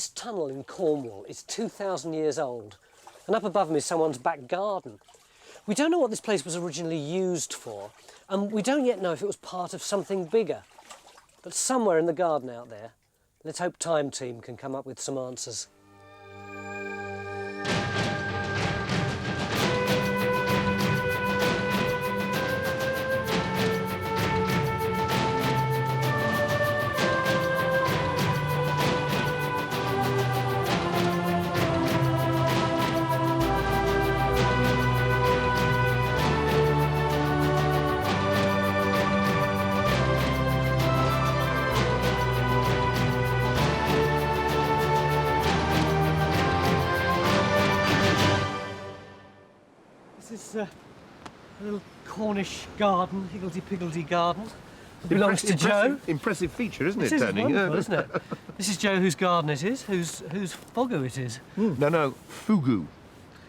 This tunnel in Cornwall is 2,000 years old, and up above me is someone's back garden. We don't know what this place was originally used for, and we don't yet know if it was part of something bigger. But somewhere in the garden out there, let's hope Time Team can come up with some answers. This is a little Cornish garden, higgledy-piggledy garden. It belongs to Joe. Impressive feature, isn't it, This is Tony? wonderful, isn't it? This is Joe whose garden it is, whose fogou it is. No, fogou.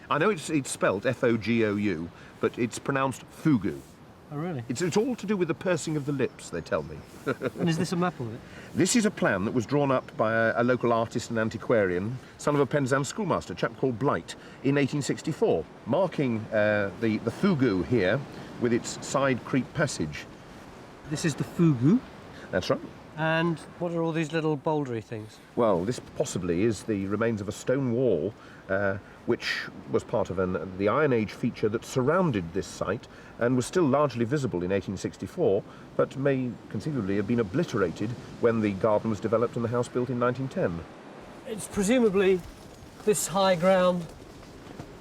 I know it's spelt F-O-G-O-U, but it's pronounced fogou. Oh, really? It's all to do with the pursing of the lips, they tell me. And is this a map of it? This is a plan that was drawn up by a local artist and antiquarian, son of a Penzance schoolmaster, a chap called Blight, in 1864, marking the fogou here with its side creep passage. This is the fogou. That's right. And what are all these little bouldery things? Well, this possibly is the remains of a stone wall, which was part of the Iron Age feature that surrounded this site and was still largely visible in 1864, but may conceivably have been obliterated when the garden was developed and the house built in 1910. It's presumably this high ground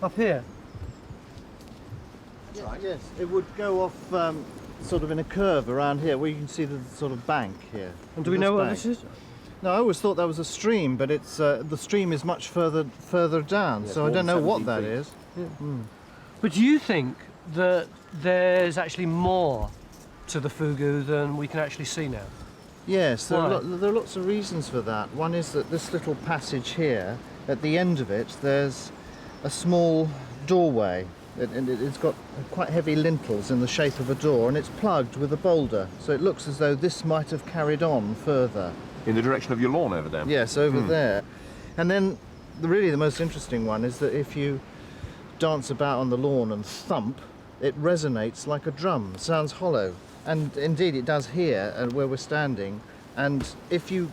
up here. That's right. Yes, it would go off sort of in a curve around here, where you can see the sort of bank here. And do we know what this is? No, I always thought that was a stream, but it's the stream is much further down, Yes, so I don't know what that is. Yeah. But you think that there's actually more to the fogou than we can actually see now? Yes, there are lots of reasons for that. One is that this little passage here, at the end of it, there's a small doorway. It's got quite heavy lintels in the shape of a door, and it's plugged with a boulder, so it looks as though this might have carried on further. In the direction of your lawn over there? Yes, over there. And then really the most interesting one is that if you dance about on the lawn and thump, it resonates like a drum, sounds hollow. And indeed it does here, where we're standing. And if you...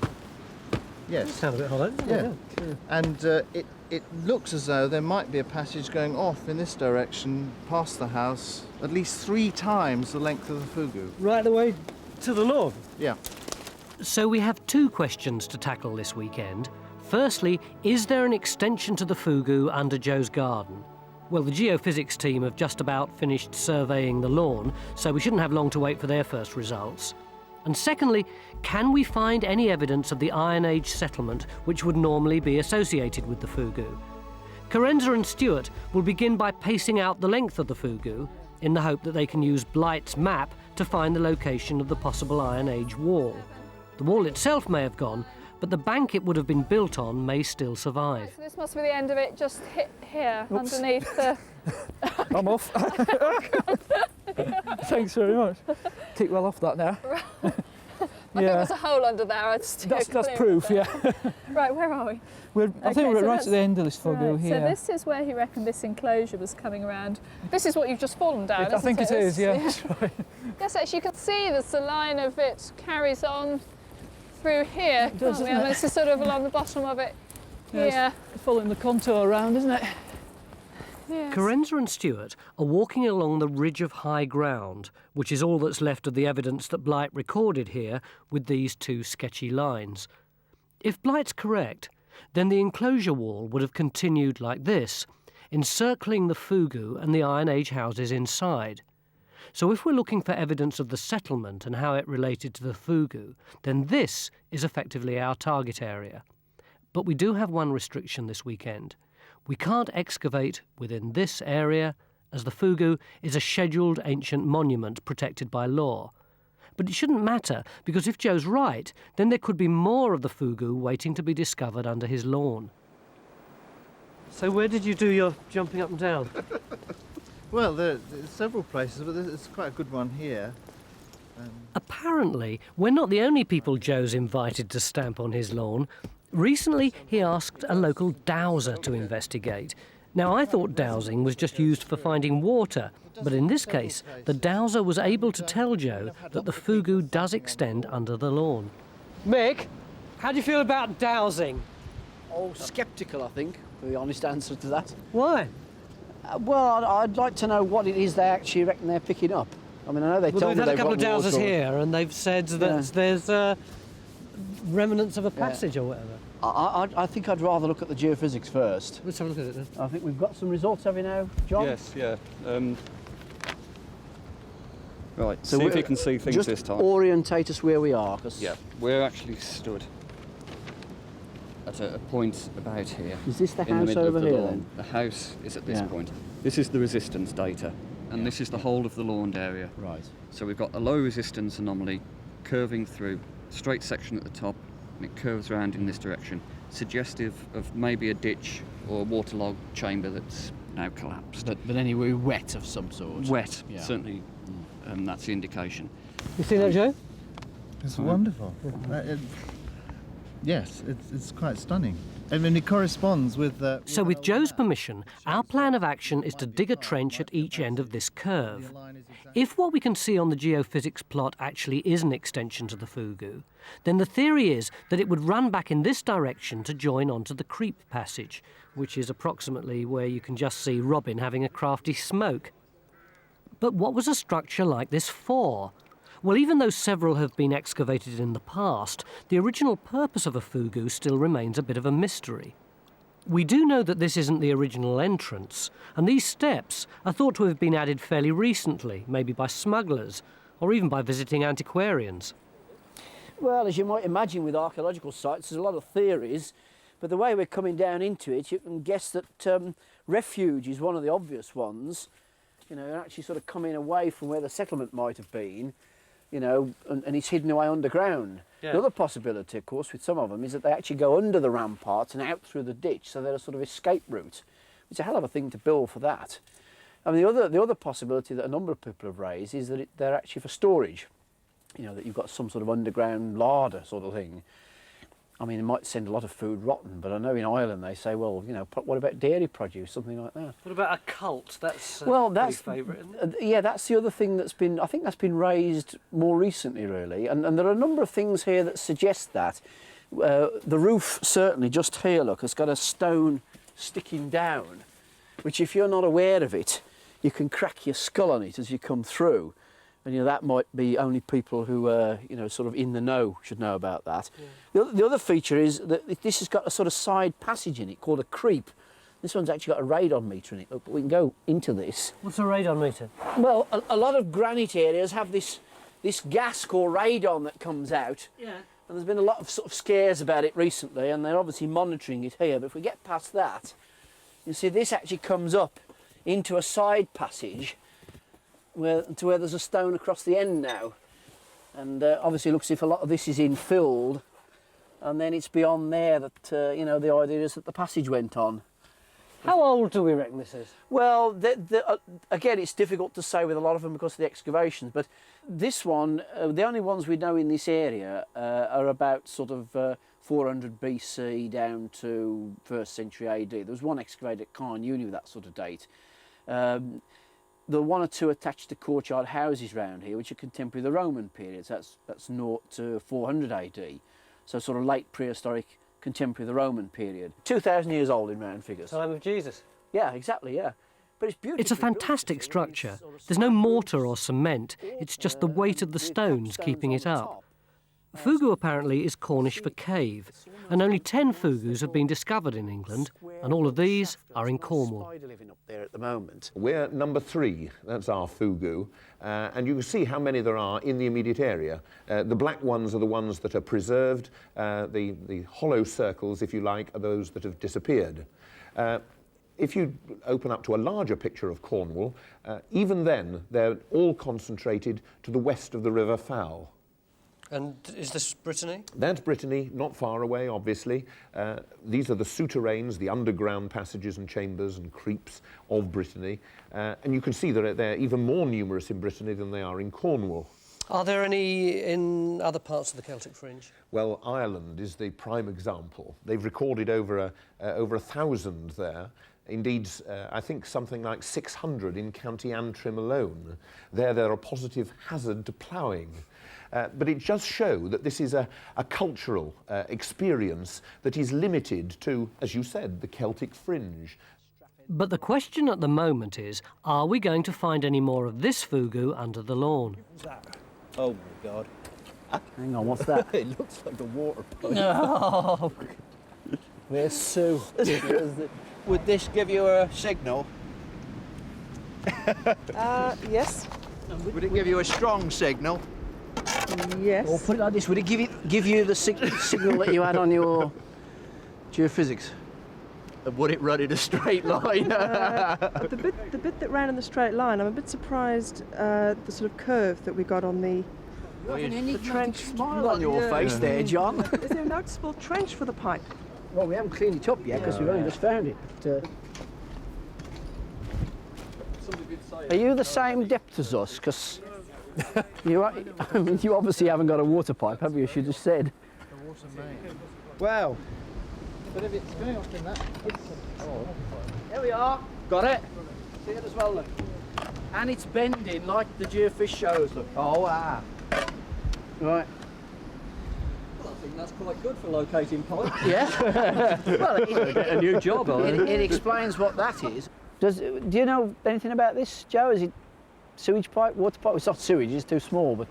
Yes. It sounds a bit hollow. Yeah. And it looks as though there might be a passage going off in this direction past the house at least 3 times the length of the fogou. Right the way to the lawn? Yeah. So we have 2 questions to tackle this weekend. Firstly, is there an extension to the fogou under Joe's garden? Well, the geophysics team have just about finished surveying the lawn, so we shouldn't have long to wait for their first results. And secondly, can we find any evidence of the Iron Age settlement which would normally be associated with the fogou? Carenza and Stewart will begin by pacing out the length of the fogou in the hope that they can use Blight's map to find the location of the possible Iron Age wall. The wall itself may have gone, but the bank it would have been built on may still survive. Right, so this must be the end of it, just hit here, underneath the... I'm off. Thanks very much. Keep well off that now. I think there's a hole under there. That's proof, yeah. Right, where are we? I think we're right at the end of this fogou right, here. So this is where he reckoned this enclosure was coming around. This is what you've just fallen down, isn't it? I think it is, yeah. That's right. Yes, actually you can see there's the line of it carries on through here, can't we? And this is sort of along the bottom of it here. It's following the contour around, isn't it? Yes. Carenza and Stewart are walking along the ridge of high ground, which is all that's left of the evidence that Blight recorded here with these 2 sketchy lines. If Blight's correct, then the enclosure wall would have continued like this, encircling the fogou and the Iron Age houses inside. So if we're looking for evidence of the settlement and how it related to the fogou, then this is effectively our target area. But we do have one restriction this weekend. We can't excavate within this area, as the fogou is a scheduled ancient monument protected by law. But it shouldn't matter, because if Joe's right, then there could be more of the fogou waiting to be discovered under his lawn. So where did you do your jumping up and down? Well, there's several places, but it's quite a good one here. Apparently, we're not the only people Joe's invited to stamp on his lawn. Recently, he asked a local dowser to investigate. Now, I thought dowsing was just used for finding water, but in this case, the dowser was able to tell Joe that the fogou does extend under the lawn. Mick, how do you feel about dowsing? Oh, sceptical, I think, for the honest answer to that. Why? Well, I'd like to know what it is they actually reckon they're picking up. I mean, I know they told me We've had a couple of got dowsers water. here, and they've said that there's remnants of a passage or whatever. I think I'd rather look at the geophysics first. Let's have a look at it then. I think we've got some results, have we now, John? Yes, yeah. Right, So see if you can see things just this time. orientate us where we are. 'Cause Yeah, we're actually stood at a point about here. Is this the in the house middle over of the here lawn. then? The house is at this Yeah. point. This is the resistance data, and this is the whole of the lawned area. Right. So we've got a low resistance anomaly curving through, straight section at the top, and it curves around in this direction, suggestive of maybe a ditch or a waterlogged chamber that's now collapsed. But anyway, wet of some sort. Wet, Yeah. certainly, that's the indication. You see that, Joe? It's wonderful. Yes, it's quite stunning. I mean, it corresponds with... So with Joe's permission, our plan of action is to dig a trench at each end of this curve. If what we can see on the geophysics plot actually is an extension to the fogou, then the theory is that it would run back in this direction to join onto the creep passage, which is approximately where you can just see Robin having a crafty smoke. But what was a structure like this for? Well, even though several have been excavated in the past, the original purpose of a fogou still remains a bit of a mystery. We do know that this isn't the original entrance, and these steps are thought to have been added fairly recently, maybe by smugglers, or even by visiting antiquarians. Well, as you might imagine with archaeological sites, there's a lot of theories, but the way we're coming down into it, you can guess that refuge is one of the obvious ones. You know, actually sort of coming away from where the settlement might have been, you know, and it's hidden away underground. Yeah. The other possibility, of course, with some of them, is that they actually go under the ramparts and out through the ditch, so they're a sort of escape route. It's a hell of a thing to build for that. I mean, the other possibility that a number of people have raised is that they're actually for storage. You know, that you've got some sort of underground larder sort of thing. I mean, it might send a lot of food rotten, but I know in Ireland they say, well, you know, what about dairy produce, something like that. What about a cult? That's that's favourite, isn't it? yeah, that's the other thing that's been, I think that's been raised more recently, really, and there are a number of things here that suggest that. The roof, certainly, just here, look, has got a stone sticking down, which if you're not aware of it, you can crack your skull on it as you come through. And you know, that might be only people who are, you know, sort of in the know should know about that. Yeah. The other feature is that this has got a sort of side passage in it called a creep. This one's actually got a radon meter in it. Look, but we can go into this. What's a radon meter? Well, a lot of granite areas have this gas called radon that comes out. Yeah. And there's been a lot of sort of scares about it recently, and they're obviously monitoring it here. But if we get past that, you see this actually comes up into a side passage where there's a stone across the end now, and obviously it looks as if a lot of this is infilled, and then it's beyond there that you know, the idea is that the passage went on. How old do we reckon this is? Well, again, it's difficult to say with a lot of them because of the excavations, but this one, the only ones we know in this area are about sort of 400 BC down to 1st century AD. There was one excavated at Caen Uni with that sort of date. There are one or two attached to courtyard houses around here, which are contemporary of the Roman periods. That's 0 to 400 AD, so sort of late prehistoric, contemporary of the Roman period. 2,000 years old in round figures. Time of Jesus. Yeah, exactly, yeah. But it's beautiful. It's a fantastic structure. There's no mortar or cement. It's just the weight of the stones keeping it up. Fogou apparently is Cornish for cave, and only 10 fogous have been discovered in England, and all of these are in Cornwall. Living up there at the moment. We're number 3, that's our fogou, and you can see how many there are in the immediate area. The black ones are the ones that are preserved, the hollow circles, if you like, are those that have disappeared. If you open up to a larger picture of Cornwall, even then they're all concentrated to the west of the River Fowl. And is this Brittany? That's Brittany, not far away, obviously. These are the souterrains, the underground passages and chambers and creeps of Brittany. And you can see that they're even more numerous in Brittany than they are in Cornwall. Are there any in other parts of the Celtic fringe? Well, Ireland is the prime example. They've recorded over 1,000 there. Indeed, I think something like 600 in County Antrim alone. There are positive hazard to ploughing. But it does show that this is a cultural experience that is limited to, as you said, the Celtic fringe. But the question at the moment is, are we going to find any more of this fogou under the lawn? Oh my God. Hang on, what's that? It looks like a water pipe. No. Where's Sue? Would this give you a signal? Yes. Would it give you a strong signal? Yes. Or put it like this, would it give you the signal that you had on your geophysics? Would it run in a straight line? The bit that ran in the straight line, I'm a bit surprised the sort of curve that we got on the trench smile on your face there, John. Is there a noticeable trench for the pipe? Well, we haven't cleaned it up yet because we've only just found it. But, are you the same depth as us? Because you obviously haven't got a water pipe, have you? As you just said. The water main. Wow. But if it's going up in that... There we are. Got it. See it as well, look. And it's bending like the geofish shows, look. Oh, wow. Right. Well, I think that's quite good for locating pipe. Yeah. Well, Get a new job, it explains what that is. Do you know anything about this, Joe? Is it sewage pipe, water pipe? It's not sewage, it's too small, but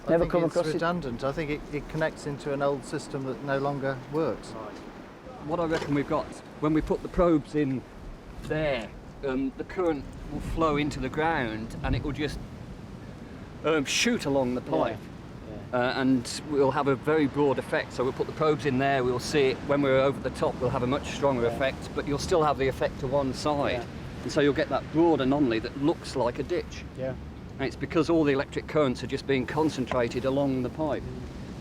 never come across it's redundant. I think it connects into an old system that no longer works. What I reckon we've got, when we put the probes in there, the current will flow into the ground and it will just shoot along the pipe. And we'll have a very broad effect. So we'll put the probes in there, we'll see it. When we're over the top, we'll have a much stronger effect, but you'll still have the effect to one side. Yeah. And so you'll get that broad anomaly that looks like a ditch. Yeah. And it's because all the electric currents are just being concentrated along the pipe.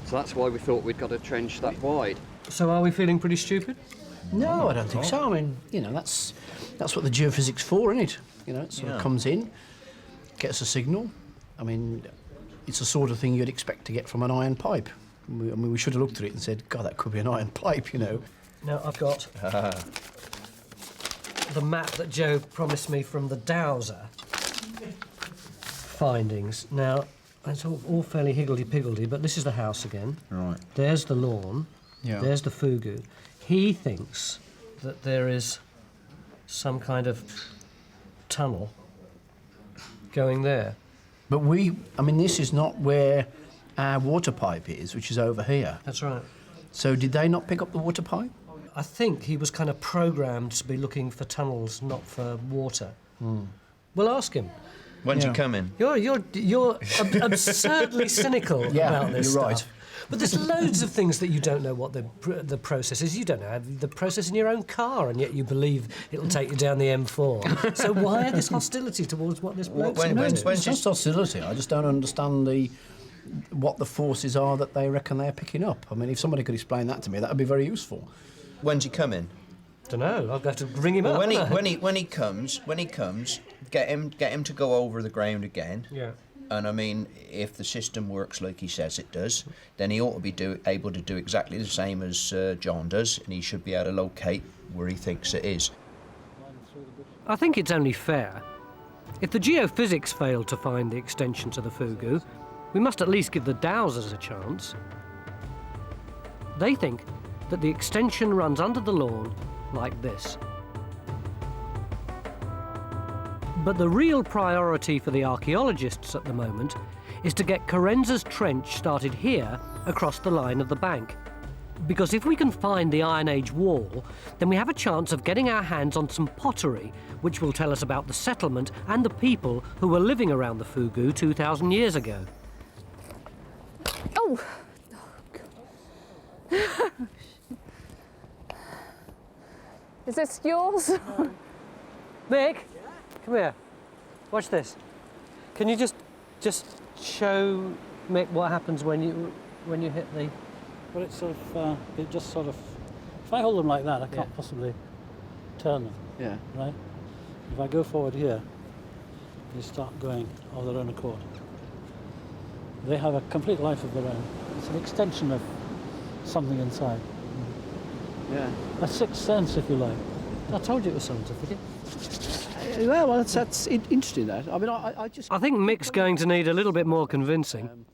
So that's why we thought we'd got a trench that wide. So are we feeling pretty stupid? No, I don't think so. I mean, you know, that's what the geophysics for, isn't it? You know, it sort of comes in, gets a signal. I mean, it's the sort of thing you'd expect to get from an iron pipe. We should have looked at it and said, God, that could be an iron pipe, you know. Now I've got the map that Joe promised me from the Dowser findings. Now, it's all fairly higgledy-piggledy, but this is the house again. Right. There's the lawn. Yeah. There's the fogou. He thinks that there is some kind of tunnel going there. But this is not where our water pipe is, which is over here. That's right. So did they not pick up the water pipe? I think he was kind of programmed to be looking for tunnels, not for water. We'll ask him. When's he coming? You're absurdly cynical about this you're stuff. right. But there's loads of things that you don't know what the process is. You don't know the process in your own car, and yet you believe it'll take you down the M4. So why this hostility towards what this bloke's doing? It's just hostility. I just don't understand what the forces are that they reckon they're picking up. I mean, if somebody could explain that to me, that would be very useful. When's he coming? Don't know. I'll have to ring him up. When he comes, get him to go over the ground again. Yeah. And I mean, if the system works like he says it does, then he ought to be able to do exactly the same as John does, and he should be able to locate where he thinks it is. I think it's only fair. If the geophysics failed to find the extension to the fogou, we must at least give the Dowsers a chance. They think that the extension runs under the lawn like this. But the real priority for the archaeologists at the moment is to get Carenza's trench started here across the line of the bank. Because if we can find the Iron Age wall, then we have a chance of getting our hands on some pottery, which will tell us about the settlement and the people who were living around the fogou 2,000 years ago. Oh! Is this yours? Mick, come here. Watch this. Can you just show Mick what happens when you hit the... Well, it's sort of, it just sort of, if I hold them like that, I can't possibly turn them, Yeah. right? If I go forward here, they start going of their own accord. They have a complete life of their own. It's an extension of something inside. Yeah. A sixth sense, if you like. I told you it was scientific. Yeah, well, that's interesting, that. I mean, I just... I think Mick's going to need a little bit more convincing.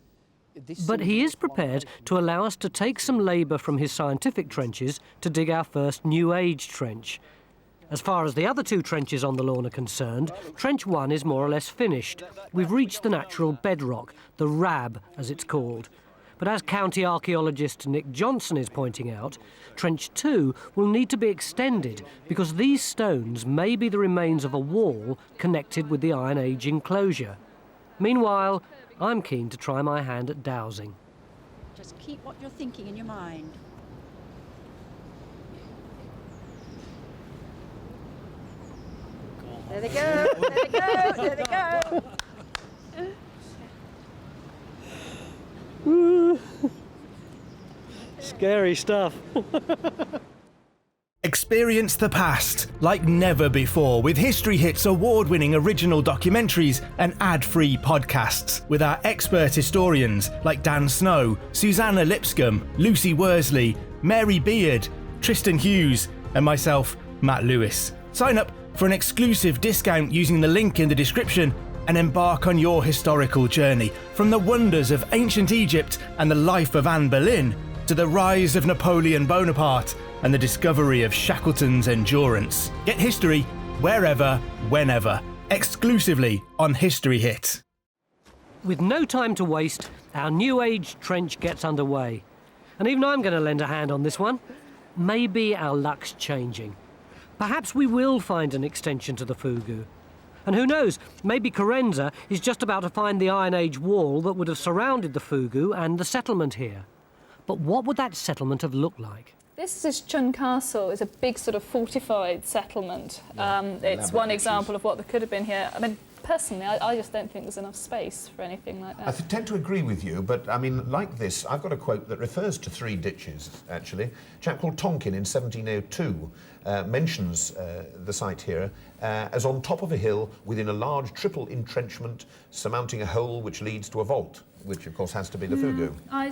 But he is prepared to allow us to take some labour from his scientific trenches to dig our first New Age trench. As far as the other two trenches on the lawn are concerned, Trench 1 is more or less finished. We've reached the natural bedrock, the RAB, as it's called. But as county archaeologist Nick Johnson is pointing out, Trench 2 will need to be extended because these stones may be the remains of a wall connected with the Iron Age enclosure. Meanwhile, I'm keen to try my hand at dowsing. Just keep what you're thinking in your mind. There they go, there they go, there they go. Scary stuff. Experience the past like never before with History Hit's award-winning original documentaries and ad-free podcasts with our expert historians like Dan Snow, Susanna Lipscomb, Lucy Worsley, Mary Beard, Tristan Hughes and myself, Matt Lewis. Sign up for an exclusive discount using the link in the description and embark on your historical journey from the wonders of ancient Egypt and the life of Anne Boleyn to the rise of Napoleon Bonaparte and the discovery of Shackleton's Endurance. Get history wherever, whenever, exclusively on History Hit. With no time to waste, our New Age trench gets underway. And even I'm going to lend a hand on this one. Maybe our luck's changing. Perhaps we will find an extension to the fogou. And who knows, maybe Corenza is just about to find the Iron Age wall that would have surrounded the fogou and the settlement here. But what would that settlement have looked like? This is Chun Castle. It's a big sort of fortified settlement. It's one example of what there could have been here. I mean, personally, I just don't think there's enough space for anything like that. I tend to agree with you, but I mean, like this, I've got a quote that refers to 3 ditches, actually. A chap called Tonkin in 1702 mentions the site here as on top of a hill within a large triple entrenchment surmounting a hole which leads to a vault, which of course has to be the fogou. I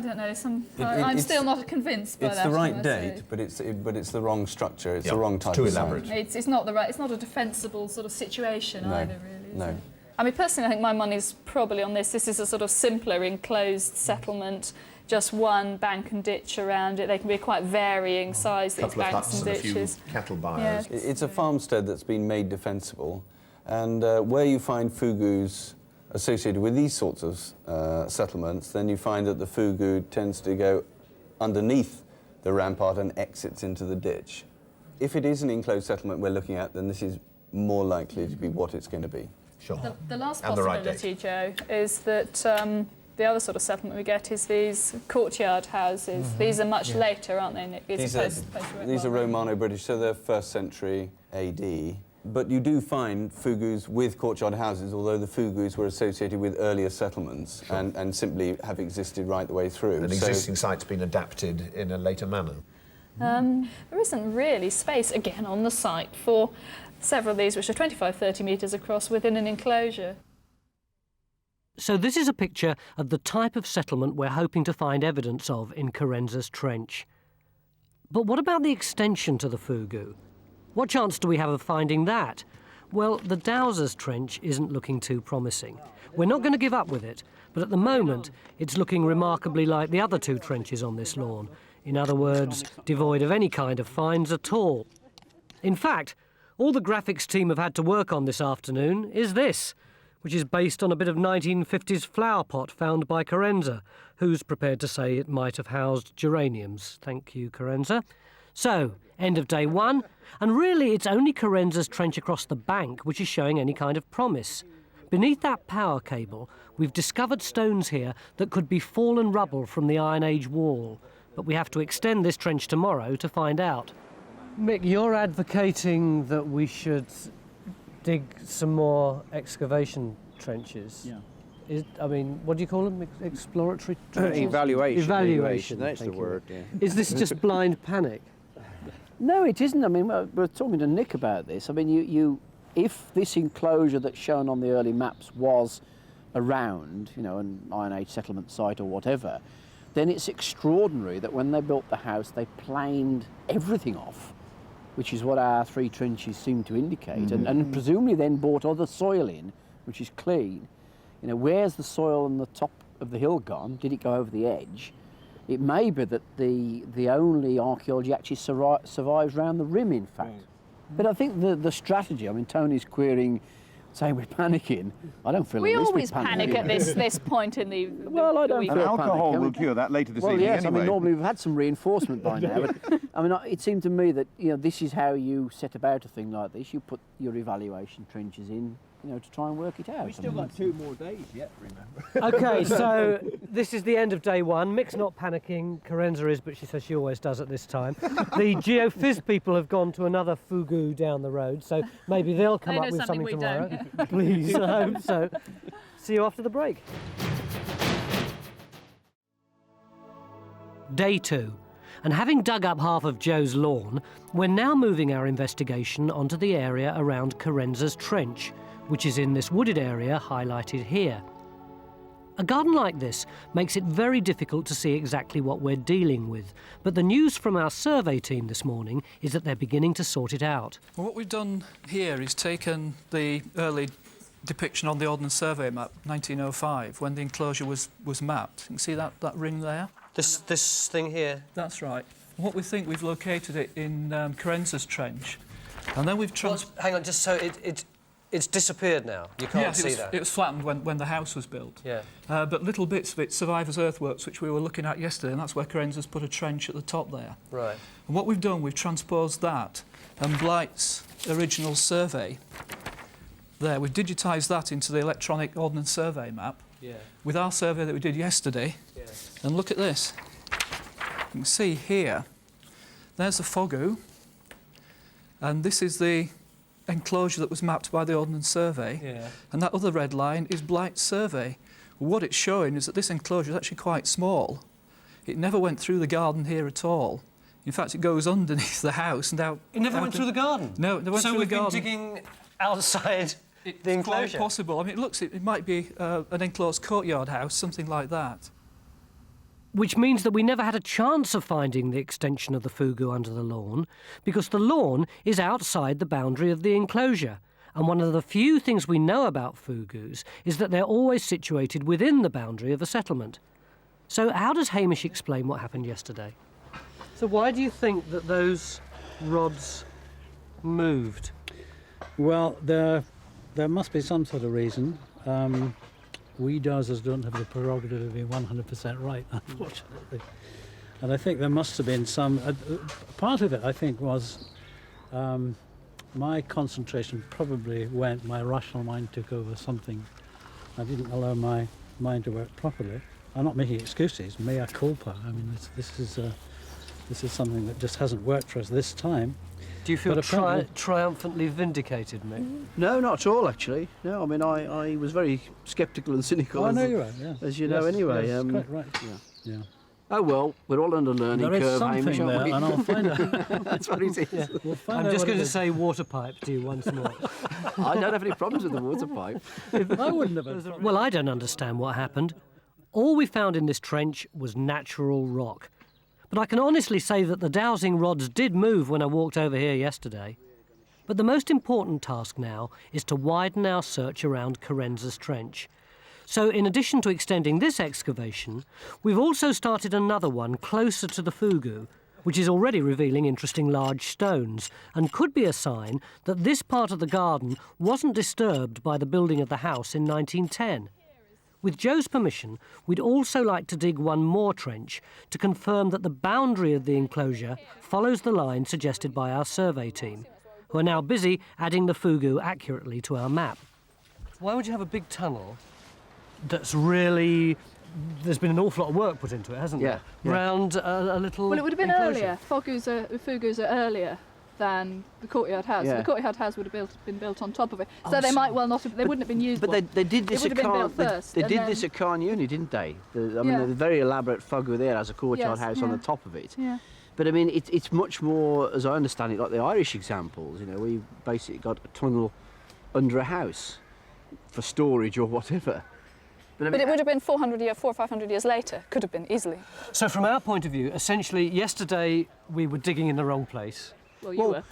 don't know, I'm still not convinced by that. It's the right date, but it's the wrong structure. It's the wrong type too of elaborate. site. It's not the right. It's not a defensible sort of situation either, really. Is No. it? I mean, personally, I think my money's probably on this. This is a sort of simpler enclosed settlement. Just one bank and ditch around it. They can be quite varying size, these banks and ditches. A few cattle byres. Yeah. It's a farmstead that's been made defensible, and where you find fogous associated with these sorts of settlements, then you find that the fogou tends to go underneath the rampart and exits into the ditch. If it is an enclosed settlement we're looking at, then this is more likely to be what it's going to be. Sure. The last And the right possibility, Joe, is that the other sort of settlement we get is these courtyard houses. These are much later, aren't they, Nick? These are Romano-British, so they're 1st century AD. But you do find fogous with courtyard houses, although the fogous were associated with earlier settlements and simply have existed right the way through. An existing site's been adapted in a later manner. There isn't really space, again, on the site for several of these, which are 25-30 metres across within an enclosure. So this is a picture of the type of settlement we're hoping to find evidence of in Corenza's Trench. But what about the extension to the fogou? What chance do we have of finding that? Well, the Dowser's Trench isn't looking too promising. We're not going to give up with it, but at the moment it's looking remarkably like the other 2 trenches on this lawn. In other words, devoid of any kind of finds at all. In fact, all the graphics team have had to work on this afternoon is this, which is based on a bit of 1950s flower pot found by Corenza, who's prepared to say it might have housed geraniums. Thank you, Corenza. So, end of day 1, and really it's only Corenza's trench across the bank which is showing any kind of promise. Beneath that power cable, we've discovered stones here that could be fallen rubble from the Iron Age wall, but we have to extend this trench tomorrow to find out. Mick, you're advocating that we should dig some more excavation trenches. Yeah. I mean, what do you call them? Exploratory trenches? Evaluation, that's the word, yeah. Is this just blind panic? No, it isn't. I mean, we're talking to Nick about this. I mean, if this enclosure that's shown on the early maps was around, you know, an Iron Age settlement site or whatever, then it's extraordinary that when they built the house, they planed everything off, which is what our 3 trenches seem to indicate, and presumably then brought other soil in, which is clean. You know, where's the soil on the top of the hill gone? Did it go over the edge? It may be that the only archaeology actually survives around the rim, in fact. But I think the strategy, I mean, Tony's querying, saying we're panicking. I don't feel we at least always we're panic at this point in the well, I don't week. feel And alcohol panic. will cure that later this evening yes, anyway. I mean, normally we've had some reinforcement by now. But, I mean, it seemed to me that, you know, this is how you set about a thing like this. You put your evaluation trenches in, you know, to try and work it out. We've still got 2 more days yet, remember. Okay, so this is the end of day 1. Mick's not panicking. Carenza is, but she says she always does at this time. The Geophys people have gone to another fogou down the road, so maybe they'll come up with something tomorrow. Please, I hope so. See you after the break. Day 2. And having dug up half of Joe's lawn, we're now moving our investigation onto the area around Carenza's Trench, which is in this wooded area highlighted here. A garden like this makes it very difficult to see exactly what we're dealing with, but the news from our survey team this morning is that they're beginning to sort it out. Well, what we've done here is taken the early depiction on the Ordnance Survey map, 1905, when the enclosure was mapped. You can see that ring there? This thing here? That's right. What we think, we've located it in Carenza's Trench, and then we've hang on, just so it's disappeared now. You can't see that. It was flattened when the house was built. Yeah. But little bits of it survive as earthworks, which we were looking at yesterday, and that's where Carenza's put a trench at the top there. Right. And what we've done, we've transposed that and Blight's original survey there. We've digitised that into the electronic Ordnance Survey map with our survey that we did yesterday. Yeah. And look at this. You can see here, there's the fogou, and this is the enclosure that was mapped by the Ordnance Survey, and that other red line is Blight's survey. What it's showing is that this enclosure is actually quite small. It never went through the garden here at all. In fact, it goes underneath the house and out. It never went through the garden? No, it never went through the garden. So we've been digging outside the enclosure? It's quite possible. I mean, it might be an enclosed courtyard house, something like that. Which means that we never had a chance of finding the extension of the fogou under the lawn, because the lawn is outside the boundary of the enclosure. And one of the few things we know about fogous is that they're always situated within the boundary of a settlement. So how does Hamish explain what happened yesterday? So why do you think that those rods moved? Well, there must be some sort of reason. We dozers don't have the prerogative of being 100% right, unfortunately. And I think there must have been some... part of it, I think, was my concentration probably went, my rational mind took over something. I didn't allow my mind to work properly. I'm not making excuses, mea culpa. I mean, this is something that just hasn't worked for us this time. Do you feel triumphantly vindicated, Mick? No, not at all, actually. No, I mean, I was very sceptical and cynical. Oh, I know you are, yeah. As you know, anyway. Yes, quite right. Yeah. Oh, well, we're all on a learning curve, Hamish, aren't we? And I'll find out. That's what it is. Yeah. I'm just going to say water pipe to you once more. I don't have any problems with the water pipe. I wouldn't have. Well, I don't understand what happened. All we found in this trench was natural rock. But I can honestly say that the dowsing rods did move when I walked over here yesterday. But the most important task now is to widen our search around Carenza's Trench. So in addition to extending this excavation, we've also started another one closer to the fogou, which is already revealing interesting large stones and could be a sign that this part of the garden wasn't disturbed by the building of the house in 1910. With Joe's permission, we'd also like to dig one more trench to confirm that the boundary of the enclosure follows the line suggested by our survey team, who are now busy adding the fogou accurately to our map. Why would you have a big tunnel that's really... There's been an awful lot of work put into it, hasn't there? Yeah. Round a little Well, it would have been enclosure. earlier. Fogous are earlier than the courtyard house. Yeah. The courtyard house would have been built on top of it. So they might well not have... They wouldn't have been used. But they did this at this at Carnuni, didn't they? I mean, the very elaborate fogou there has a courtyard house on the top of it. Yeah. But I mean, it's much more, as I understand it, like the Irish examples. You know, we basically got a tunnel under a house for storage or whatever. But it would have been 400 or 500 years later. Could have been, easily. So from our point of view, essentially, yesterday we were digging in the wrong place. Well, you were.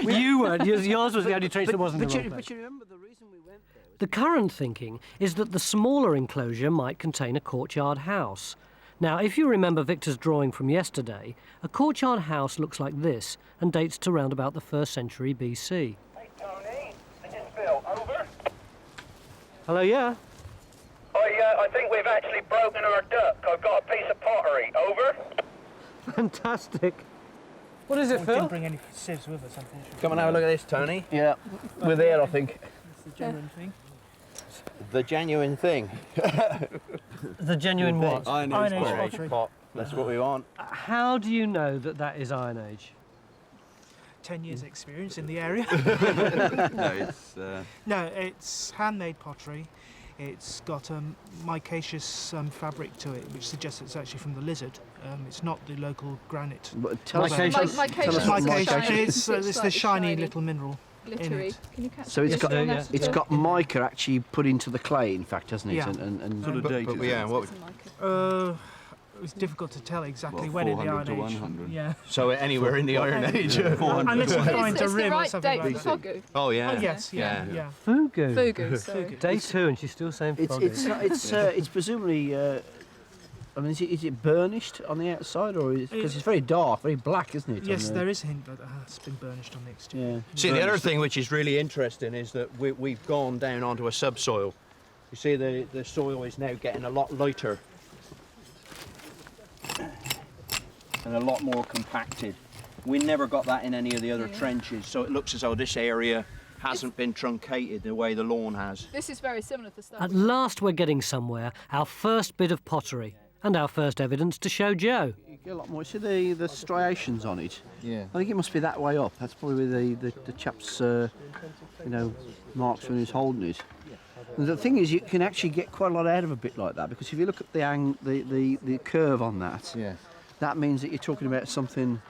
You weren't. Yours was the only trench that wasn't in the wrong place. But you remember the reason we went there? The current thinking is that the smaller enclosure might contain a courtyard house. Now, if you remember Victor's drawing from yesterday, a courtyard house looks like this and dates to round about the 1st century BC. Hey, Tony, this is Phil. Over? Hello, yeah? I think we've actually broken our duck. I've got a piece of pottery. Over? Fantastic. What is it, Phil? We didn't bring any sieves with us, unfortunately. Come and have a look at this, Tony. Yeah, we're there, I think. It's the genuine thing. The genuine thing. The genuine what? Iron Age pottery. Pot. That's what we want. How do you know that that is Iron Age? 10 years experience in the area. No, it's handmade pottery. It's got micaceous fabric to it, which suggests it's actually from the lizard. It's not the local granite. Micaceous. It's the shiny little mineral. Glittery. Can you catch So it's got mica actually put into the clay, in fact, hasn't it? Yeah. And sort of dated. It was difficult to tell exactly when in the Iron Age. 100. Yeah. So anywhere in the Iron Age. Unless you find a it's rim the or right something date like for that. fogou. Oh yeah. Oh yes, yeah. Fogou. Fogou, sorry. Day 2 and she's still saying fogou. It's presumably. I mean, is it burnished on the outside, or because it's very dark, very black, isn't it? Yes, there is a hint that it has been burnished on the exterior. Yeah. See, the other thing which is really interesting is that we've gone down onto a subsoil. You see, the soil is now getting a lot lighter and a lot more compacted. We never got that in any of the other trenches, so it looks as though this area hasn't been truncated the way the lawn has. This is very similar to stuff. At last we're getting somewhere, our first bit of pottery, and our first evidence to show Joe. You get a lot more. See the striations on it? Yeah. I think it must be that way up. That's probably where the chap's, marks when he was holding it. And the thing is, you can actually get quite a lot out of a bit like that, because if you look at the curve on that, that means that you're talking about something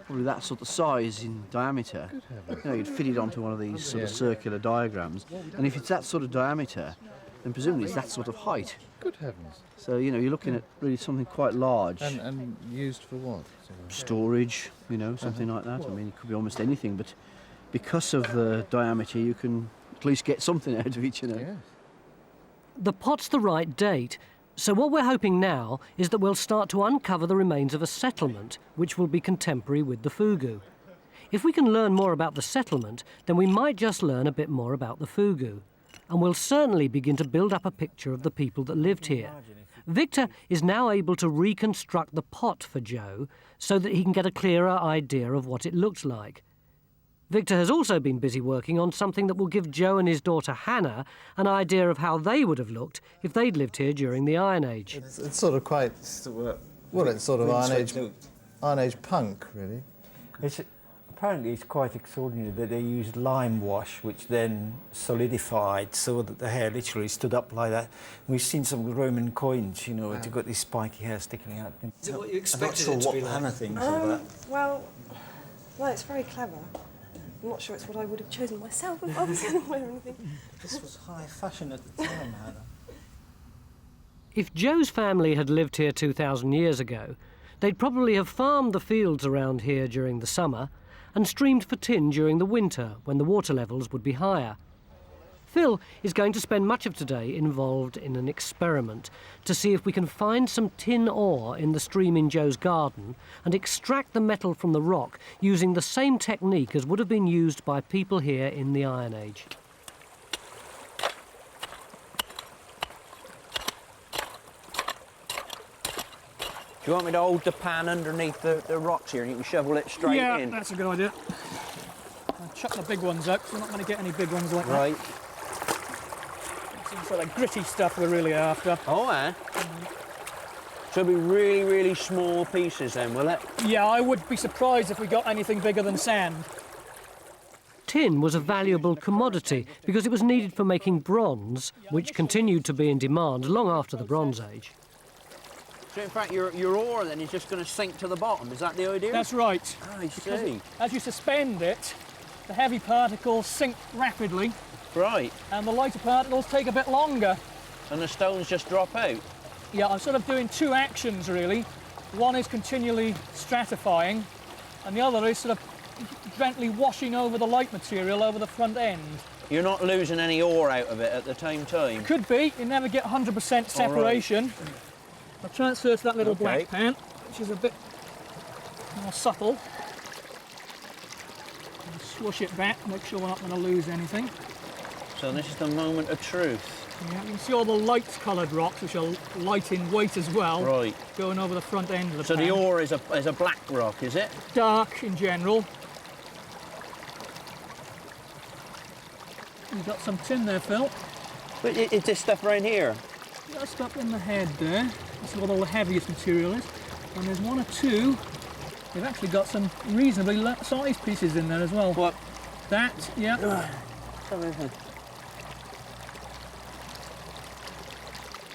probably that sort of size in diameter. You'd fit it onto one of these sort of circular diagrams, and if it's that sort of diameter, then presumably it's that sort of height. Good heavens. So, you're looking at really something quite large. And used for what? Storage, something like that. I mean, it could be almost anything, but because of the diameter, you can at least get something out of it, Yes. The pot's the right date, so what we're hoping now is that we'll start to uncover the remains of a settlement which will be contemporary with the fogou. If we can learn more about the settlement, then we might just learn a bit more about the fogou. And we'll certainly begin to build up a picture of the people that lived here. Victor is now able to reconstruct the pot for Joe so that he can get a clearer idea of what it looked like. Victor has also been busy working on something that will give Joe and his daughter Hannah an idea of how they would have looked if they'd lived here during the Iron Age. It's sort of quite, well, it's sort of Iron Age punk, really. Apparently it's quite extraordinary that they used lime wash, which then solidified so that the hair literally stood up like that. We've seen some Roman coins, where you've got this spiky hair sticking out. Is it what you expected I'm not sure it to be what like? Hannah thinks of that. Well, it's very clever. I'm not sure it's what I would have chosen myself if I was going to wear anything. This was high fashion at the time, Hannah. If Joe's family had lived here 2,000 years ago, they'd probably have farmed the fields around here during the summer and streamed for tin during the winter when the water levels would be higher. Phil is going to spend much of today involved in an experiment to see if we can find some tin ore in the stream in Joe's garden and extract the metal from the rock using the same technique as would have been used by people here in the Iron Age. Do you want me to hold the pan underneath the rocks here and you can shovel it straight in? Yeah, that's a good idea. I'll chuck the big ones up, 'cause we're not going to get any big ones like that. Right. It's sort of gritty stuff we're really after. Oh, eh? So it'll be really, really small pieces then, will it? Yeah, I would be surprised if we got anything bigger than sand. Tin was a valuable commodity because it was needed for making bronze, which continued to be in demand long after the Bronze Age. So in fact, your ore then is just going to sink to the bottom. Is that the idea? That's right. Ah, I see. As you suspend it, the heavy particles sink rapidly. Right. And the lighter particles take a bit longer. And the stones just drop out? Yeah, I'm sort of doing two actions really. One is continually stratifying, and the other is sort of gently washing over the light material over the front end. You're not losing any ore out of it at the same time? Could be. You never get 100% separation. Right. I'll transfer to that little black pan, which is a bit more subtle. And swoosh it back, make sure we're not going to lose anything. So this is the moment of truth. Yeah, you can see all the light-coloured rocks, which are light in weight as well. Right. Going over the front end of the pan. So the ore is a black rock, is it? Dark in general. You've got some tin there, Phil. But is this stuff right here? Just up in the head there. That's where all the heaviest material is. And there's one or two. They've actually got some reasonably sized pieces in there as well. What? That, yeah.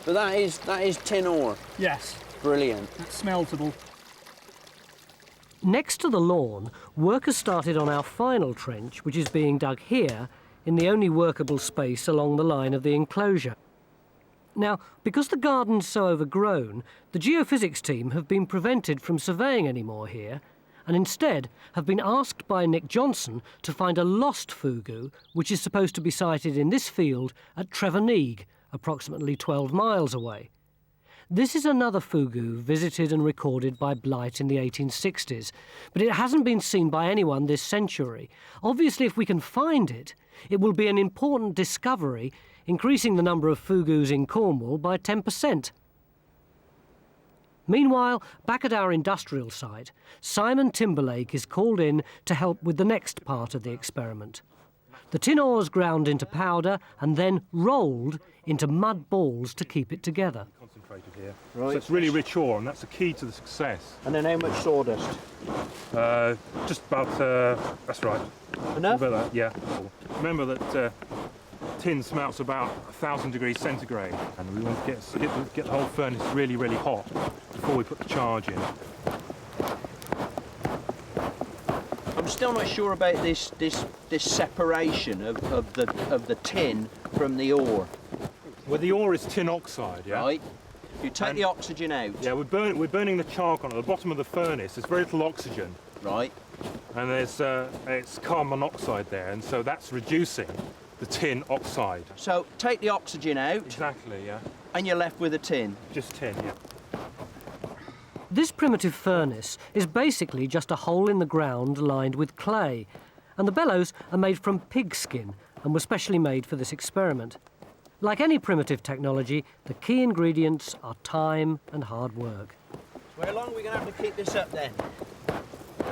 But that is tin ore? Yes. Brilliant. That's smeltable. Next to the lawn, workers started on our final trench, which is being dug here, in the only workable space along the line of the enclosure. Now, because the garden's so overgrown, the geophysics team have been prevented from surveying any more here, and instead have been asked by Nick Johnson to find a lost fogou, which is supposed to be sited in this field at Treverneeg, approximately 12 miles away. This is another fogou visited and recorded by Blight in the 1860s, but it hasn't been seen by anyone this century. Obviously, if we can find it, it will be an important discovery, increasing the number of fogous in Cornwall by 10%. Meanwhile, back at our industrial site, Simon Timberlake is called in to help with the next part of the experiment. The tin ore's ground into powder and then rolled into mud balls to keep it together. Concentrated here. Right. So it's really rich ore, and that's the key to the success. And then how much sawdust? Just about, that's right. Enough? About that, yeah. Remember that tin smelts about 1,000 degrees centigrade, and we want to get the whole furnace really, really hot before we put the charge in. I'm still not sure about this separation of the tin from the ore. Well, the ore is tin oxide, yeah. Right. You take the oxygen out. Yeah, we're burning the charcoal at the bottom of the furnace. There's very little oxygen. Right. And there's it's carbon monoxide there, and so that's reducing the tin oxide. So take the oxygen out. Exactly, yeah. And you're left with a tin. Just tin, yeah. This primitive furnace is basically just a hole in the ground lined with clay, and the bellows are made from pig skin and were specially made for this experiment. Like any primitive technology, the key ingredients are time and hard work. So how long are we going to have to keep this up then?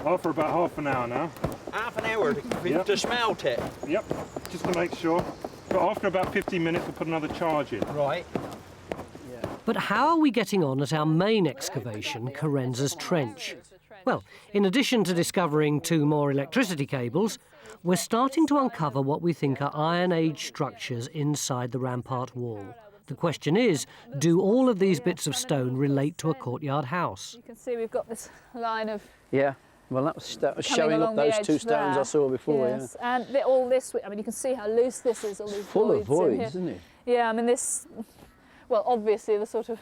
Oh, for about half an hour now. Half an hour to smelt it? Yep, just to make sure. But after about 15 minutes, we'll put another charge in. Right. But how are we getting on at our main excavation, Carenza's Trench? Well, in addition to discovering 2 more electricity cables, we're starting to uncover what we think are Iron Age structures inside the rampart wall. The question is, do all of these bits of stone relate to a courtyard house? You can see we've got this line of... Yeah, well that was showing up those 2 stones I saw before. Yes, yeah. And all this, I mean, you can see how loose this is, all these full of voids, isn't it? Yeah, I mean this... Well, obviously the sort of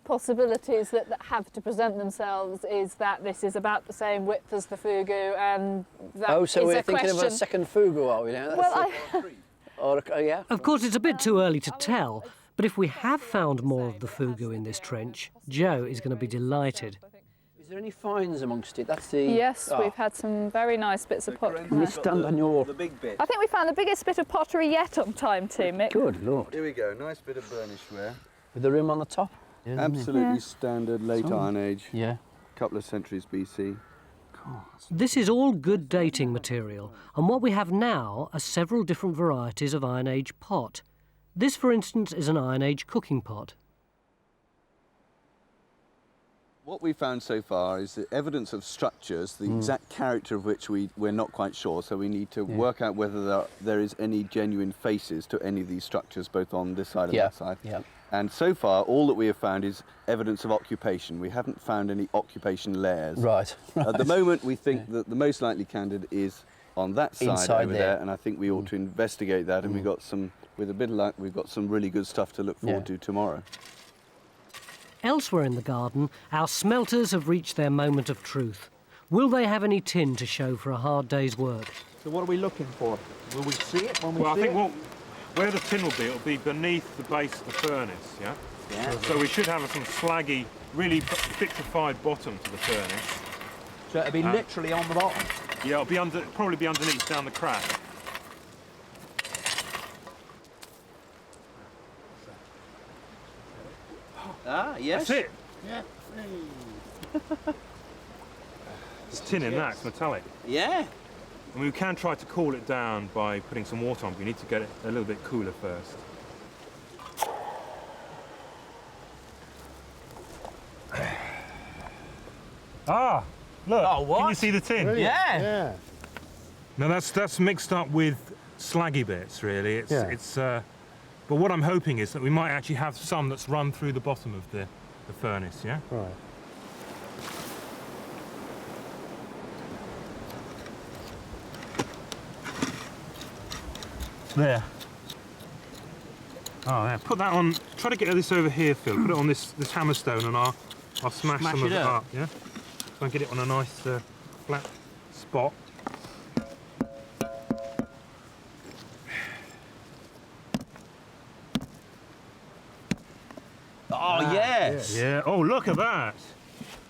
possibilities that have to present themselves is that this is about the same width as the fogou, and that oh, so is we're a thinking question. of a second fogou, are we now? Well, yeah. Of course, it's a bit too early to tell, but if we have found more of the fogou in this trench, Joe is going to be delighted. Is there any finds amongst it? That's the... Yes, we've had some very nice bits of pottery. Can we stand on your... The big bit. I think we found the biggest bit of pottery yet on time too, Mick. Good Lord. Here we go, nice bit of burnish ware. With the rim on the top? Absolutely standard late Iron Age. Yeah. Couple of centuries BC. This is all good dating material, and what we have now are several different varieties of Iron Age pot. This, for instance, is an Iron Age cooking pot. What we found so far is the evidence of structures, the exact character of which we're not quite sure, so we need to work out whether there is any genuine faces to any of these structures, both on this side and that side. Yeah. And so far, all that we have found is evidence of occupation. We haven't found any occupation layers. Right. At the moment, we think that the most likely candidate is on that side Inside over there, and I think we ought to investigate that, and we got some, with a bit of luck, we've got some really good stuff to look forward to tomorrow. Elsewhere in the garden, our smelters have reached their moment of truth. Will they have any tin to show for a hard day's work? So what are we looking for? Will we see it when we see it? Well, I think where the tin will be, it'll be beneath the base of the furnace, yeah? Yeah. So we should have some slaggy, really vitrified bottom to the furnace. So it'll be literally on the bottom? Yeah, it'll be probably be underneath, down the crack. Ah, yes. That's it. Yeah. There's tin in that, it's metallic. Yeah. And we can try to cool it down by putting some water on, but we need to get it a little bit cooler first. Ah, look, can you see the tin? Brilliant. Yeah. Now that's mixed up with slaggy bits, really. But what I'm hoping is that we might actually have some that's run through the bottom of the furnace, yeah? Right. There. Oh, there. Put that on. Try to get this over here, Phil. Put it on this hammerstone, and I'll smash some of it up. Yeah. Try and get it on a nice flat spot. Oh yes. Yeah. Oh, look at that.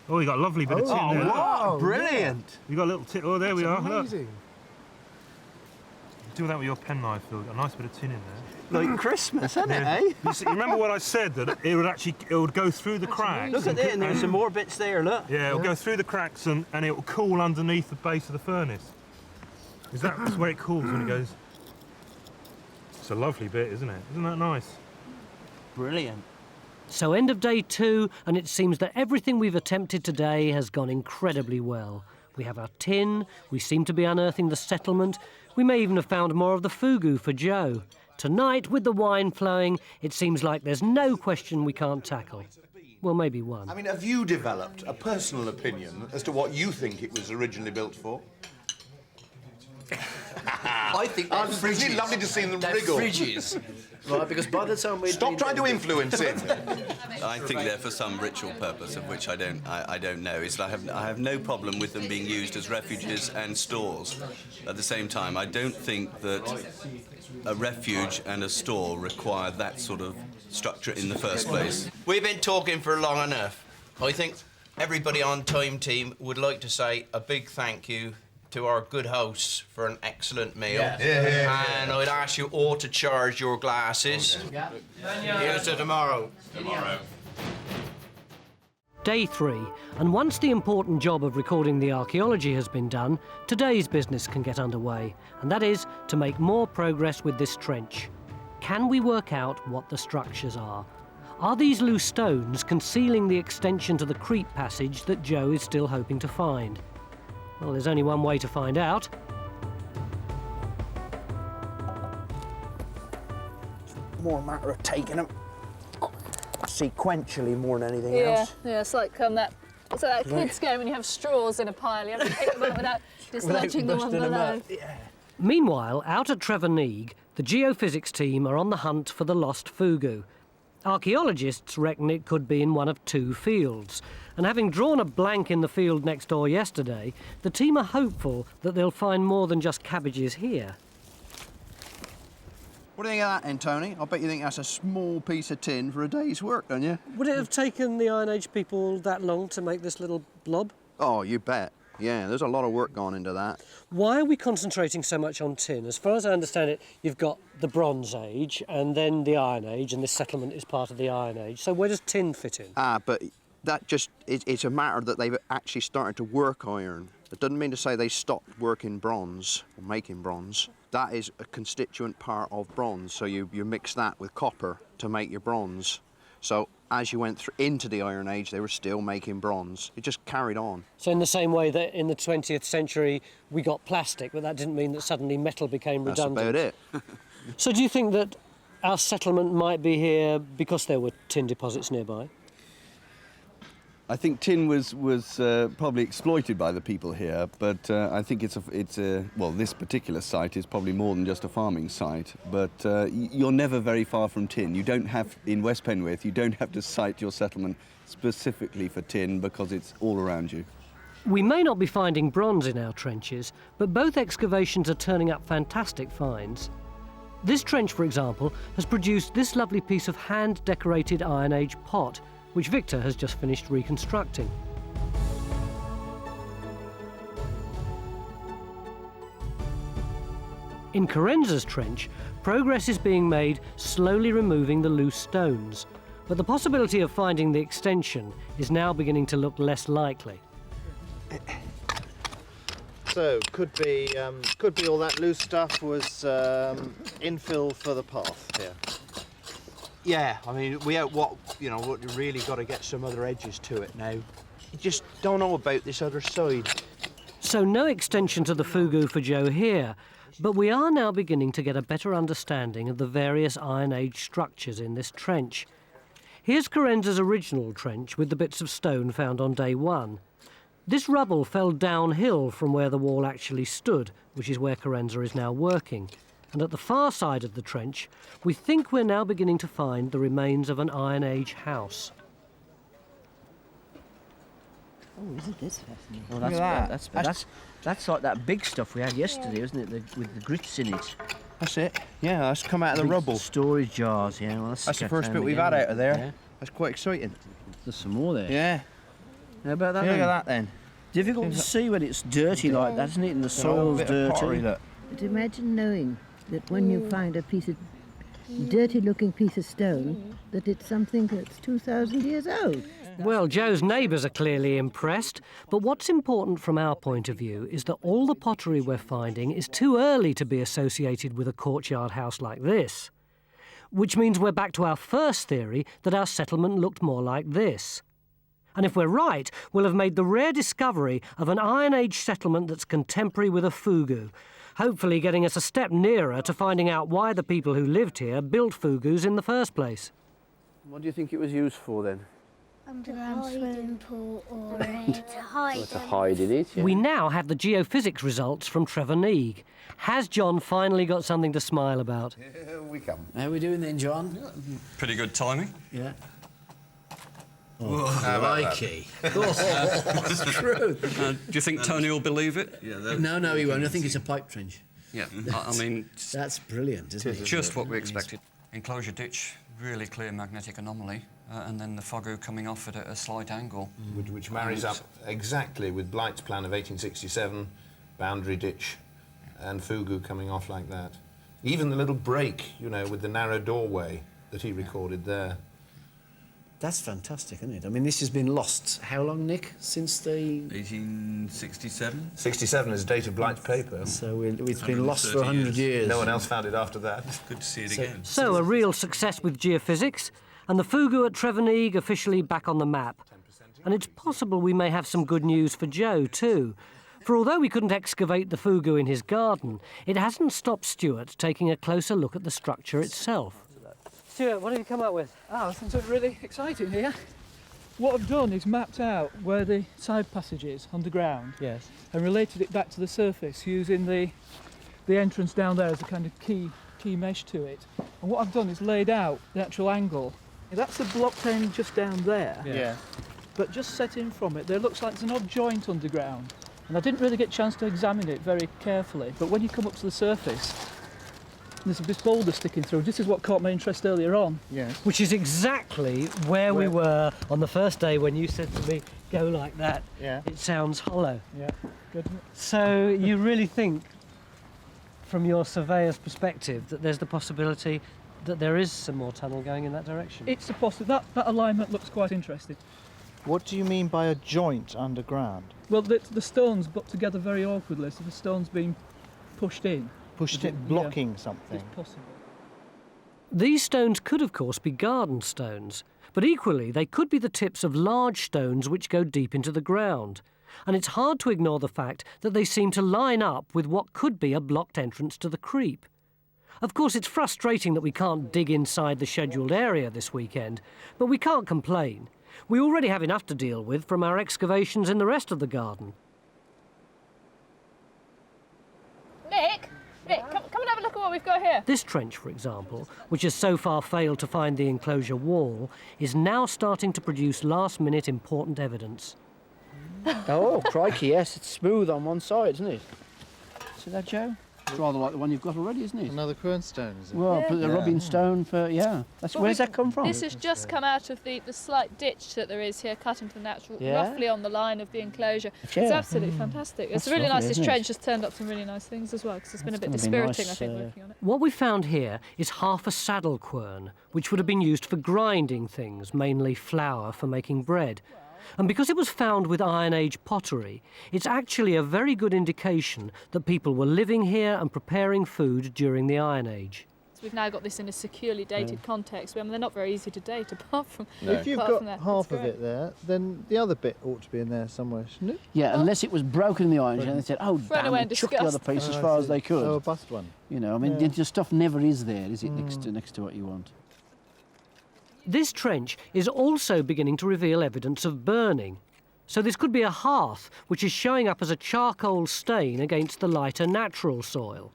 Oh, you got a lovely bit of tin there. Wow, brilliant. You got a little tin. Oh, there we are. Amazing. Look. Do that with your penknife, Phil. Got a nice bit of tin in there. Like Christmas, isn't it, eh? You remember what I said, that it would go through the cracks. Look at it, and there's some more bits there, look. Yeah, it'll go through the cracks and it will cool underneath the base of the furnace. That's where it cools when it goes. It's a lovely bit, isn't it? Isn't that nice? Brilliant. So end of day 2, and it seems that everything we've attempted today has gone incredibly well. We have our tin, we seem to be unearthing the settlement, we may even have found more of the fogou for Joe. Tonight, with the wine flowing, it seems like there's no question we can't tackle. Well, maybe one. I mean, have you developed a personal opinion as to what you think it was originally built for? I think they're Isn't it lovely to see them they're wriggle? fridges. Right, because by the time we Stop trying to influence him. I think they're for some ritual purpose, of which I don't know. I have no problem with them being used as refuges and stores. At the same time, I don't think that a refuge and a store require that sort of structure in the first place. We've been talking for long enough. I think everybody on Time Team would like to say a big thank you to our good hosts for an excellent meal. And I'd ask you all to charge your glasses. Here's to tomorrow. Day 3, and once the important job of recording the archaeology has been done, today's business can get underway, and that is to make more progress with this trench. Can we work out what the structures are? Are these loose stones concealing the extension to the creep passage that Joe is still hoping to find? Well, there's only one way to find out. More a matter of taking them sequentially more than anything else. Yeah, it's like that kids game when you have straws in a pile. You have to pick them up without dislodging the one below. Meanwhile, out at Treverneeg, the geophysics team are on the hunt for the lost fogou. Archaeologists reckon it could be in one of 2 fields, and having drawn a blank in the field next door yesterday, the team are hopeful that they'll find more than just cabbages here. What do you think of that then, Tony? I bet you think that's a small piece of tin for a day's work, don't you? Would it have taken the Iron Age people that long to make this little blob? Oh, you bet. Yeah, there's a lot of work gone into that. Why are we concentrating so much on tin? As far as I understand it, you've got the Bronze Age and then the Iron Age, and this settlement is part of the Iron Age. So where does tin fit in? But that just, it's a matter that they've actually started to work iron. It doesn't mean to say they stopped working bronze, or making bronze. That is a constituent part of bronze, so you mix that with copper to make your bronze. So as you went into the Iron Age, they were still making bronze. It just carried on. So in the same way that in the 20th century we got plastic, but that didn't mean that suddenly metal became redundant. That's about it. So do you think that our settlement might be here because there were tin deposits nearby? I think tin was probably exploited by the people here, but I think well, this particular site is probably more than just a farming site. But you're never very far from tin. You don't have, in West Penwith, you don't have to site your settlement specifically for tin because it's all around you. We may not be finding bronze in our trenches, but both excavations are turning up fantastic finds. This trench, for example, has produced this lovely piece of hand-decorated Iron Age pot, which Victor has just finished reconstructing. In Carenza's trench, progress is being made slowly removing the loose stones, but the possibility of finding the extension is now beginning to look less likely. So could be all that loose stuff was infill for the path here. Yeah, I mean, what you really got to get some other edges to it now. You just don't know about this other side. So no extension to the fogou for Joe here, but we are now beginning to get a better understanding of the various Iron Age structures in this trench. Here's Carenza's original trench with the bits of stone found on day one. This rubble fell downhill from where the wall actually stood, which is where Carenza is now working. And at the far side of the trench, we think we're now beginning to find the remains of an Iron Age house. Oh, isn't this fascinating? Well, that's like that big stuff we had yesterday, isn't it? With the grits in it. That's it. Yeah, that's come out of the rubble. Storage jars, yeah. Well, that's the first bit we've had out of there. Yeah. That's quite exciting. There's some more there. Yeah. How about that? Yeah, look at that then. Difficult to see when it's dirty like that, isn't it? And the soil's dirty. Pottery, look. But imagine knowing that when you find a piece of dirty-looking piece of stone, that it's something that's 2,000 years old. Well, Joe's neighbours are clearly impressed, but what's important from our point of view is that all the pottery we're finding is too early to be associated with a courtyard house like this. Which means we're back to our first theory that our settlement looked more like this. And if we're right, we'll have made the rare discovery of an Iron Age settlement that's contemporary with a fogou, hopefully getting us a step nearer to finding out why the people who lived here built fogous in the first place. What do you think it was used for then? Underground swimming pool or to hide. To hide in it, yeah. We now have the geophysics results from Trevor Neig. Has John finally got something to smile about? Here we come. How are we doing then, John? Pretty good timing. Yeah. Oh, crikey. That's true. Do you think Tony will believe it? Yeah, no, he won't. I think it's a pipe trench. Yeah, I mean... That's brilliant, isn't it? Just what we expected. Enclosure ditch, really clear magnetic anomaly, and then the fogou coming off at a slight angle. Which marries up exactly with Blight's plan of 1867, boundary ditch and fogou coming off like that. Even the little break, with the narrow doorway that he recorded there. That's fantastic, isn't it? I mean, this has been lost. How long, Nick? Since the... 1867? 67 is the date of Blight's paper. So it's been lost for 100 years. No one else found it after that. Good to see it again. So a real success with geophysics, and the fogou at Trevor Neig officially back on the map. And it's possible we may have some good news for Joe, too. For although we couldn't excavate the fogou in his garden, it hasn't stopped Stuart taking a closer look at the structure itself. Stuart, what have you come up with? Oh, something really exciting here. What I've done is mapped out where the side passage is underground. Yes. And related it back to the surface using the entrance down there as a kind of key mesh to it. And what I've done is laid out the actual angle. That's the blocked end just down there. Yeah. But just set in from it, there looks like there's an odd joint underground. And I didn't really get a chance to examine it very carefully. But when you come up to the surface, there's this boulder sticking through. This is what caught my interest earlier on. Yes. Which is exactly where we were on the first day when you said to me, go like that. Yeah. It sounds hollow. Yeah, good. So you really think, from your surveyor's perspective, that there's the possibility that there is some more tunnel going in that direction? It's a possibility. That alignment looks quite interesting. What do you mean by a joint underground? Well, the stones put together very awkwardly, so the stone's being pushed in. Blocking something. It's possible. These stones could, of course, be garden stones, but equally they could be the tips of large stones which go deep into the ground. And it's hard to ignore the fact that they seem to line up with what could be a blocked entrance to the creep. Of course, it's frustrating that we can't dig inside the scheduled area this weekend, but we can't complain, We already have enough to deal with from our excavations in the rest of the garden. Nick, come and have a look at what we've got here. This trench, for example, which has so far failed to find the enclosure wall, is now starting to produce last-minute important evidence. Oh, crikey, yes, it's smooth on one side, isn't it? See that, Joe? It's rather like the one you've got already, isn't it? Another quernstone, is it? Well, but the rubbing stone for, yeah. Where's that come from? This has just come out of the slight ditch that there is here, cut into the natural, Yeah. roughly on the line of the enclosure. Yeah. It's absolutely fantastic. It's That's really lovely, nice. This isn't it? trench has turned up some really nice things as well, because it's been a bit That's gonna be dispiriting, nice, I think, working on it. What we found here is half a saddle quern, which would have been used for grinding things, mainly flour for making bread. And because it was found with Iron Age pottery, it's actually a very good indication that people were living here and preparing food during the Iron Age. So we've now got this in a securely dated context. I mean, they're not very easy to date, apart from... If you've apart got from that. half It's of great. it there, then the other bit ought to be in there somewhere, shouldn't it? Yeah, unless it was broken in the Iron Age and they said, oh, Thrown damn, away they in chucked the other disgust. piece as far as they could. Oh, a bust one. You know, I mean, Yeah. the stuff never is there, is it, next to what you want? This trench is also beginning to reveal evidence of burning. So this could be a hearth, which is showing up as a charcoal stain against the lighter natural soil.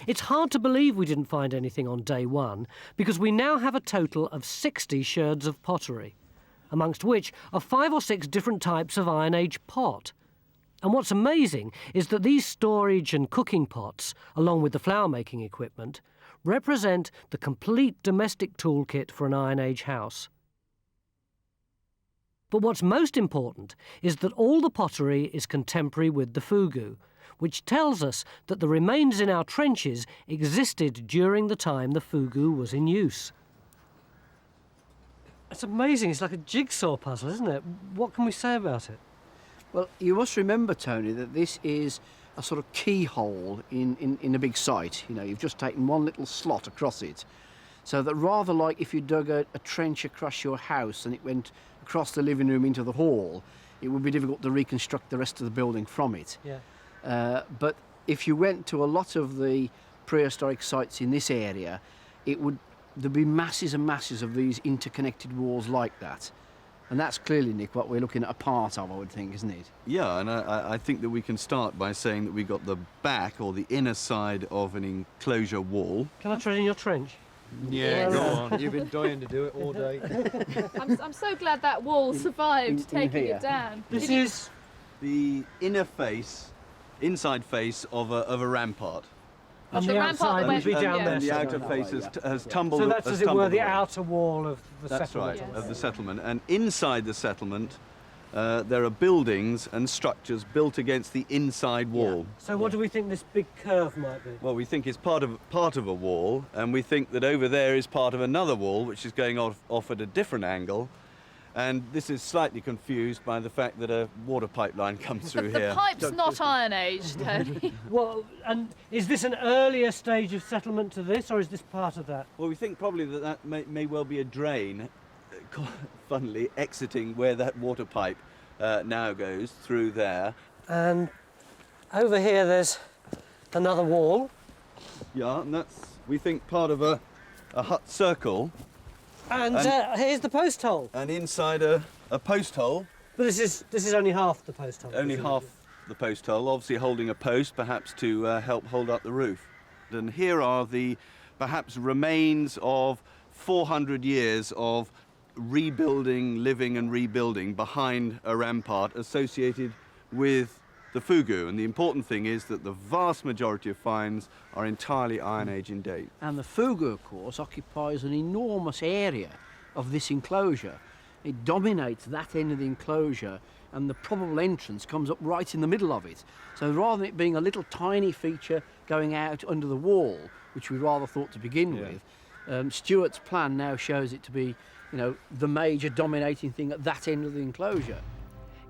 It's hard to believe we didn't find anything on day one, because we now have a total of 60 sherds of pottery, amongst which are 5 or 6 different types of Iron Age pot. And what's amazing is that these storage and cooking pots, along with the flour-making equipment, represent the complete domestic toolkit for an Iron Age house. But what's most important is that all the pottery is contemporary with the fogou, which tells us that the remains in our trenches existed during the time the fogou was in use. It's amazing. It's like a jigsaw puzzle, isn't it? What can we say about it? Well, you must remember, Tony, that this is a sort of keyhole in a big site. You know, you've just taken one little slot across it. So that rather like if you dug a trench across your house and it went across the living room into the hall, it would be difficult to reconstruct the rest of the building from it. Yeah. But if you went to a lot of the prehistoric sites in this area, there'd be masses and masses of these interconnected walls like that. And that's clearly, Nick, what we're looking at a part of, I would think, isn't it? Yeah, and I think that we can start by saying that we got the back or the inner side of an enclosure wall. Can I trade in your trench? Yeah, go on. You've been dying to do it all day. I'm so glad that wall survived taking here. it down. This is the inner face, inside face of a rampart. And The the rampart outside went- would be down yeah. there. And the outer somewhere. face has tumbled. So that's, has as it were, tumbled the away. outer wall of the That's settlement. right, of the settlement. And inside the settlement, there are buildings and structures built against the inside wall. So what do we think this big curve might be? Well, we think it's part of a wall, and we think that over there is part of another wall, which is going off at a different angle. And this is slightly confused by the fact that a water pipeline comes through The here. pipe's not Iron Age, Tony. Well, and is this an earlier stage of settlement to this, or is this part of that? Well, we think probably that may well be a drain, funnily exiting where that water pipe now goes through there. And over here there's another wall. Yeah, and that's, we think, part of a hut circle. And here's the post hole. And inside a post hole. But this is only half the post hole. Only half the post hole, obviously holding a post, perhaps to help hold up the roof. And here are the perhaps remains of 400 years of rebuilding, living and rebuilding behind a rampart associated with the fogou. And the important thing is that the vast majority of finds are entirely Iron Age in date. And the fogou, of course, occupies an enormous area of this enclosure. It dominates that end of the enclosure, and the probable entrance comes up right in the middle of it. So rather than it being a little tiny feature going out under the wall, which we rather thought to begin with, Stuart's plan now shows it to be, you know, the major dominating thing at that end of the enclosure.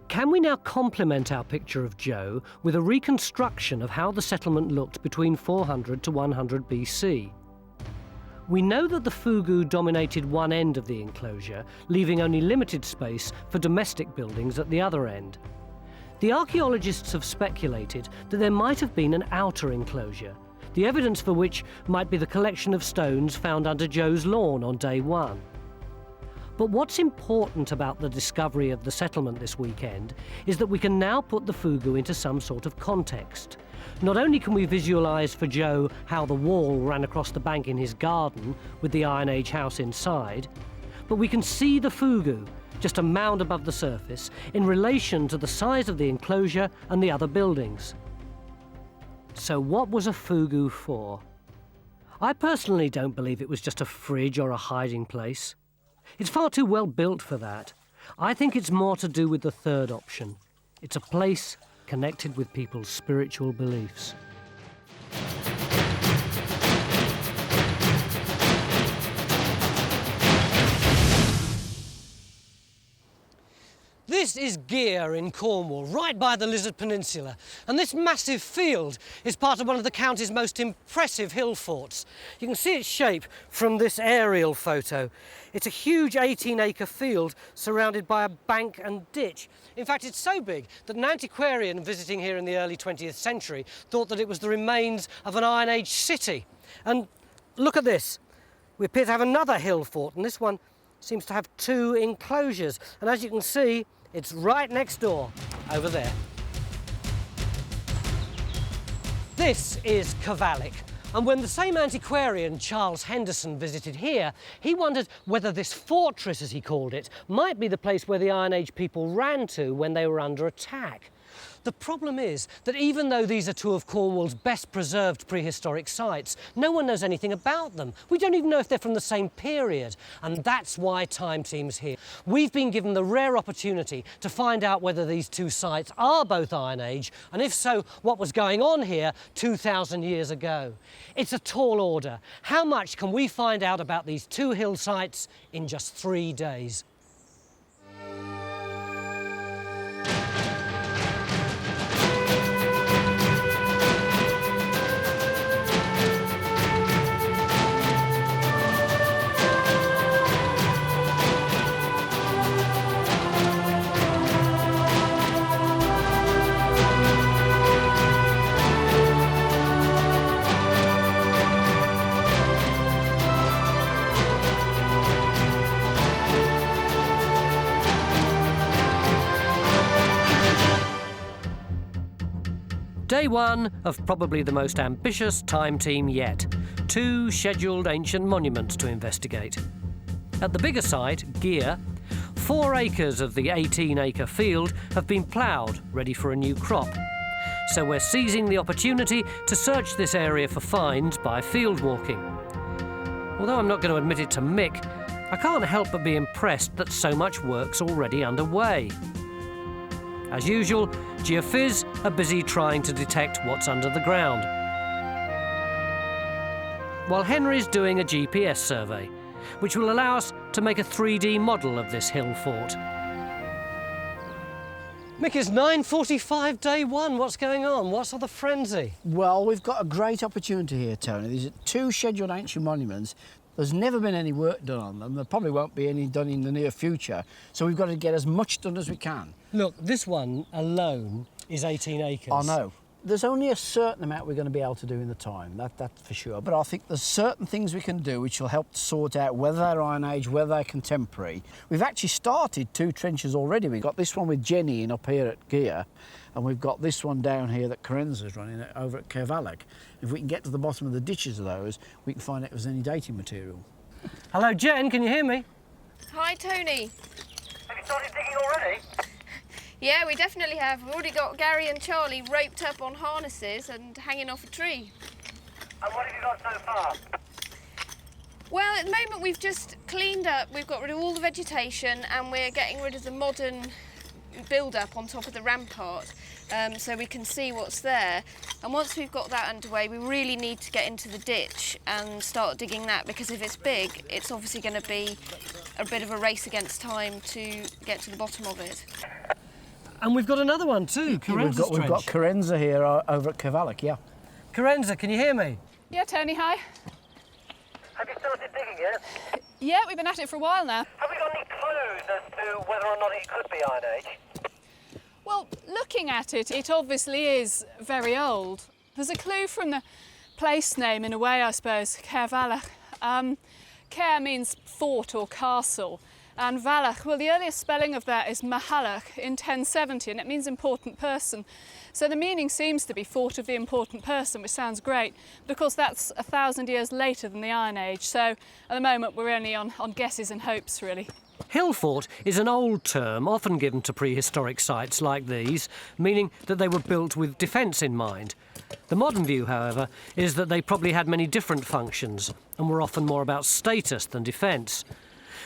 Can we now complement our picture of Joe with a reconstruction of how the settlement looked between 400 to 100 BC? We know that the fogou dominated one end of the enclosure, leaving only limited space for domestic buildings at the other end. The archaeologists have speculated that there might have been an outer enclosure, the evidence for which might be the collection of stones found under Joe's lawn on day one. But what's important about the discovery of the settlement this weekend is that we can now put the fogou into some sort of context. Not only can we visualise for Joe how the wall ran across the bank in his garden with the Iron Age house inside, but we can see the fogou, just a mound above the surface, in relation to the size of the enclosure and the other buildings. So what was a fogou for? I personally don't believe it was just a fridge or a hiding place. It's far too well built for that. I think it's more to do with the third option. It's a place connected with people's spiritual beliefs. This is Gear in Cornwall, right by the Lizard Peninsula, and this massive field is part of one of the county's most impressive hill forts. You can see its shape from this aerial photo. It's a huge 18-acre field surrounded by a bank and ditch. In fact, it's so big that an antiquarian visiting here in the early 20th century thought that it was the remains of an Iron Age city. And look at this. We appear to have another hill fort, and this one seems to have two enclosures. And as you can see, it's right next door, over there. This is Cavallic, and when the same antiquarian, Charles Henderson, visited here, he wondered whether this fortress, as he called it, might be the place where the Iron Age people ran to when they were under attack. The problem is that even though these are two of Cornwall's best preserved prehistoric sites, no one knows anything about them. We don't even know if they're from the same period, and that's why Time Team's here. We've been given the rare opportunity to find out whether these two sites are both Iron Age, and if so, what was going on here 2,000 years ago. It's a tall order. How much can we find out about these two hill sites in just 3 days? Day one of probably the most ambitious Time Team yet. 2 scheduled ancient monuments to investigate. At the bigger site, Gear, 4 acres of the 18-acre field have been ploughed, ready for a new crop. So we're seizing the opportunity to search this area for finds by field walking. Although I'm not going to admit it to Mick, I can't help but be impressed that so much work's already underway. As usual, Geophys are busy trying to detect what's under the ground, while Henry's doing a GPS survey, which will allow us to make a 3D model of this hill fort. Mick, it's 9:45 day one. What's going on? What's all the frenzy? Well, we've got a great opportunity here, Tony. These are 2 scheduled ancient monuments. There's never been any work done on them. There probably won't be any done in the near future. So we've got to get as much done as we can. Look, this one alone is 18 acres. I know. There's only a certain amount we're going to be able to do in the time, that's for sure. But I think there's certain things we can do which will help to sort out whether they're Iron Age, whether they're contemporary. We've actually started 2 trenches already. We've got this one with Jenny in up here at Gear, and we've got this one down here that Carenza's running over at Cavallic. If we can get to the bottom of the ditches of those, we can find out if there's any dating material. Hello, Jen, can you hear me? Hi, Tony. Have you started digging already? Yeah, we definitely have. We've already got Gary and Charlie roped up on harnesses and hanging off a tree. And what have you got so far? Well, at the moment we've just cleaned up, we've got rid of all the vegetation and we're getting rid of the modern build-up on top of the rampart so we can see what's there. And once we've got that underway, we really need to get into the ditch and start digging that, because if it's big, it's obviously going to be a bit of a race against time to get to the bottom of it. And we've got another one too, Carenza's We've got Carenza here over at Cavallic, yeah. Carenza, can you hear me? Yeah, Tony, hi. Have you started digging yet? Yeah, we've been at it for a while now. Have we got any clues as to whether or not it could be Iron Age? Well, looking at it, it obviously is very old. There's a clue from the place name in a way, I suppose, Cavallic. Caer means fort or castle, And Valach, well, the earliest spelling of that is Mahalach in 1070, and it means important person. So the meaning seems to be fort of the important person, which sounds great, but of course that's 1,000 years later than the Iron Age, so at the moment we're only on guesses and hopes, really. Hill fort is an old term often given to prehistoric sites like these, meaning that they were built with defence in mind. The modern view, however, is that they probably had many different functions and were often more about status than defence.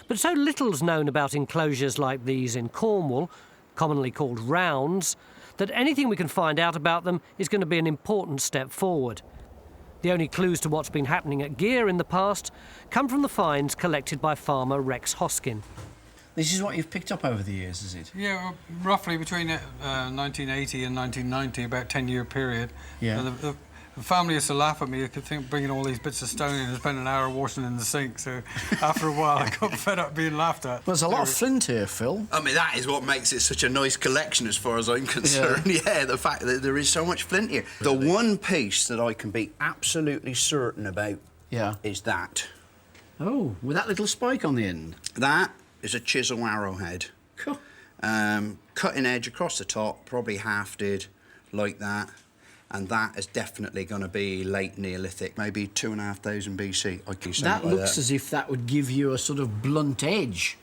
But so little's known about enclosures like these in Cornwall, commonly called rounds, that anything we can find out about them is going to be an important step forward. The only clues to what's been happening at Gear in the past come from the finds collected by farmer Rex Hoskin. This is what you've picked up over the years, is it? Yeah, roughly between 1980 and 1990, about 10-year period. Yeah. And the family used to laugh at me. I could think bringing all these bits of stone in and spend an hour washing in the sink. So after a while, I got fed up being laughed at. There's a lot of flint here, Phil. I mean, that is what makes it such a nice collection as far as I'm concerned. Yeah, the fact that there is so much flint here. The one piece that I can be absolutely certain about is that. Oh, with that little spike on the end. That is a chisel arrowhead. Cool. Cutting edge across the top, probably hafted like that. And that is definitely going to be late Neolithic, maybe 2,500 BC. That looks as if that would give you a sort of blunt edge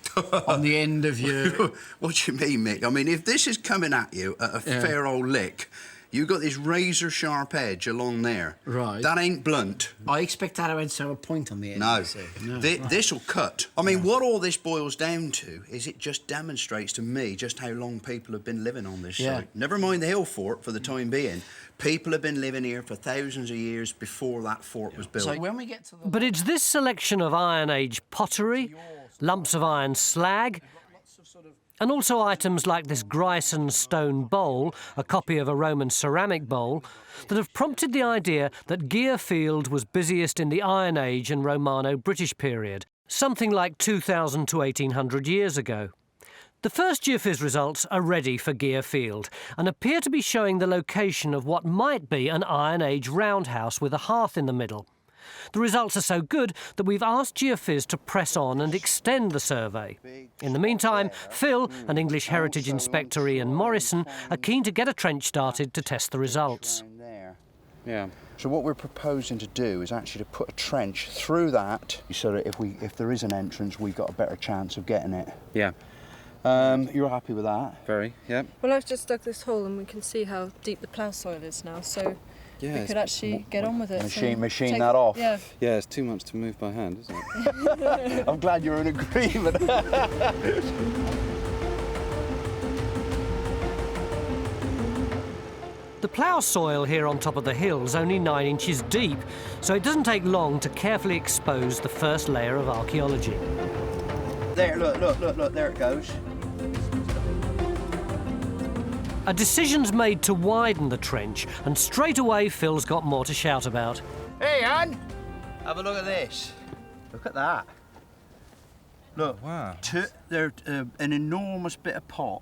on the end of your... What do you mean, Mick? I mean, if this is coming at you at a fair old lick, you've got this razor-sharp edge along there. Right. That ain't blunt. I expect arrowheads to have a point on the end. No. No. This will cut. I mean, what all this boils down to is it just demonstrates to me just how long people have been living on this site. Never mind the hill fort for the time being. People have been living here for thousands of years before that fort was built. So when we get to the... But it's this selection of Iron Age pottery, lumps of iron slag, and also items like this Grison stone bowl, a copy of a Roman ceramic bowl, that have prompted the idea that Gearfield was busiest in the Iron Age and Romano-British period, something like 2,000 to 1,800 years ago. The first geophys results are ready for Gearfield and appear to be showing the location of what might be an Iron Age roundhouse with a hearth in the middle. The results are so good that we've asked Geophys to press on and extend the survey. In the meantime, Phil and English Heritage Inspector Ian Morrison are keen to get a trench started to test the results. Yeah. So what we're proposing to do is actually to put a trench through that so that if there is an entrance, we've got a better chance of getting it. Yeah. You're happy with that? Very, yeah. Well, I've just dug this hole and we can see how deep the plough soil is now, so we could actually get on with it. Machine that off. Yeah, it's too much to move by hand, isn't it? I'm glad you're in agreement. The plough soil here on top of the hill is only 9 inches deep, so it doesn't take long to carefully expose the first layer of archaeology. There, look, there it goes. A decision's made to widen the trench, and straight away Phil's got more to shout about. Hey, Ann! Have a look at this. Look at that. Look, wow. There's an enormous bit of pot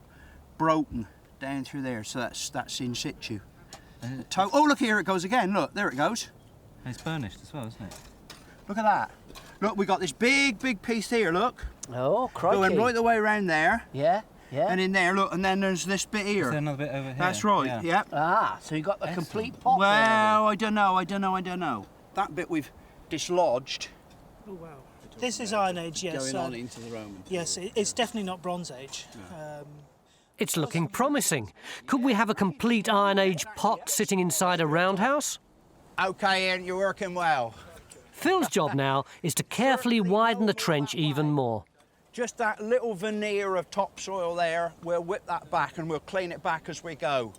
broken down through there, so that's in situ. Oh, look, here it goes again. Look, there it goes. And it's burnished as well, isn't it? Look at that. Look, we got this big piece here, look. Oh, crikey. Going right the way around there. Yeah. And in there, look, and then there's this bit here. Is there another bit over here? That's right, yeah. Ah, so you got the complete pot there. Well, I don't know. That bit we've dislodged. Oh, wow. This is Iron Age, yes. Going on into the Roman. Yes, it's definitely not Bronze Age. It's looking promising. Could we have a complete Iron Age pot sitting inside a roundhouse? OK, Ian, you're working well. Phil's job now is to carefully widen the trench even more. Just that little veneer of topsoil there, we'll whip that back and we'll clean it back as we go.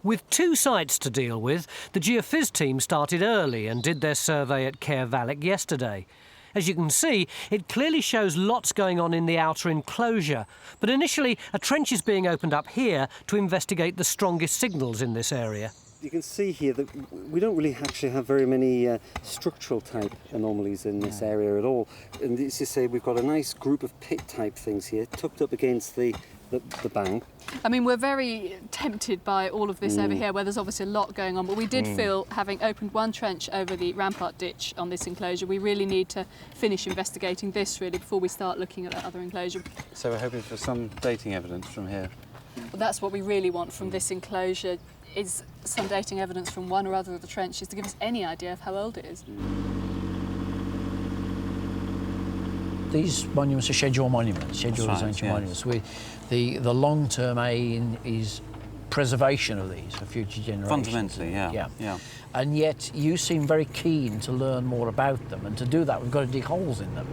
With 2 sites to deal with, the Geophys team started early and did their survey at Caervallic yesterday. As you can see, it clearly shows lots going on in the outer enclosure, but initially a trench is being opened up here to investigate the strongest signals in this area. You can see here that we don't really actually have very many structural type anomalies in this area at all. And as you say, we've got a nice group of pit type things here, tucked up against the the bank. I mean, we're very tempted by all of this over here, where there's obviously a lot going on, but we did feel, having opened one trench over the rampart ditch on this enclosure, we really need to finish investigating this, really, before we start looking at that other enclosure. So we're hoping for some dating evidence from here. Well, that's what we really want from this enclosure, is some dating evidence from one or other of the trenches to give us any idea of how old it is. These monuments are scheduled monuments, scheduled as ancient monuments. The long-term aim is preservation of these for future generations. Fundamentally, yeah. And yet you seem very keen to learn more about them, and to do that we've got to dig holes in them,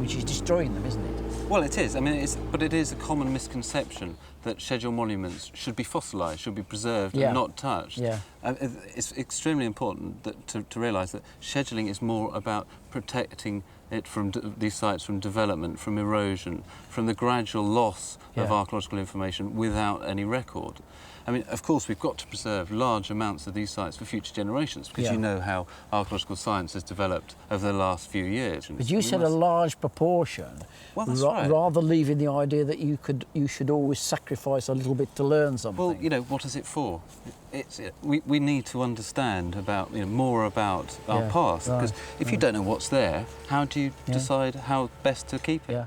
which is destroying them, isn't it? Well, it is. I mean, but it is a common misconception that scheduled monuments should be fossilised, should be preserved and not touched. It's extremely important to realise that scheduling is more about protecting it from these sites from development, from erosion, from the gradual loss of archaeological information without any record. I mean, of course, we've got to preserve large amounts of these sites for future generations, because you know how archaeological science has developed over the last few years. But you said a large proportion, rather leaving the idea that you should always sacrifice a little bit to learn something. Well, you know, what is it for? We need to understand about more about our past, because if you don't know what's there, how do you decide how best to keep it?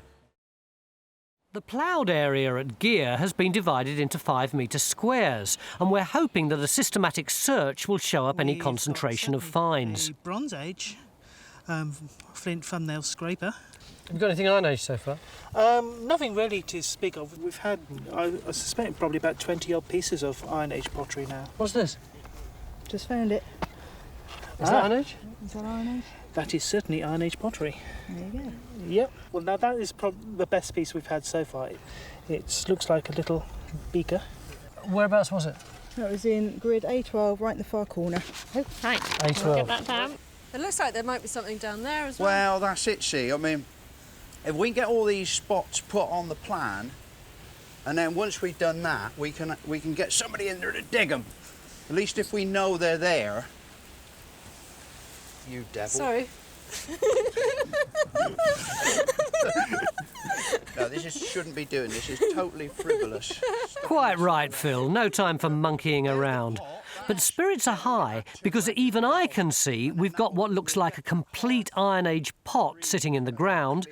The ploughed area at Gear has been divided into 5-metre squares, and we're hoping that a systematic search will show up any concentration of finds. Bronze Age, flint thumbnail scraper. Have you got anything Iron Age so far? Nothing really to speak of. We've had, I suspect, probably about 20-odd pieces of Iron Age pottery now. What's this? Just found it. Is that Iron Age? Is that Iron Age? That is certainly Iron Age pottery. There you go. Yep. Well, now that is probably the best piece we've had so far. It looks like a little beaker. Whereabouts was it? That was in grid A12, right in the far corner. Oh, right. A12. Get that down. It looks like there might be something down there as well. Well, that's it, see. I mean, if we can get all these spots put on the plan, and then once we've done that, we can get somebody in there to dig them. At least if we know they're there. You devil. Sorry. No, shouldn't be doing this. It's totally frivolous. Quite right, Phil. No time for monkeying around. But spirits are high, because even I can see we've got what looks like a complete Iron Age pot sitting in the ground,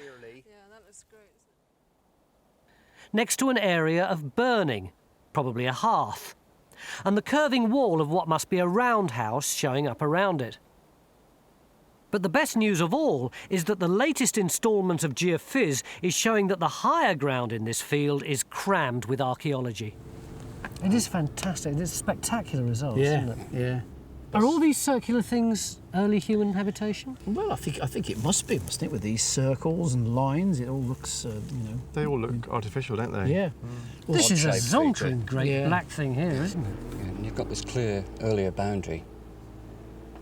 next to an area of burning, probably a hearth, and the curving wall of what must be a roundhouse showing up around it. But the best news of all is that the latest instalment of Geophys is showing that the higher ground in this field is crammed with archaeology. It is fantastic. It's spectacular results, isn't it? Yeah. Are all these circular things early human habitation? Well, I think it must be, mustn't it? With these circles and lines, it all looks, They all look artificial, don't they? Yeah. Well, this is a zonkering great black thing here, isn't it? Yeah, and you've got this clear earlier boundary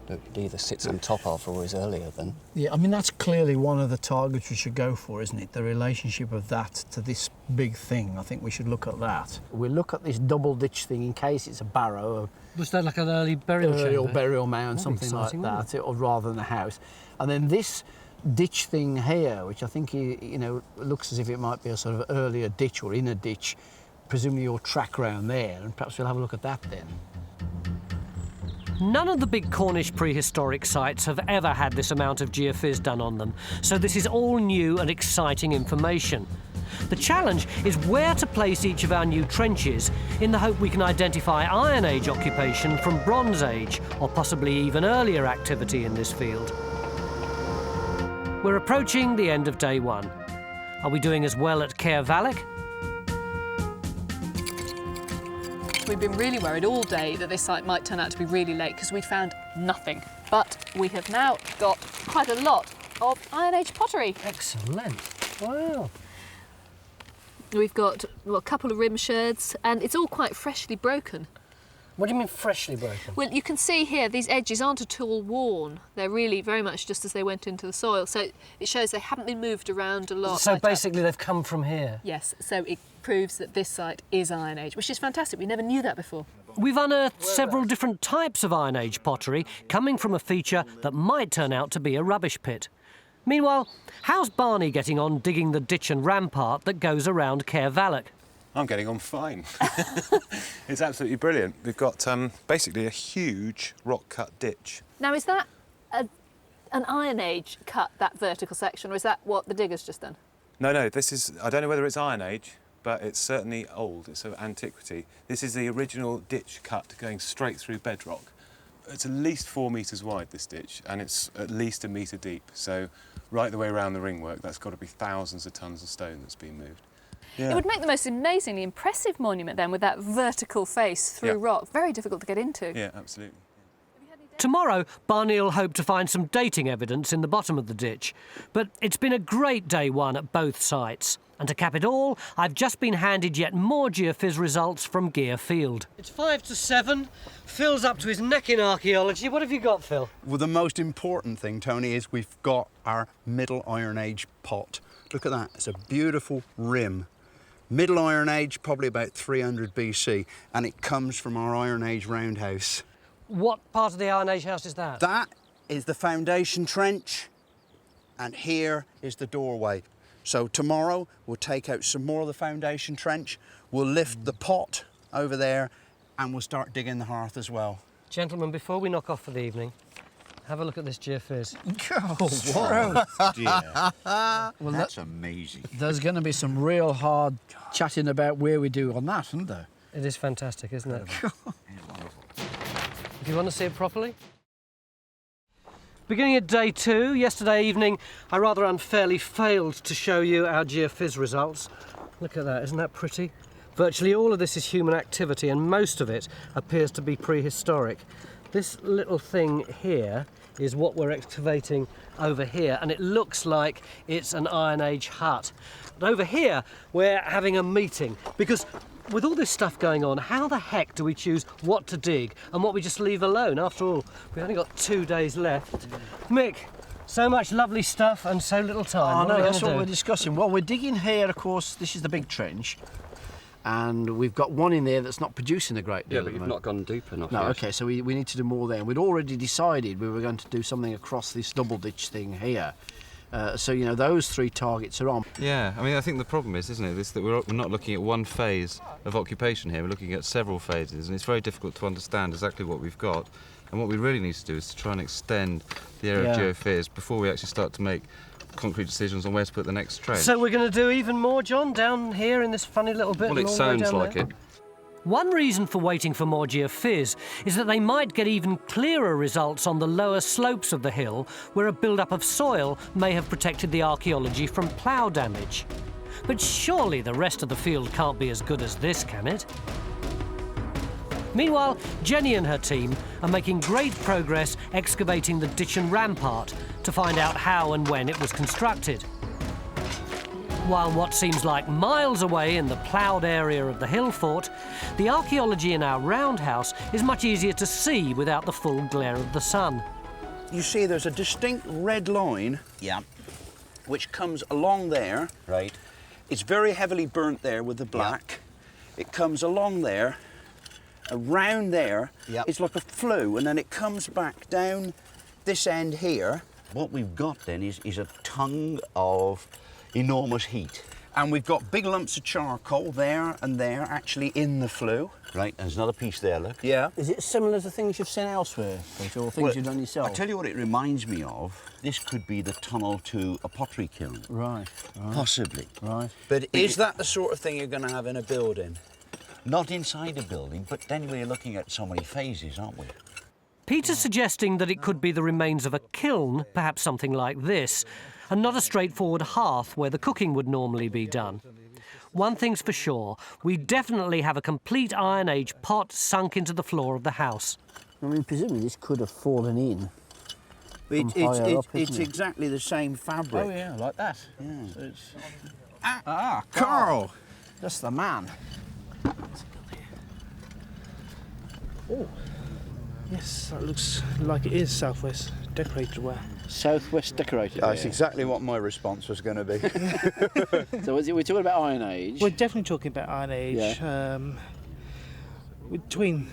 that it either sits on top of or is earlier than. Yeah, I mean, that's clearly one of the targets we should go for, isn't it? The relationship of that to this big thing. I think we should look at that. We'll look at this double ditch thing in case it's a barrow. Was that like an early burial chamber? Or burial mound, something like that, or rather than a house. And then this ditch thing here, which I think, looks as if it might be a sort of earlier ditch or inner ditch, presumably your track round there, and perhaps we'll have a look at that then. None of the big Cornish prehistoric sites have ever had this amount of geophys done on them, so this is all new and exciting information. The challenge is where to place each of our new trenches in the hope we can identify Iron Age occupation from Bronze Age, or possibly even earlier activity in this field. We're approaching the end of day one. Are we doing as well at Caervallic? We've been really worried all day that this site might turn out to be really late because we found nothing. But we have now got quite a lot of Iron Age pottery. Excellent. Wow. We've got a couple of rim sherds, and it's all quite freshly broken. What do you mean freshly broken? Well, you can see here these edges aren't at all worn. They're really very much just as they went into the soil. So it shows they haven't been moved around a lot. So basically they've come from here? Yes, so it proves that this site is Iron Age, which is fantastic. We never knew that before. We've unearthed several different types of Iron Age pottery coming from a feature that might turn out to be a rubbish pit. Meanwhile, how's Barney getting on digging the ditch and rampart that goes around Caervallic? I'm getting on fine. It's absolutely brilliant. We've got basically a huge rock-cut ditch. Now, is that an Iron Age cut, that vertical section, or is that what the digger's just done? No, this is... I don't know whether it's Iron Age, but it's certainly old. It's of antiquity. This is the original ditch cut going straight through bedrock. It's at least 4 metres wide, this ditch, and it's at least 1 metre deep. So right the way around the ringwork, that's got to be thousands of tonnes of stone that's been moved. Yeah. It would make the most amazingly impressive monument then, with that vertical face through rock. Very difficult to get into. Yeah, absolutely. Tomorrow, Barney will hope to find some dating evidence in the bottom of the ditch. But it's been a great day one at both sites. And to cap it all, I've just been handed yet more geophys results from Gear Field. It's 5 to 7. Phil's up to his neck in archaeology. What have you got, Phil? Well, the most important thing, Tony, is we've got our Middle Iron Age pot. Look at that. It's a beautiful rim. Middle Iron Age, probably about 300 BC, and it comes from our Iron Age roundhouse. What part of the Iron Age house is that? That is the foundation trench, and here is the doorway. So tomorrow we'll take out some more of the foundation trench, we'll lift the pot over there, and we'll start digging the hearth as well. Gentlemen, before we knock off for the evening, have a look at this geophys. Oh, dear. Well, that's amazing. There's going to be some real hard chatting about where we do on that, isn't there? It is fantastic, isn't it? Do you want to see it properly? Beginning at day 2, yesterday evening, I rather unfairly failed to show you our geophys results. Look at that, isn't that pretty? Virtually all of this is human activity, and most of it appears to be prehistoric. This little thing here is what we're excavating over here, and it looks like it's an Iron Age hut. But over here, we're having a meeting, because with all this stuff going on, how the heck do we choose what to dig and what we just leave alone? After all, we've only got 2 days left. Mick, so much lovely stuff and so little time. Oh, no, that's what we're discussing. Well, we're digging here, of course, this is the big trench. And we've got one in there that's not producing a great deal. Yeah, but you've not gone deep enough. No, yet. OK, so we need to do more there. We'd already decided we were going to do something across this double ditch thing here. So, you know, those 3 targets are on. Yeah, I mean, I think the problem is, isn't it, that we're not looking at one phase of occupation here, we're looking at several phases, and it's very difficult to understand exactly what we've got. And what we really need to do is to try and extend the area of geophys before we actually start to make concrete decisions on where to put the next trench. So we're going to do even more, John, down here in this funny little bit? Well, it sounds like it. One reason for waiting for more geophys is that they might get even clearer results on the lower slopes of the hill, where a build-up of soil may have protected the archaeology from plough damage. But surely the rest of the field can't be as good as this, can it? Meanwhile, Jenny and her team are making great progress excavating the ditch and rampart to find out how and when it was constructed. While what seems like miles away in the ploughed area of the hill fort, the archaeology in our roundhouse is much easier to see without the full glare of the sun. You see there's a distinct red line, which comes along there. Right. It's very heavily burnt there with the black. It comes along there, around there. It's like a flue, and then it comes back down this end here. What we've got then is a tongue of enormous heat. And we've got big lumps of charcoal there and there, actually in the flue. Right, there's another piece there, look. Yeah. Is it similar to things you've seen elsewhere, Peter, or things you've done yourself? I'll tell you what it reminds me of. This could be the tunnel to a pottery kiln. Right. Possibly. Right. But is that the sort of thing you're going to have in a building? Not inside a building, but then we're looking at so many phases, aren't we? Peter's suggesting that it could be the remains of a kiln, perhaps something like this, and not a straightforward hearth where the cooking would normally be done. One thing's for sure, we definitely have a complete Iron Age pot sunk into the floor of the house. I mean, presumably this could have fallen in. It's exactly the same fabric. Oh, yeah, like that. Yeah. So it's... Carl! That's the man. Oh, yes, that looks like it is southwest decorated wear. Southwest decorated That's exactly what my response was going to be. So we're talking about Iron Age? We're definitely talking about Iron Age. Between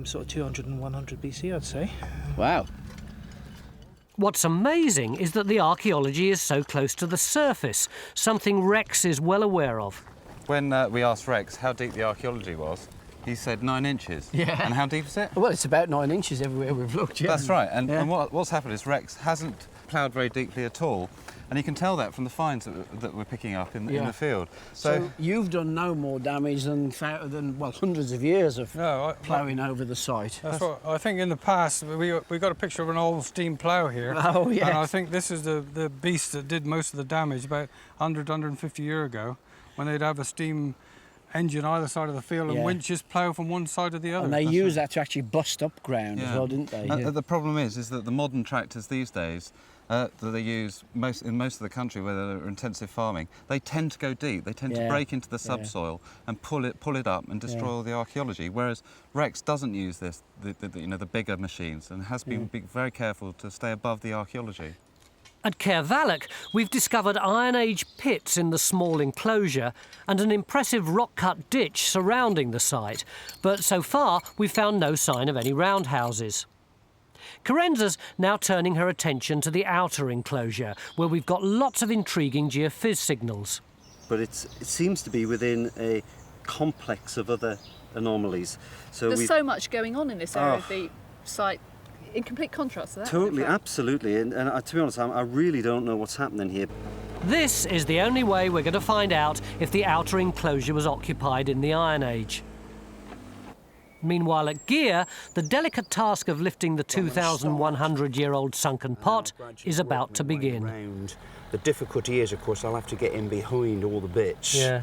sort of 200 and 100 BC, I'd say. Wow. What's amazing is that the archaeology is so close to the surface, something Rex is well aware of. When we asked Rex how deep the archaeology was, he said 9 inches. Yeah. And how deep is it? Well, it's about 9 inches everywhere we've looked, yeah. That's right. And what's happened is Rex hasn't ploughed very deeply at all. And you can tell that from the finds that we're picking up in the field. So you've done no more damage than well, hundreds of years of ploughing over the site. That's what I think. In the past, we got a picture of an old steam plough here. Oh, yes. And I think this is the beast that did most of the damage about 150 years ago, when they'd have a steam engine either side of the field and winches plough from one side to the other. And they use that to actually bust up ground as well, didn't they? The problem is that the modern tractors these days that they use in most of the country where they're intensive farming, they tend to go deep. They tend to break into the subsoil and pull it up and destroy all the archaeology. Whereas Rex doesn't use the bigger machines and has been very careful to stay above the archaeology. At Caervalach, we've discovered Iron Age pits in the small enclosure and an impressive rock-cut ditch surrounding the site, but so far we've found no sign of any roundhouses. Carenza's now turning her attention to the outer enclosure, where we've got lots of intriguing geophys signals. But it seems to be within a complex of other anomalies. So there's so much going on in this area of the site, in complete contrast to that. Totally, absolutely. And to be honest, I really don't know what's happening here. This is the only way we're going to find out if the outer enclosure was occupied in the Iron Age. Meanwhile, at Gear, the delicate task of lifting the 2,100-year-old sunken pot is about to begin. The difficulty is, of course, I'll have to get in behind all the bits. Yeah.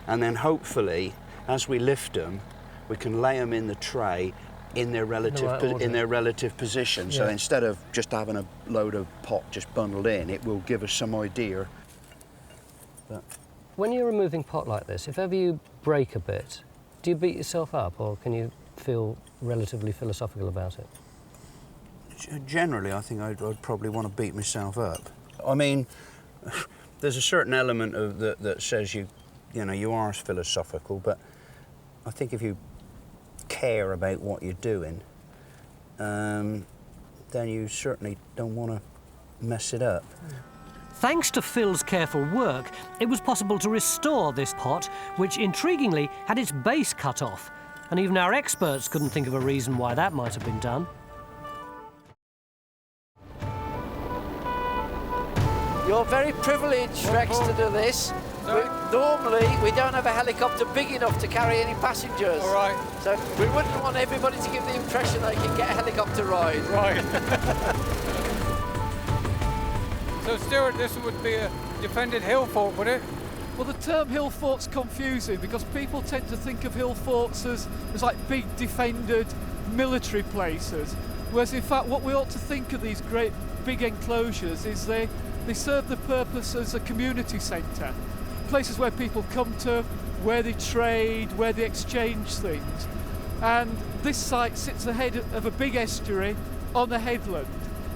And then hopefully, as we lift them, we can lay them in the tray in their relative position. So instead of just having a load of pot just bundled in, it will give us some idea. When you're removing pot like this, if ever you break a bit, do you beat yourself up, or can you feel relatively philosophical about it? Generally, I think I'd probably want to beat myself up. I mean, there's a certain element of that says you are philosophical, but I think if you care about what you're doing, then you certainly don't want to mess it up. Thanks to Phil's careful work, it was possible to restore this pot, which intriguingly had its base cut off, and even our experts couldn't think of a reason why that might have been done. You're very privileged, Rex, to do this. Normally, we don't have a helicopter big enough to carry any passengers. All right. So we wouldn't want everybody to give the impression they can get a helicopter ride. Right. So, Stuart, this would be a defended hill fort, would it? Well, the term hill fort's confusing because people tend to think of hill forts as like big defended military places, whereas in fact what we ought to think of these great big enclosures is they serve the purpose as a community centre, places where people come to, where they trade, where they exchange things. And this site sits ahead of a big estuary on a headland.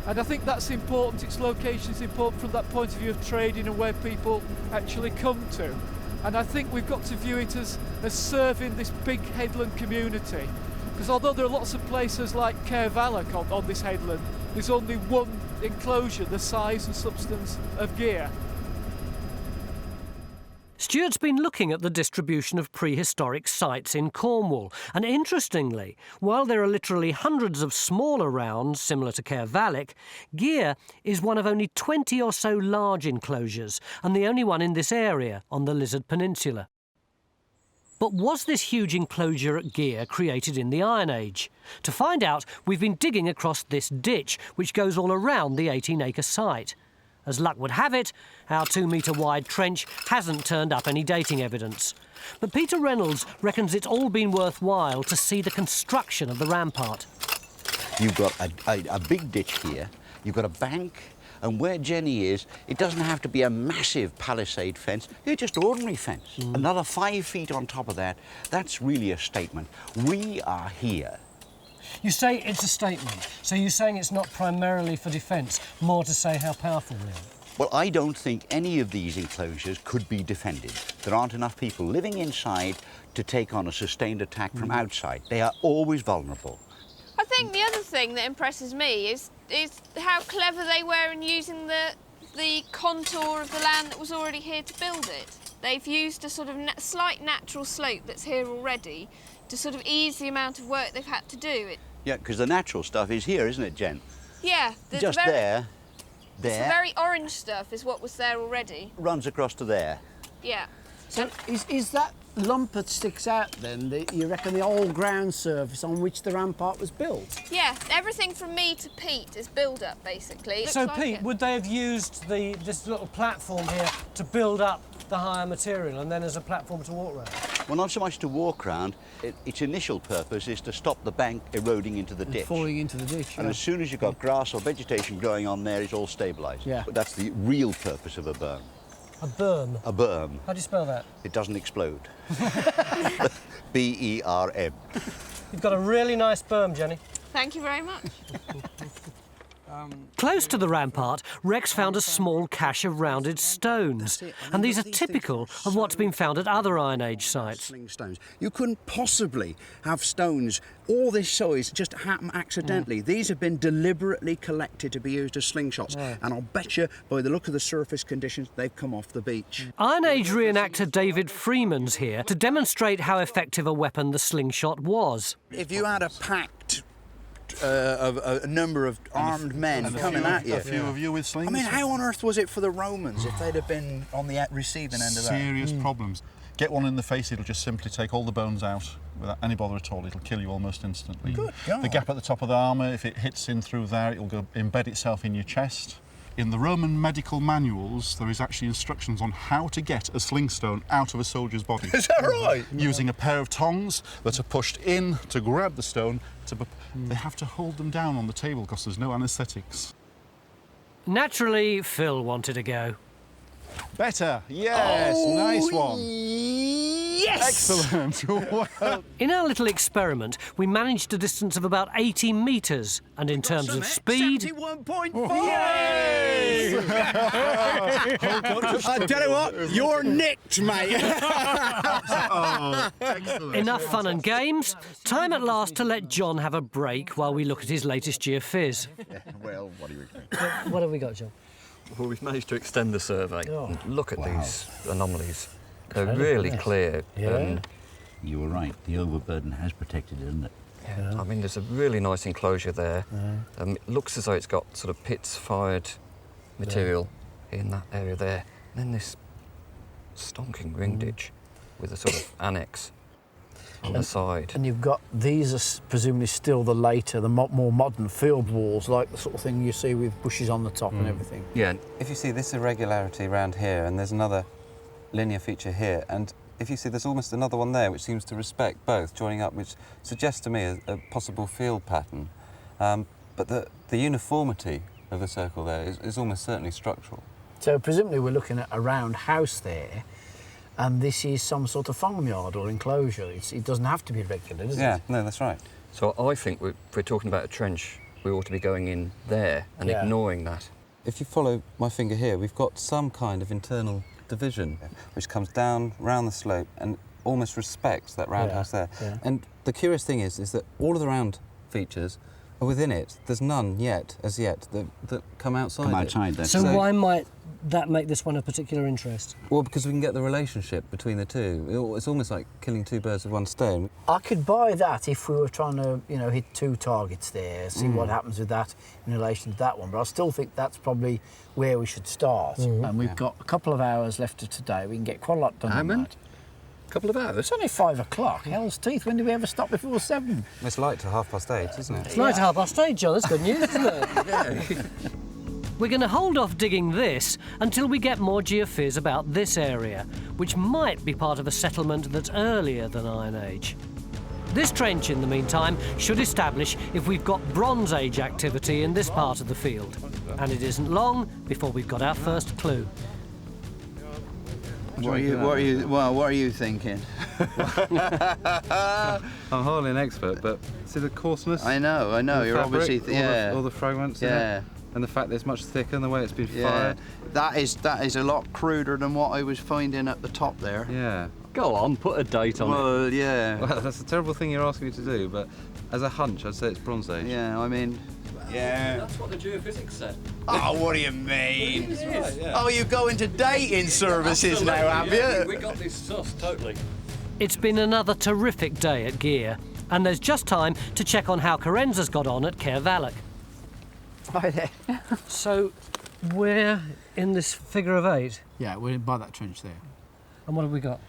And I think that's important, its location is important from that point of view of trading and where people actually come to. And I think we've got to view it as serving this big headland community. Because although there are lots of places like Caervalach on this headland, there's only one enclosure the size and substance of Gear. Stuart's been looking at the distribution of prehistoric sites in Cornwall, and interestingly, while there are literally hundreds of smaller rounds similar to Caervalach, Gear is one of only 20 or so large enclosures, and the only one in this area on the Lizard Peninsula. But was this huge enclosure at Gear created in the Iron Age? To find out, we've been digging across this ditch, which goes all around the 18-acre site. As luck would have it, our 2-metre-wide trench hasn't turned up any dating evidence. But Peter Reynolds reckons it's all been worthwhile to see the construction of the rampart. You've got a big ditch here, you've got a bank, and where Jenny is, it doesn't have to be a massive palisade fence, it's just ordinary fence. Another 5 feet on top of that, that's really a statement. We are here. You say it's a statement, so you're saying it's not primarily for defence, more to say how powerful we are? Well, I don't think any of these enclosures could be defended. There aren't enough people living inside to take on a sustained attack from outside. They are always vulnerable. I think the other thing that impresses me is how clever they were in using the contour of the land that was already here to build it. they've used a sort of slight natural slope that's here already to sort of ease the amount of work they've had to do. Yeah, because the natural stuff is here, isn't it, Jen? Yeah. Just there. The very orange stuff is what was there already. Runs across to there. Yeah. So is that lump that sticks out then, you reckon, the old ground surface on which the rampart was built? Yeah, everything from me to Pete is build-up, basically. So, Pete, would they have used this little platform here to build up the higher material and then as a platform to walk around? Well, not so much to walk round. Its initial purpose is to stop the bank eroding into the ditch. Falling into the ditch, And as soon as you've got grass or vegetation growing on there, it's all stabilised. Yeah. But that's the real purpose of a berm. A berm? A berm. How do you spell that? It doesn't explode. B-E-R-M. You've got a really nice berm, Jenny. Thank you very much. Close to the rampart, Rex found a small cache of rounded stones, and these are typical of what's been found at other Iron Age sites. Stones. You couldn't possibly have stones all this size just happen accidentally. These have been deliberately collected to be used as slingshots, and I'll bet you, by the look of the surface conditions, they've come off the beach. Iron Age reenactor David Freeman's here to demonstrate how effective a weapon the slingshot was. If you had a packed a number of armed men coming at you. A few of you with slings. I mean, how on earth was it for the Romans if they'd have been on the receiving end of that? Serious problems. Get one in the face, it'll just simply take all the bones out without any bother at all. It'll kill you almost instantly. Good God. The gap at the top of the armour, if it hits in through there, it'll go embed itself in your chest. In the Roman medical manuals, there is actually instructions on how to get a slingstone out of a soldier's body. Is that right? Using a pair of tongs that are pushed in to grab the stone. They have to hold them down on the table because there's no anaesthetics. Naturally, Phil wanted to go. Better, yes, nice one. Yes! Excellent. Well. In our little experiment, we managed a distance of about 80 metres, and in terms of speed... 71.5! Yay! I tell you what, you're nicked, mate. Enough fun and games. Time at last to let John have a break while we look at his latest geophys. Well, what do you think? What have we got, John? Well, we've managed to extend the survey. Oh. And look at these anomalies. They're Incredible, really yes. clear. Yeah. And You were right, the overburden has protected it, isn't it? I mean, there's a really nice enclosure there. It looks as though it's got sort of pits-fired material in that area there. And then this stonking ring ditch with a sort of annex on the side. And you've got, these are presumably still the later, the more modern field walls, like the sort of thing you see with bushes on the top and everything. Yeah. If you see this irregularity around here, and there's another linear feature here, and if you see there's almost another one there which seems to respect both, joining up, which suggests to me a possible field pattern. But the uniformity of the circle there is almost certainly structural. So presumably we're looking at a round house there, and this is some sort of farmyard or enclosure. It doesn't have to be regular, does it? Yeah, no, that's right. So I think if we're talking about a trench, we ought to be going in there and ignoring that. If you follow my finger here, we've got some kind of internal division which comes down round the slope and almost respects that roundhouse there. Yeah. And the curious thing is that all of the round features are within it. There's none yet, as yet, that come outside Come it. outside there. So why might that make this one of particular interest? Well, because we can get the relationship between the two. It's almost like killing two birds with one stone. I could buy that if we were trying to, hit two targets there, see what happens with that in relation to that one. But I still think that's probably where we should start. And we've got a couple of hours left of today. We can get quite a lot done. How on many? that. A couple of hours? It's only 5 o'clock. Hell's teeth. When do we ever stop before 7? It's light till 8:30, isn't it? It's light at 8:30, John. That's good news, isn't it? We're going to hold off digging this until we get more geophys about this area, which might be part of a settlement that's earlier than Iron Age. This trench, in the meantime, should establish if we've got Bronze Age activity in this part of the field. And it isn't long before we've got our first clue. What are you thinking? I'm hardly an expert, but see the coarseness? I know. You're fabric, obviously... all the fragments in it, and the fact that it's much thicker and the way it's been fired. That is a lot cruder than what I was finding at the top there. Yeah. Go on, put a date on it. Well, yeah. Well, that's a terrible thing you're asking me to do, but as a hunch, I'd say it's Bronze Age. Yeah, I mean, Yeah. That's what the geophysics said. Oh, what do you mean? It is right, yeah. Oh, you go into dating services now, have Yeah, you? we got this sus, totally. It's been another terrific day at Gear, and there's just time to check on how Carenza's got on at Caervallic. Hi there. So, we're in this figure of 8? Yeah, we're in by that trench there. And what have we got?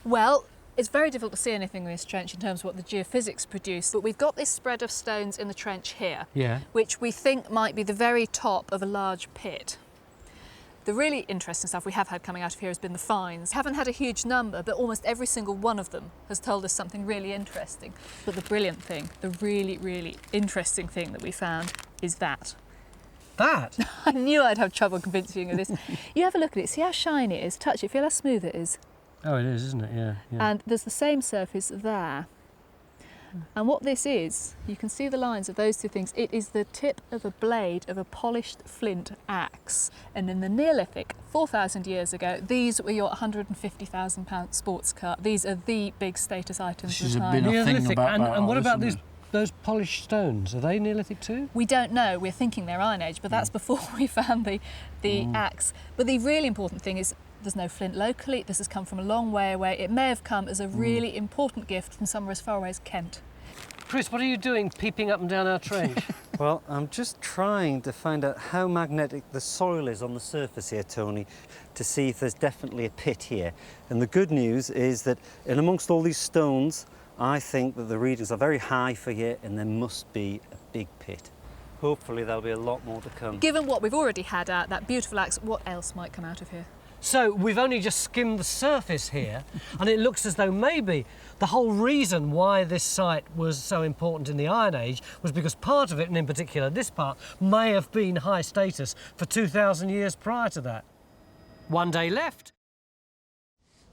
Well, it's very difficult to see anything in this trench in terms of what the geophysics produce, but we've got this spread of stones in the trench here, which we think might be the very top of a large pit. The really interesting stuff we have had coming out of here has been the finds. We haven't had a huge number, but almost every single one of them has told us something really interesting. But the brilliant thing, the really, really interesting thing that we found is that. That? I knew I'd have trouble convincing you of this. You have a look at it, see how shiny it is, touch it, feel how smooth it is. Oh, it is, isn't it? Yeah. And there's the same surface there. And what this is, you can see the lines of those two things. It is the tip of a blade of a polished flint axe. And in the Neolithic, 4,000 years ago, these were your £150,000 sports car. These are the big status items of the time. Neolithic. And what about those polished stones? Are they Neolithic too? We don't know. We're thinking they're Iron Age, but that's before we found the axe. But the really important thing is there's no flint locally. This has come from a long way away. It may have come as a really important gift from somewhere as far away as Kent. Chris, what are you doing peeping up and down our trench? Well, I'm just trying to find out how magnetic the soil is on the surface here, Tony, to see if there's definitely a pit here. And the good news is that in amongst all these stones, I think that the readings are very high for here and there must be a big pit. Hopefully there'll be a lot more to come. Given what we've already had out, that beautiful axe, what else might come out of here? So we've only just skimmed the surface here, and it looks as though maybe the whole reason why this site was so important in the Iron Age was because part of it, and in particular this part, may have been high status for 2,000 years prior to that. One day left.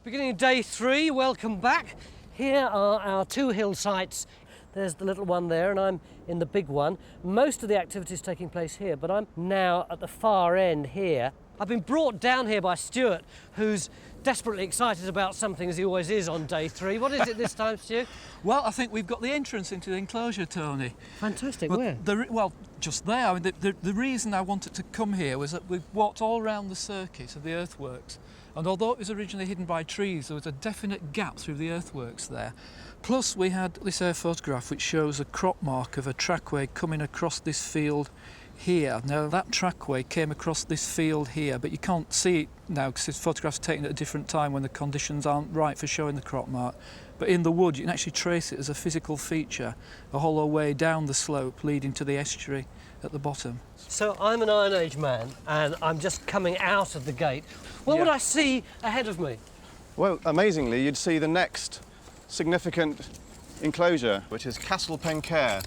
Beginning of day 3, welcome back. Here are our 2 hill sites. There's the little one there, and I'm in the big one. Most of the activity is taking place here, but I'm now at the far end here. I've been brought down here by Stuart, who's desperately excited about something, as he always is on day 3. What is it this time, Stu? Well, I think we've got the entrance into the enclosure, Tony. Fantastic, But where? well, just there. I mean, the reason I wanted to come here was that we've walked all around the circuit of the earthworks, and although it was originally hidden by trees, there was a definite gap through the earthworks there. Plus, we had this air photograph which shows a crop mark of a trackway coming across this field here. Now that trackway came across this field here, but you can't see it now because this photograph's taken at a different time when the conditions aren't right for showing the crop mark. But in the wood you can actually trace it as a physical feature, a hollow way down the slope leading to the estuary at the bottom. So I'm an Iron Age man and I'm just coming out of the gate. What would I see ahead of me? Well, amazingly, you'd see the next significant enclosure, which is Castle Pencair.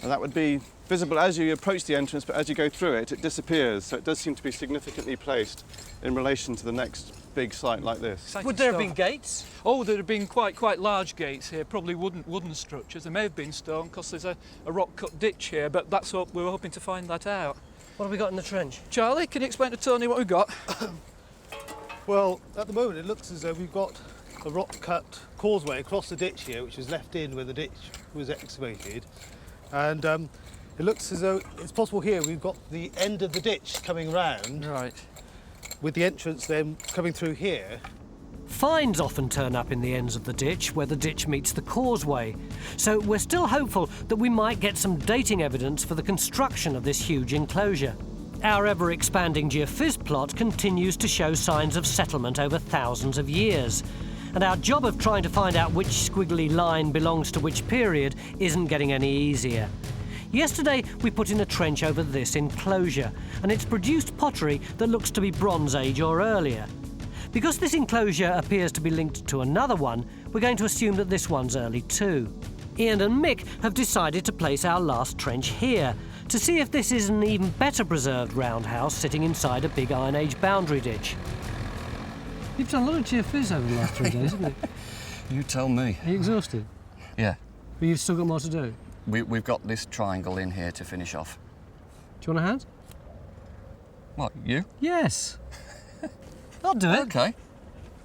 And that would be visible as you approach the entrance, but as you go through it, it disappears. So it does seem to be significantly placed in relation to the next big site like this. Would there have been gates? Oh, there have been quite large gates here, probably wooden structures. There may have been stone because there's a rock-cut ditch here, but that's what we were hoping to find that out. What have we got in the trench? Charlie, can you explain to Tony what we've got? Well, at the moment it looks as though we've got a rock-cut causeway across the ditch here, which was left in where the ditch was excavated. And it looks as though it's possible here we've got the end of the ditch coming round. Right. With the entrance then coming through here. Finds often turn up in the ends of the ditch where the ditch meets the causeway. So we're still hopeful that we might get some dating evidence for the construction of this huge enclosure. Our ever-expanding geophys plot continues to show signs of settlement over thousands of years. And our job of trying to find out which squiggly line belongs to which period isn't getting any easier. Yesterday, we put in a trench over this enclosure, and it's produced pottery that looks to be Bronze Age or earlier. Because this enclosure appears to be linked to another one, we're going to assume that this one's early too. Ian and Mick have decided to place our last trench here, to see if this is an even better preserved roundhouse sitting inside a big Iron Age boundary ditch. You've done a lot of geophys over the last 3 days, haven't you? You tell me. Are you exhausted? Yeah. But you've still got more to do? We've got this triangle in here to finish off. Do you want a hand? What, you? Yes. I'll do it. Okay.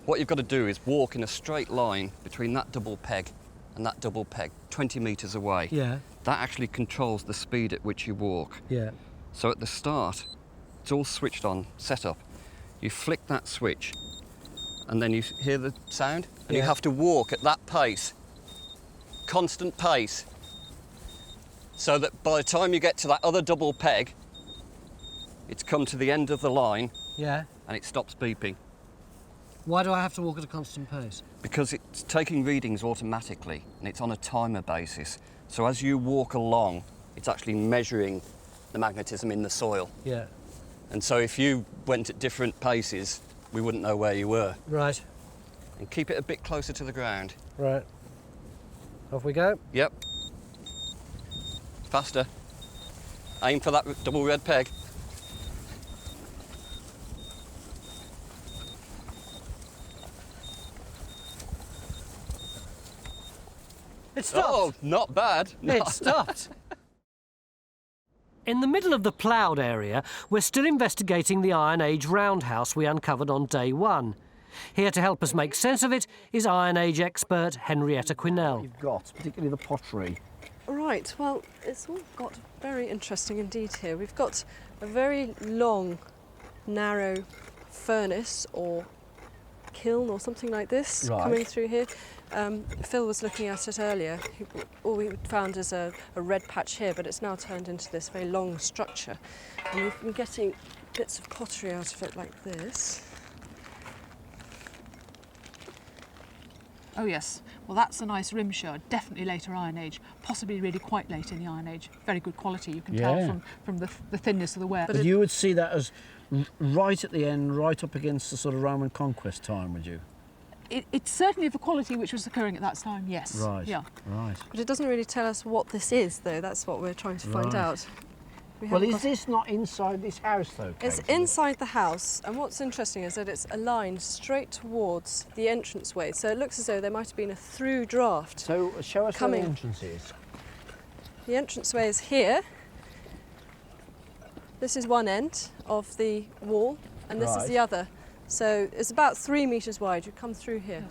What you've got to do is walk in a straight line between that double peg and that double peg 20 metres away. Yeah. That actually controls the speed at which you walk. Yeah. So at the start, it's all switched on, set up. You flick that switch, and then you hear the sound, and you have to walk at that pace, constant pace, so that by the time you get to that other double peg, it's come to the end of the line, Yeah. and it stops beeping. Why do I have to walk at a constant pace? Because it's taking readings automatically, and it's on a timer basis. So as you walk along, it's actually measuring the magnetism in the soil. Yeah. And so if you went at different paces, we wouldn't know where you were. Right. And keep it a bit closer to the ground. Right. Off we go. Yep. Faster. Aim for that double red peg. It stopped. Oh, not bad. It stopped. In the middle of the ploughed area, we're still investigating the Iron Age roundhouse we uncovered on day one. Here to help us make sense of it is Iron Age expert Henrietta Quinnell. You've got, particularly the pottery. Right, well, it's all got very interesting indeed here. We've got a very long, narrow furnace or kiln or something like this coming through here. Phil was looking at it earlier. All we found is a red patch here, but it's now turned into this very long structure. And we've been getting bits of pottery out of it like this. Oh yes, well that's a nice rim shard, definitely later Iron Age, possibly really quite late in the Iron Age. Very good quality, you can tell from the thinness of the wear. But you would see that as right at the end, right up against the sort of Roman conquest time, would you? It's certainly of the quality which was occurring at that time, yes. Right, yeah. right. But it doesn't really tell us what this is, though. That's what we're trying to find out. Well, is this not inside this house, though, Kate? It's inside the house, and what's interesting is that it's aligned straight towards the entranceway, so it looks as though there might have been a through draft. So show us coming. where the entrance is. The entranceway is here. This is one end of the wall, and this is the other. So it's about 3 metres wide. You come through here.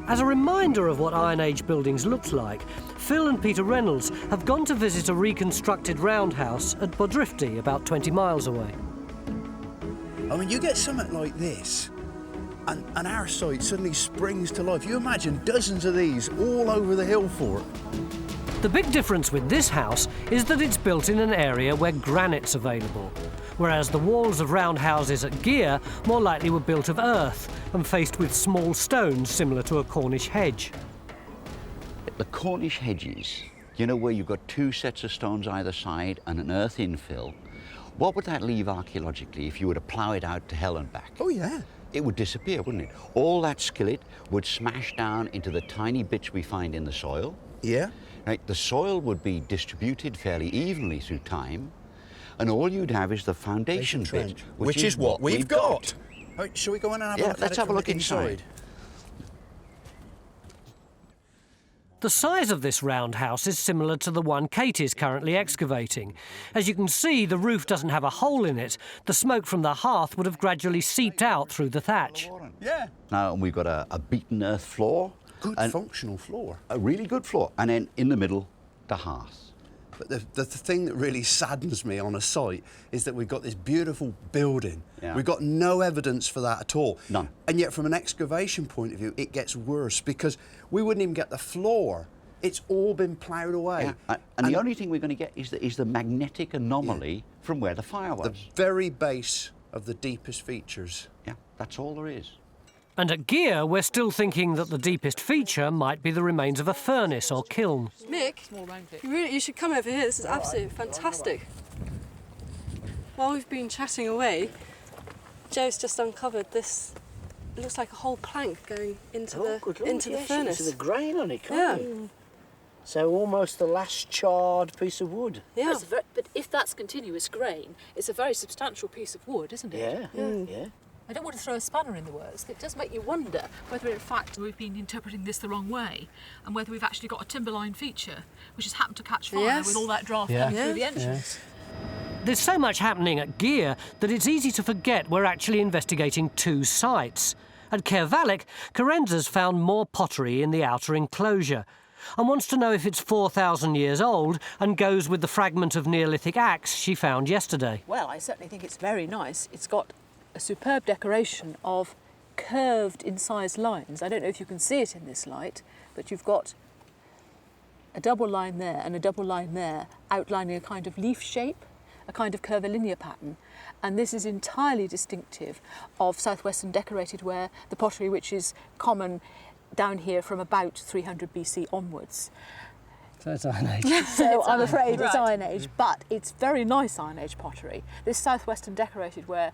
As a reminder of what Iron Age buildings looked like, Phil and Peter Reynolds have gone to visit a reconstructed roundhouse at Bodrifty, about 20 miles away. I mean, you get something like this, and our site suddenly springs to life. You imagine dozens of these all over the hill for it. The big difference with this house is that it's built in an area where granite's available, whereas the walls of roundhouses at Gear more likely were built of earth and faced with small stones similar to a Cornish hedge. The Cornish hedges, you know, where you've got two sets of stones either side and an earth infill, what would that leave archaeologically if you were to plough it out to hell and back? Oh, yeah. It would disappear, wouldn't it? All that skillet would smash down into the tiny bits we find in the soil. Yeah. Right, the soil would be distributed fairly evenly through time, and all you'd have is the foundation bit, which is what we've got. Right, shall we go in and have a look? Let's have a look inside. The size of this roundhouse is similar to the one Kate is currently excavating. As you can see, the roof doesn't have a hole in it. The smoke from the hearth would have gradually seeped out through the thatch. Yeah. Now, we've got a beaten earth floor. Good functional floor. A really good floor. And then in the middle, the hearth. But the thing that really saddens me on a site is that we've got this beautiful building. Yeah. We've got no evidence for that at all. None. And yet from an excavation point of view, it gets worse because we wouldn't even get the floor. It's all been ploughed away. Yeah. And the only thing we're going to get is the magnetic anomaly from where the fire was. The very base of the deepest features. Yeah, that's all there is. And at Gear, we're still thinking that the deepest feature might be the remains of a furnace or kiln. Mick, you should come over here. This is absolutely fantastic. While we've been chatting away, Joe's just uncovered this. It looks like a whole plank going into the furnace. Into the grain on it, can't you? So almost the last charred piece of wood. Yeah. But if that's continuous grain, it's a very substantial piece of wood, isn't it? Yeah. I don't want to throw a spanner in the works, but it does make you wonder whether in fact we've been interpreting this the wrong way and whether we've actually got a timberline feature which has happened to catch fire with all that draft coming through the entrance. There's so much happening at Gear that it's easy to forget we're actually investigating two sites. At Caervallic, Carenza's found more pottery in the outer enclosure and wants to know if it's 4,000 years old and goes with the fragment of Neolithic axe she found yesterday. Well, I certainly think it's very nice. It's got a superb decoration of curved incised lines. I don't know if you can see it in this light, but you've got a double line there and a double line there outlining a kind of leaf shape, a kind of curvilinear pattern. And this is entirely distinctive of southwestern decorated ware, the pottery which is common down here from about 300 BC onwards. So it's Iron Age. So I'm afraid it's Iron Age, but it's very nice Iron Age pottery. This southwestern decorated ware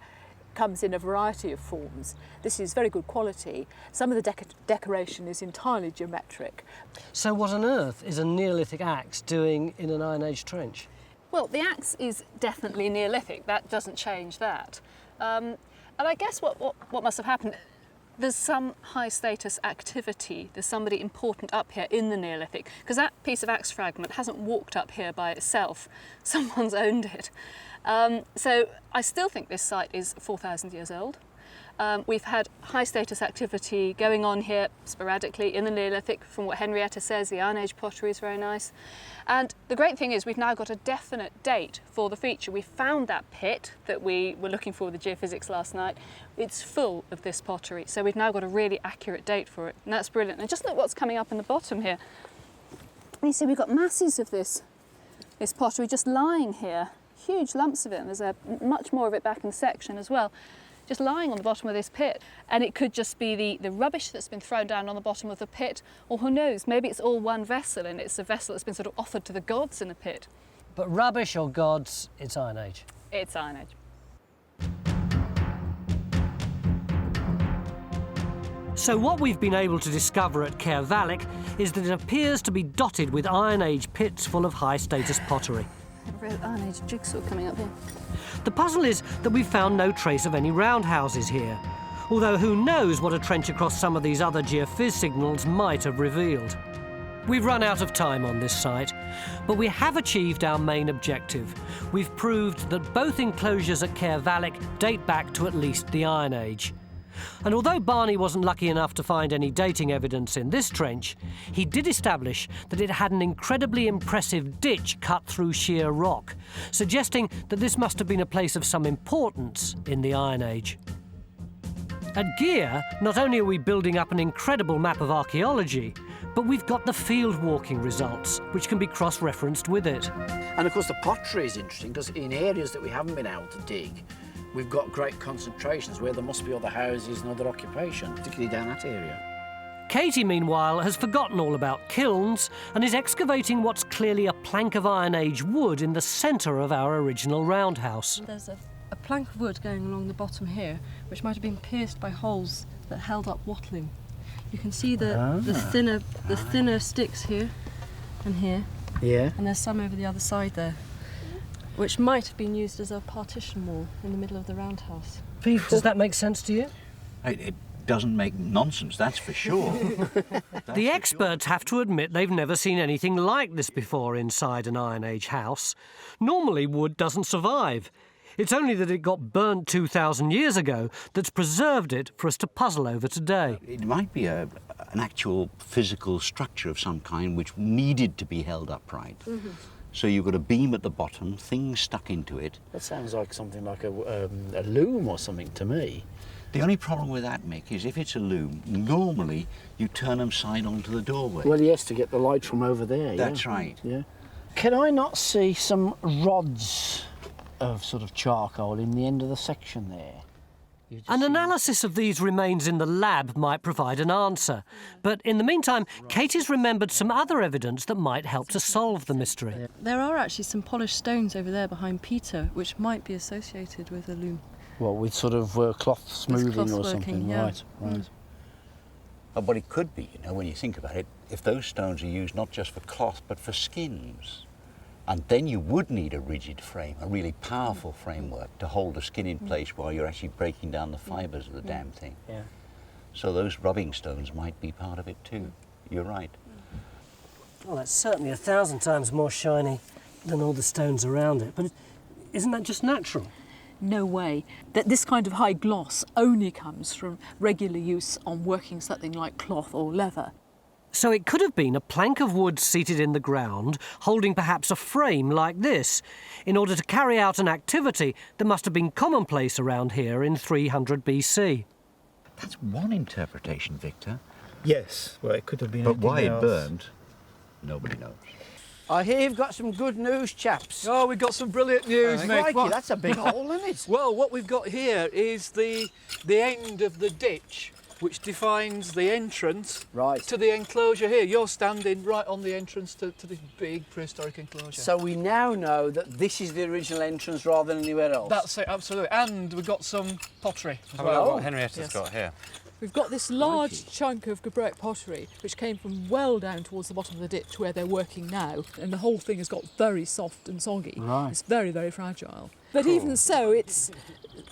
comes in a variety of forms. This is very good quality. Some of the decoration is entirely geometric. So what on earth is a Neolithic axe doing in an Iron Age trench? Well, the axe is definitely Neolithic. That doesn't change that. And I guess what must have happened, there's some high status activity. There's somebody important up here in the Neolithic, because that piece of axe fragment hasn't walked up here by itself. Someone's owned it. So I still think this site is 4,000 years old. We've had high status activity going on here sporadically in the Neolithic. From what Henrietta says, the Iron Age pottery is very nice. And the great thing is we've now got a definite date for the feature. We found that pit that we were looking for with the geophysics last night. It's full of this pottery. So we've now got a really accurate date for it. And that's brilliant. And just look what's coming up in the bottom here. You see we've got masses of this pottery just lying here. Huge lumps of it, and there's much more of it back in the section as well, just lying on the bottom of this pit. And it could just be the rubbish that's been thrown down on the bottom of the pit, or who knows, maybe it's all one vessel and it's a vessel that's been sort of offered to the gods in a pit. But rubbish or gods, it's Iron Age. It's Iron Age. So what we've been able to discover at Caervallic is that it appears to be dotted with Iron Age pits full of high-status pottery. A real Iron Age jigsaw coming up here. The puzzle is that we've found no trace of any roundhouses here, although who knows what a trench across some of these other geophys signals might have revealed. We've run out of time on this site, but we have achieved our main objective. We've proved that both enclosures at Caervallic date back to at least the Iron Age. And although Barney wasn't lucky enough to find any dating evidence in this trench, he did establish that it had an incredibly impressive ditch cut through sheer rock, suggesting that this must have been a place of some importance in the Iron Age. At Gear, not only are we building up an incredible map of archaeology, but we've got the field walking results, which can be cross-referenced with it. And of course the pottery is interesting because in areas that we haven't been able to dig, we've got great concentrations where there must be other houses and other occupation, particularly down that area. Katie, meanwhile, has forgotten all about kilns and is excavating what's clearly a plank of Iron Age wood in the centre of our original roundhouse. There's a plank of wood going along the bottom here, which might have been pierced by holes that held up watling. You can see the thinner sticks here and here. Yeah. And there's some over the other side there, which might have been used as a partition wall in the middle of the roundhouse. Pete, does that make sense to you? It doesn't make nonsense, that's for sure. The experts have to admit they've never seen anything like this before inside an Iron Age house. Normally, wood doesn't survive. It's only that it got burnt 2,000 years ago that's preserved it for us to puzzle over today. It might be an actual physical structure of some kind which needed to be held upright. Mm-hmm. So you've got a beam at the bottom, things stuck into it. That sounds like something like a loom or something to me. The only problem with that, Mick, is if it's a loom, normally you turn them side on to the doorway. Well, yes, to get the light from over there. That's right. Yeah. Can I not see some rods of sort of charcoal in the end of the section there? An analysis of these remains in the lab might provide an answer. But in the meantime, Katie's remembered some other evidence that might help to solve the mystery. There are actually some polished stones over there behind Peter, which might be associated with a loom. Well, with sort of cloth smoothing or something, yeah. right. But it could be, you know, when you think about it, if those stones are used not just for cloth, but for skins. And then you would need a rigid frame, a really powerful framework to hold the skin in place while you're actually breaking down the fibres of the damn thing. Yeah. So those rubbing stones might be part of it too. You're right. Well, that's certainly 1,000 times more shiny than all the stones around it. But isn't that just natural? no way, that this kind of high gloss only comes from regular use on working something like cloth or leather. So it could have been a plank of wood seated in the ground, holding perhaps a frame like this. In order to carry out an activity that must have been commonplace around here in 300 BC. That's one interpretation, Victor. Yes, well, it could have been. But why it else. burned, nobody knows. I hear you've got some good news, chaps. Oh, we've got some brilliant news, mate. Crikey, What- that's a big hole, isn't it? Well, what we've got here is the end of the ditch, which defines the entrance to the enclosure here. You're standing right on the entrance to this big prehistoric enclosure. So we now know that this is the original entrance rather than anywhere else. That's it, absolutely. And we've got some pottery as Have a look well. what Henrietta's got here. We've got this large chunk of Gabriel pottery which came from well down towards the bottom of the ditch where they're working now, and the whole thing has got very soft and soggy. Right. It's very, very fragile. But even so, it's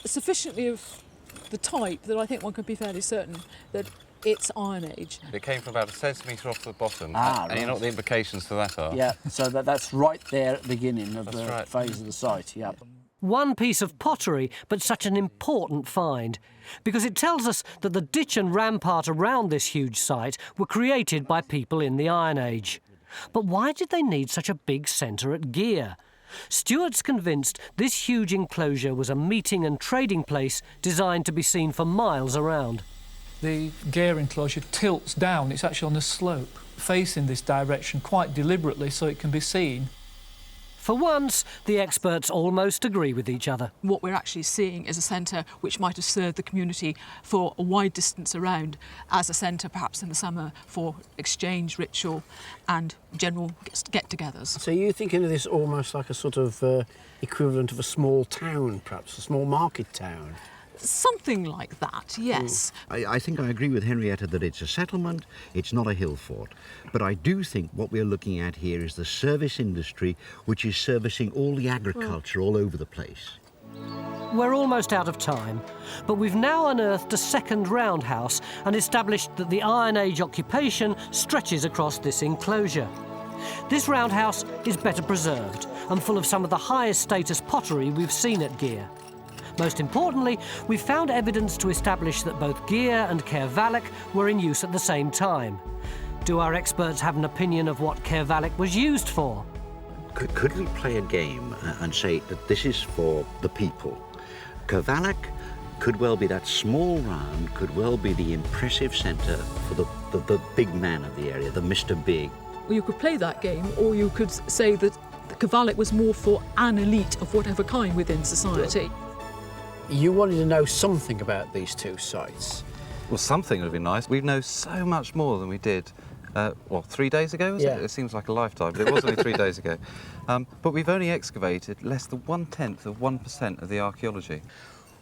sufficiently of the type that I think one can be fairly certain that it's Iron Age. It came from about a centimetre off the bottom, Ah, and you know what the implications to that are? Yeah, so that's right there at the beginning of That's the right. phase of the site, yeah. One piece of pottery, but such an important find, because it tells us that the ditch and rampart around this huge site were created by people in the Iron Age. But why did they need such a big centre at Gear? Stuart's convinced this huge enclosure was a meeting and trading place designed to be seen for miles around. The gear enclosure tilts down. It's actually on the slope, facing this direction quite deliberately so it can be seen. For once, the experts almost agree with each other. What we're actually seeing is a centre which might have served the community for a wide distance around as a centre, perhaps in the summer, for exchange, ritual and general get-togethers. So you're thinking of this almost like a sort of equivalent of a small town, perhaps, a small market town? Something like that, yes. I think I agree with Henrietta that it's a settlement, it's not a hill fort. But I do think what we're looking at here is the service industry, which is servicing all the agriculture all over the place. We're almost out of time, but we've now unearthed a second roundhouse and established that the Iron Age occupation stretches across this enclosure. This roundhouse is better preserved and full of some of the highest status pottery we've seen at Gear. Most importantly, we've found evidence to establish that both Gear and Caervallic were in use at the same time. Do our experts have an opinion of what Caervallic was used for? Could we play a game and say that this is for the people? Caervallic could well be that small round, could well be the impressive centre for the big man of the area, the Mr. Big. Well, you could play that game, or you could say that the Caervallic was more for an elite of whatever kind within society. You wanted to know something about these two sites. Well, something would be nice. We know so much more than we did, 3 days ago, was it? It seems like a lifetime, but it was only 3 days ago. But we've only excavated less than 1/10 of 1% of the archaeology.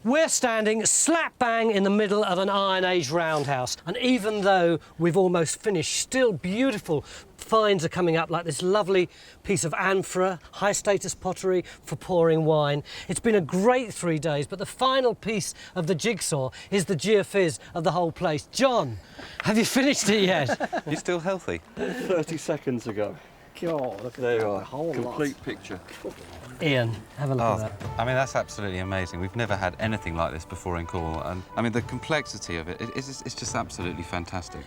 We're standing slap bang in the middle of an Iron Age roundhouse, and even though we've almost finished, still beautiful finds are coming up, like this lovely piece of amphora, high status pottery for pouring wine. It's been a great 3 days, but the final piece of the jigsaw is the geophys of the whole place. John, have you finished it yet? You're still healthy? 30 seconds ago. God, look at There you that, are, the whole complete lot. picture. Ian, have a look at that. I mean, that's absolutely amazing. We've never had anything like this before in Cornwall, and I mean, the complexity of it, it's just absolutely fantastic.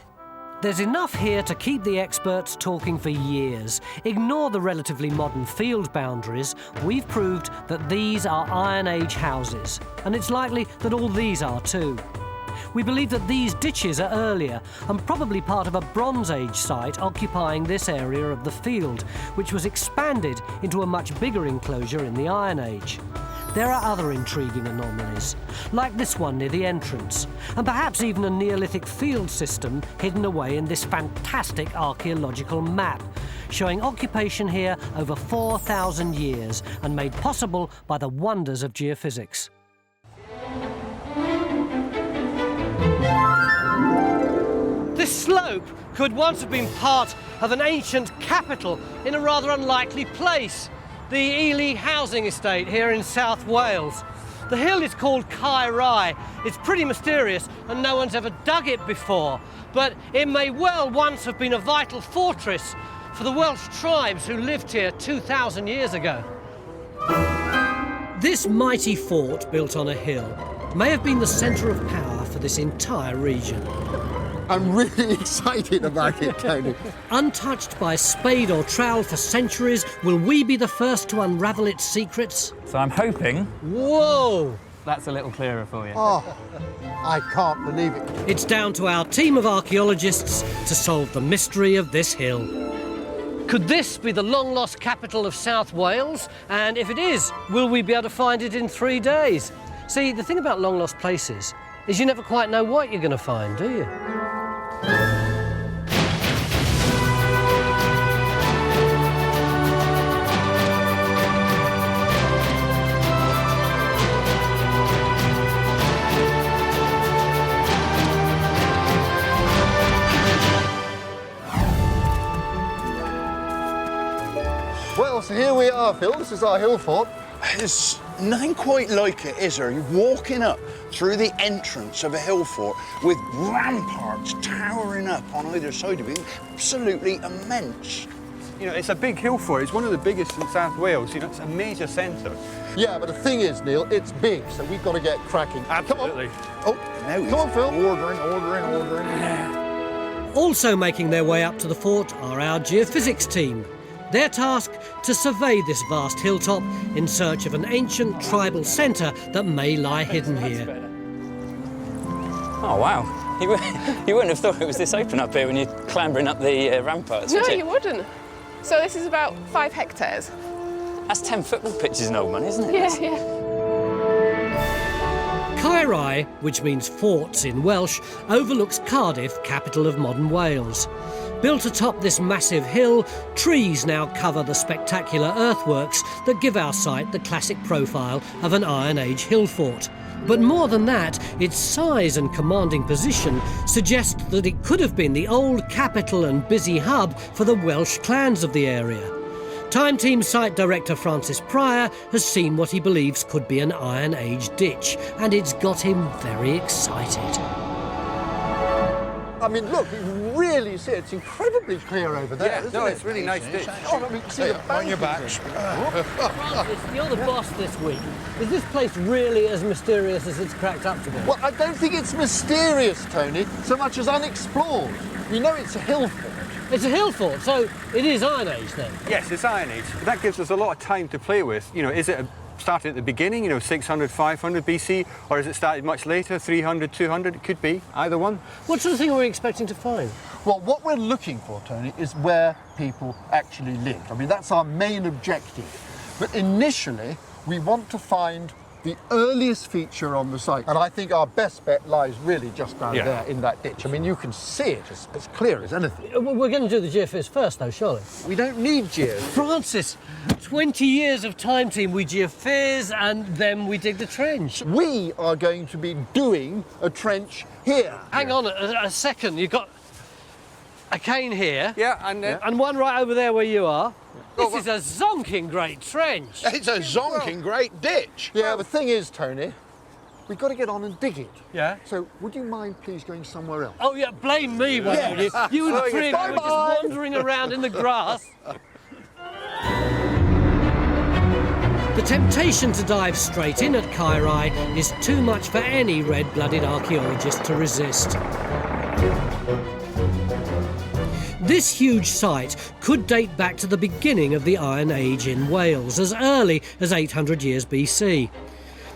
There's enough here to keep the experts talking for years. Ignore the relatively modern field boundaries. We've proved that these are Iron Age houses, and it's likely that all these are too. We believe that these ditches are earlier and probably part of a Bronze Age site occupying this area of the field, which was expanded into a much bigger enclosure in the Iron Age. There are other intriguing anomalies, like this one near the entrance, and perhaps even a Neolithic field system hidden away in this fantastic archaeological map, showing occupation here over 4,000 years and made possible by the wonders of geophysics. This slope could once have been part of an ancient capital in a rather unlikely place, the Ely housing estate here in South Wales. The hill is called Cae Rai. It's pretty mysterious and no one's ever dug it before, but it may well once have been a vital fortress for the Welsh tribes who lived here 2,000 years ago. This mighty fort, built on a hill, may have been the centre of power for this entire region. I'm really excited about it, Tony. Untouched by spade or trowel for centuries, will we be the first to unravel its secrets? So I'm hoping... Whoa! That's a little clearer for you. Oh, I can't believe it. It's down to our team of archaeologists to solve the mystery of this hill. Could this be the long-lost capital of South Wales? And if it is, will we be able to find it in 3 days? See, the thing about long-lost places is you never quite know what you're going to find, do you? Well, so here we are, Phil. This is our hill fort. There's nothing quite like it, is there? You're walking up through the entrance of a hill fort with ramparts towering up on either side of it. Absolutely immense. You know, it's a big hill fort. It's one of the biggest in South Wales. You know, it's a major centre. Yeah, but the thing is, Neil, it's big, so we've got to get cracking. Absolutely. Come on. Oh, now come on, Phil. Ordering. Also making their way up to the fort are our geophysics team. Their task to survey this vast hilltop in search of an ancient tribal centre that may lie hidden here. Oh, wow. You wouldn't have thought it was this open up here when you're clambering up the ramparts, No, would you? you wouldn't. So this is about 5 hectares. That's 10 football pitches in Old Man, isn't it? Yeah, yeah. Caerau, which means forts in Welsh, overlooks Cardiff, capital of modern Wales. Built atop this massive hill, trees now cover the spectacular earthworks that give our site the classic profile of an Iron Age hill fort. But more than that, its size and commanding position suggest that it could have been the old capital and busy hub for the Welsh clans of the area. Time Team site director Francis Pryor has seen what he believes could be an Iron Age ditch, and it's got him very excited. I mean, look, you really see it's incredibly clear over there, isn't it? It's really nice ditch. Oh, I mean, see the on your back. Francis, you're the boss this week. Is this place really as mysterious as it's cracked up to be? Well, I don't think it's mysterious, Tony, so much as unexplored. We know it's a hill fort. It's a hill fort, so it is Iron Age then? Yes, it's Iron Age. That gives us a lot of time to play with. You know, is it started at the beginning, you know, 600, 500 BC, or has it started much later, 300, 200? It could be, either one. What sort of thing are we expecting to find? Well, what we're looking for, Tony, is where people actually lived. I mean, that's our main objective. But initially, we want to find the earliest feature on the site. And I think our best bet lies really just down there in that ditch. I mean, you can see it as clear as anything. We're going to do the geophys first, though, surely? We don't need geophys. Francis, 20 years of Time Team, we geophys and then we dig the trench. We are going to be doing a trench here. Hang on a second, you've got a cane here. Yeah, and one right over there where you are. This is a zonking great trench. It's a zonking great ditch. Yeah, the thing is, Tony, we've got to get on and dig it. Yeah. So would you mind please going somewhere else? Oh yeah, blame me, won't you? You and the three of you were just wandering around in the grass. The temptation to dive straight in at Caerau is too much for any red-blooded archaeologist to resist. This huge site could date back to the beginning of the Iron Age in Wales, as early as 800 years BC.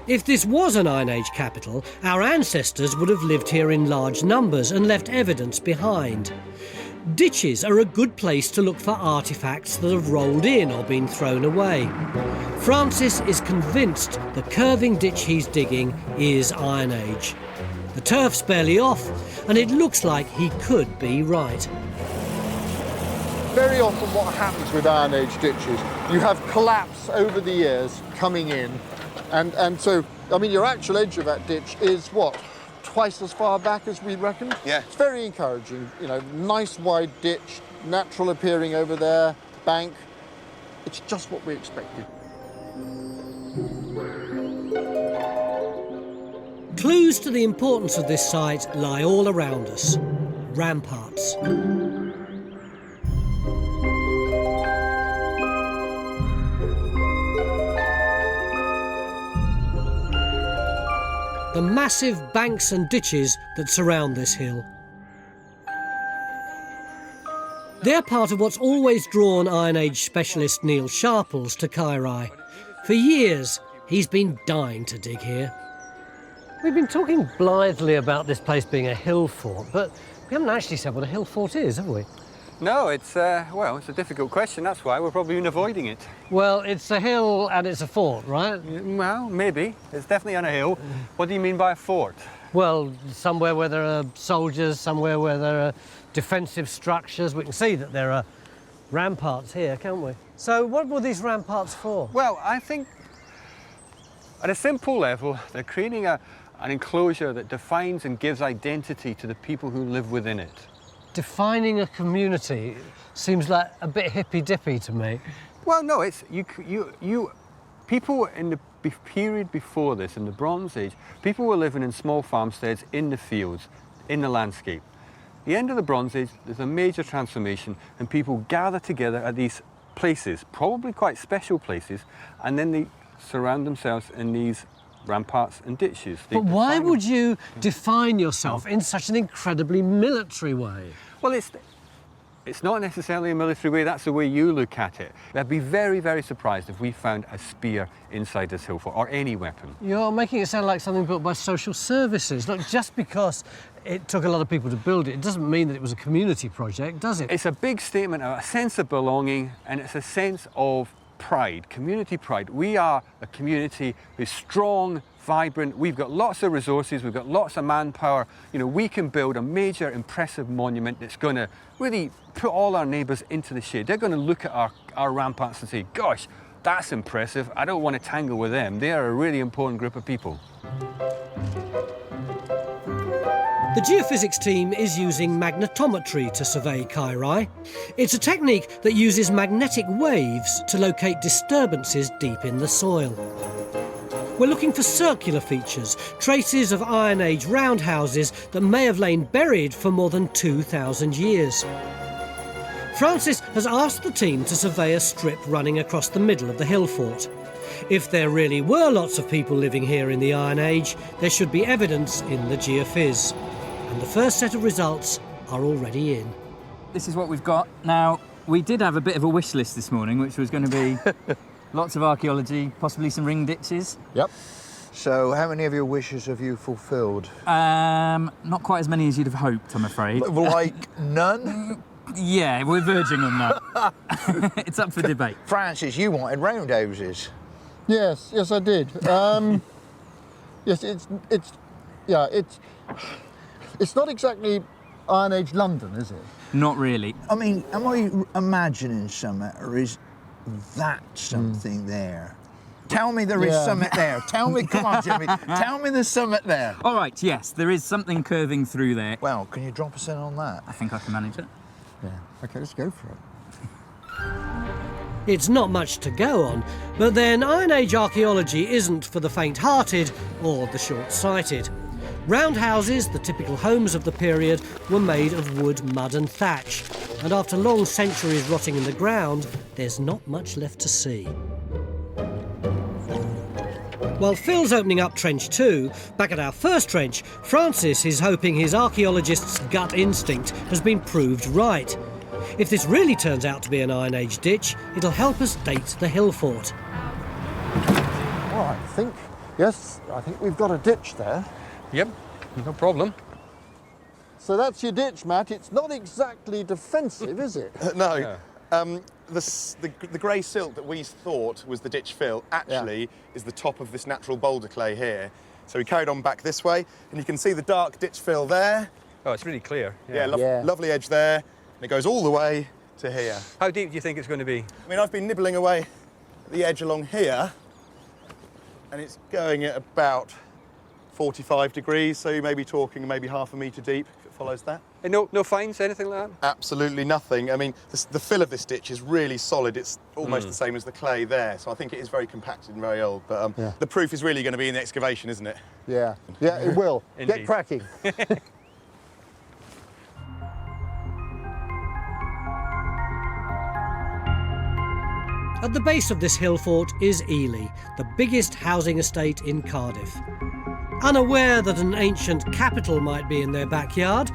If this was an Iron Age capital, our ancestors would have lived here in large numbers and left evidence behind. Ditches are a good place to look for artefacts that have rolled in or been thrown away. Francis is convinced the curving ditch he's digging is Iron Age. The turf's barely off, and it looks like he could be right. Very often what happens with Iron Age ditches, you have collapse over the years coming in, and so, I mean, your actual edge of that ditch is what? Twice as far back as we reckon? Yeah. It's very encouraging, you know, nice wide ditch, natural appearing over there, bank. It's just what we expected. Clues to the importance of this site lie all around us. Ramparts. the massive banks and ditches that surround this hill. They're part of what's always drawn Iron Age specialist Neil Sharples to Kairai. For years, he's been dying to dig here. We've been talking blithely about this place being a hill fort, but we haven't actually said what a hill fort is, have we? No, it's well, it's a difficult question. That's why we're probably been avoiding it. Well, it's a hill and it's a fort, right? Well, maybe. It's definitely on a hill. What do you mean by a fort? Well, somewhere where there are soldiers, somewhere where there are defensive structures. We can see that there are ramparts here, can't we? So what were these ramparts for? Well, I think at a simple level, they're creating an enclosure that defines and gives identity to the people who live within it. Defining a community seems like a bit hippy-dippy to me. Well, no, it's people in the period before this, in the Bronze Age, people were living in small farmsteads in the fields, in the landscape. The end of the Bronze Age, there's a major transformation, and people gather together at these places, probably quite special places, and then they surround themselves in these ramparts and ditches. But why would you define yourself in such an incredibly military way? Well, it's not necessarily a military way, that's the way you look at it. I'd be very, very surprised if we found a spear inside this hill fort, or any weapon. You're making it sound like something built by social services. Look, just because it took a lot of people to build it, it doesn't mean that it was a community project, does it? It's a big statement of a sense of belonging, and it's a sense of pride, community pride. We are a community who's strong, vibrant, we've got lots of resources, we've got lots of manpower. You know, we can build a major, impressive monument that's going to really put all our neighbours into the shade. They're going to look at our ramparts and say, gosh, that's impressive, I don't want to tangle with them. They are a really important group of people. The geophysics team is using magnetometry to survey Kairai. It's a technique that uses magnetic waves to locate disturbances deep in the soil. We're looking for circular features, traces of Iron Age roundhouses that may have lain buried for more than 2,000 years. Francis has asked the team to survey a strip running across the middle of the hill fort. If there really were lots of people living here in the Iron Age, there should be evidence in the geophys. And the first set of results are already in. This is what we've got. Now, we did have a bit of a wish list this morning, which was going to be lots of archaeology, possibly some ring ditches. Yep. So how many of your wishes have you fulfilled? Not quite as many as you'd have hoped, I'm afraid. Like none? Yeah, we're verging on that. It's up for debate. Francis, you wanted roundhouses. Yes, I did. Yes, it's not exactly Iron Age London, is it? Not really. I mean, am I imagining something, or is that something there? Tell me there is something there. Tell me, come on, Jimmy. Tell me there's something there. All right, yes, there is something curving through there. Well, can you drop us in on that? I think I can manage it. Yeah. Okay, let's go for it. It's not much to go on, but then Iron Age archaeology isn't for the faint-hearted or the short-sighted. Roundhouses, the typical homes of the period, were made of wood, mud and thatch, and after long centuries rotting in the ground, there's not much left to see. While Phil's opening up Trench 2, back at our first trench, Francis is hoping his archaeologist's gut instinct has been proved right. If this really turns out to be an Iron Age ditch, it'll help us date the hill fort. Well, I think we've got a ditch there. Yep, no problem. So that's your ditch, Matt. It's not exactly defensive, is it? No. The grey silt that we thought was the ditch fill actually is the top of this natural boulder clay here. So we carried on back this way, and you can see the dark ditch fill there. Oh, it's really clear. Lovely edge there, and it goes all the way to here. How deep do you think it's going to be? I mean, I've been nibbling away at the edge along here, and it's going at about 45 degrees, so you may be talking maybe half a metre deep, if it follows that. And no finds, anything like that? Absolutely nothing. I mean, the fill of this ditch is really solid. It's almost the same as the clay there, so I think it is very compacted and very old. But the proof is really going to be in the excavation, isn't it? Yeah, it will. Get cracking. At the base of this hill fort is Ely, the biggest housing estate in Cardiff. Unaware that an ancient capital might be in their backyard,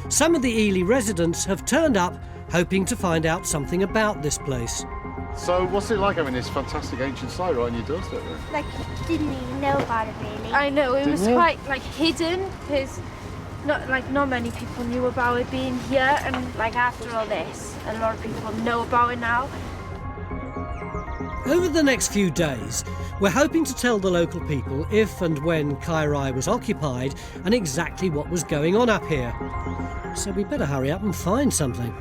some of the Ely residents have turned up hoping to find out something about this place. So what's it like having this fantastic ancient site right on your doorstep then? Like, didn't even know about it really. I know, it was Didn't you? quite like hidden because not many people knew about it being here, and like after all this, a lot of people know about it now. Over the next few days, we're hoping to tell the local people if and when Kairai was occupied and exactly what was going on up here. So we better hurry up and find something.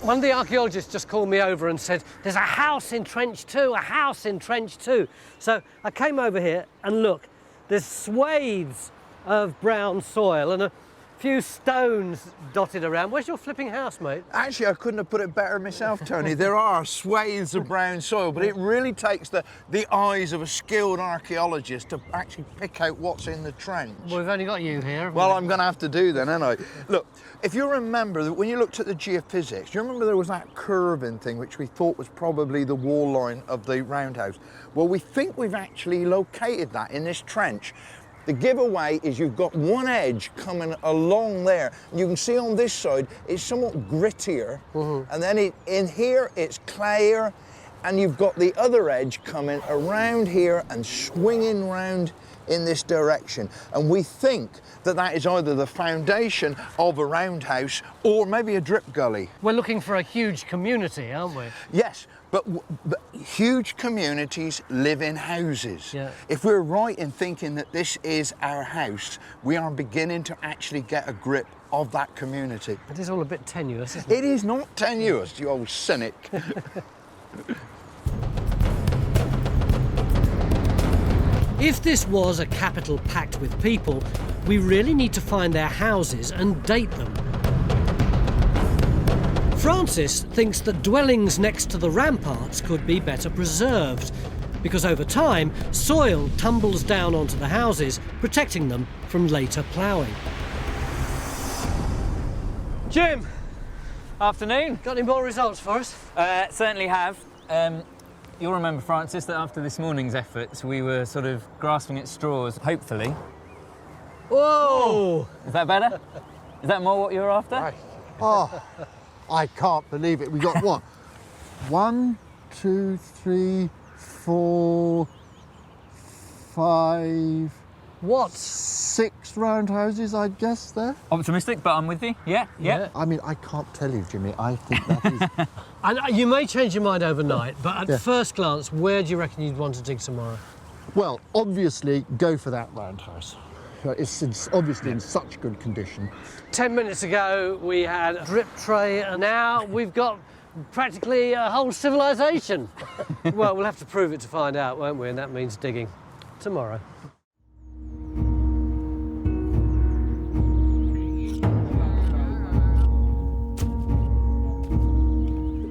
One of the archaeologists just called me over and said, there's a house in Trench 2, a house in Trench 2. So I came over here and look, there's swathes of brown soil and a few stones dotted around. Where's your flipping house, mate? Actually, I couldn't have put it better myself, Tony. There are swathes of brown soil, but it really takes the eyes of a skilled archaeologist to actually pick out what's in the trench. Well, we've only got you here. Well, I'm going to have to do then, aren't I? Look, if you remember, that when you looked at the geophysics, you remember there was that curving thing which we thought was probably the wall line of the Roundhouse. Well, we think we've actually located that in this trench. The giveaway is you've got one edge coming along there. You can see on this side it's somewhat grittier, and then in here it's clayer, and you've got the other edge coming around here and swinging round in this direction. And we think that that is either the foundation of a roundhouse or maybe a drip gully. We're looking for a huge community, aren't we? Yes, but huge communities live in houses. Yeah. If we're right in thinking that this is our house, we are beginning to actually get a grip of that community. It is all a bit tenuous, isn't it? It is not tenuous, you old cynic. If this was a capital packed with people, we really need to find their houses and date them. Francis thinks that dwellings next to the ramparts could be better preserved, because over time, soil tumbles down onto the houses, protecting them from later ploughing. Jim! Afternoon. Got any more results for us? Certainly have. You'll remember, Francis, that after this morning's efforts, we were sort of grasping at straws, hopefully. Whoa! Is that better? Is that more what you were after? Oh, I can't believe it. We got what? 1, 2, 3, 4, 5. What? 6 roundhouses, I guess, there. Optimistic, but I'm with you. Yeah. I mean, I can't tell you, Jimmy. I think that is... And you may change your mind overnight, but at first glance, where do you reckon you'd want to dig tomorrow? Well, obviously, go for that roundhouse. It's obviously in such good condition. 10 minutes ago, we had a drip tray, and now we've got practically a whole civilization. Well, we'll have to prove it to find out, won't we? And that means digging tomorrow.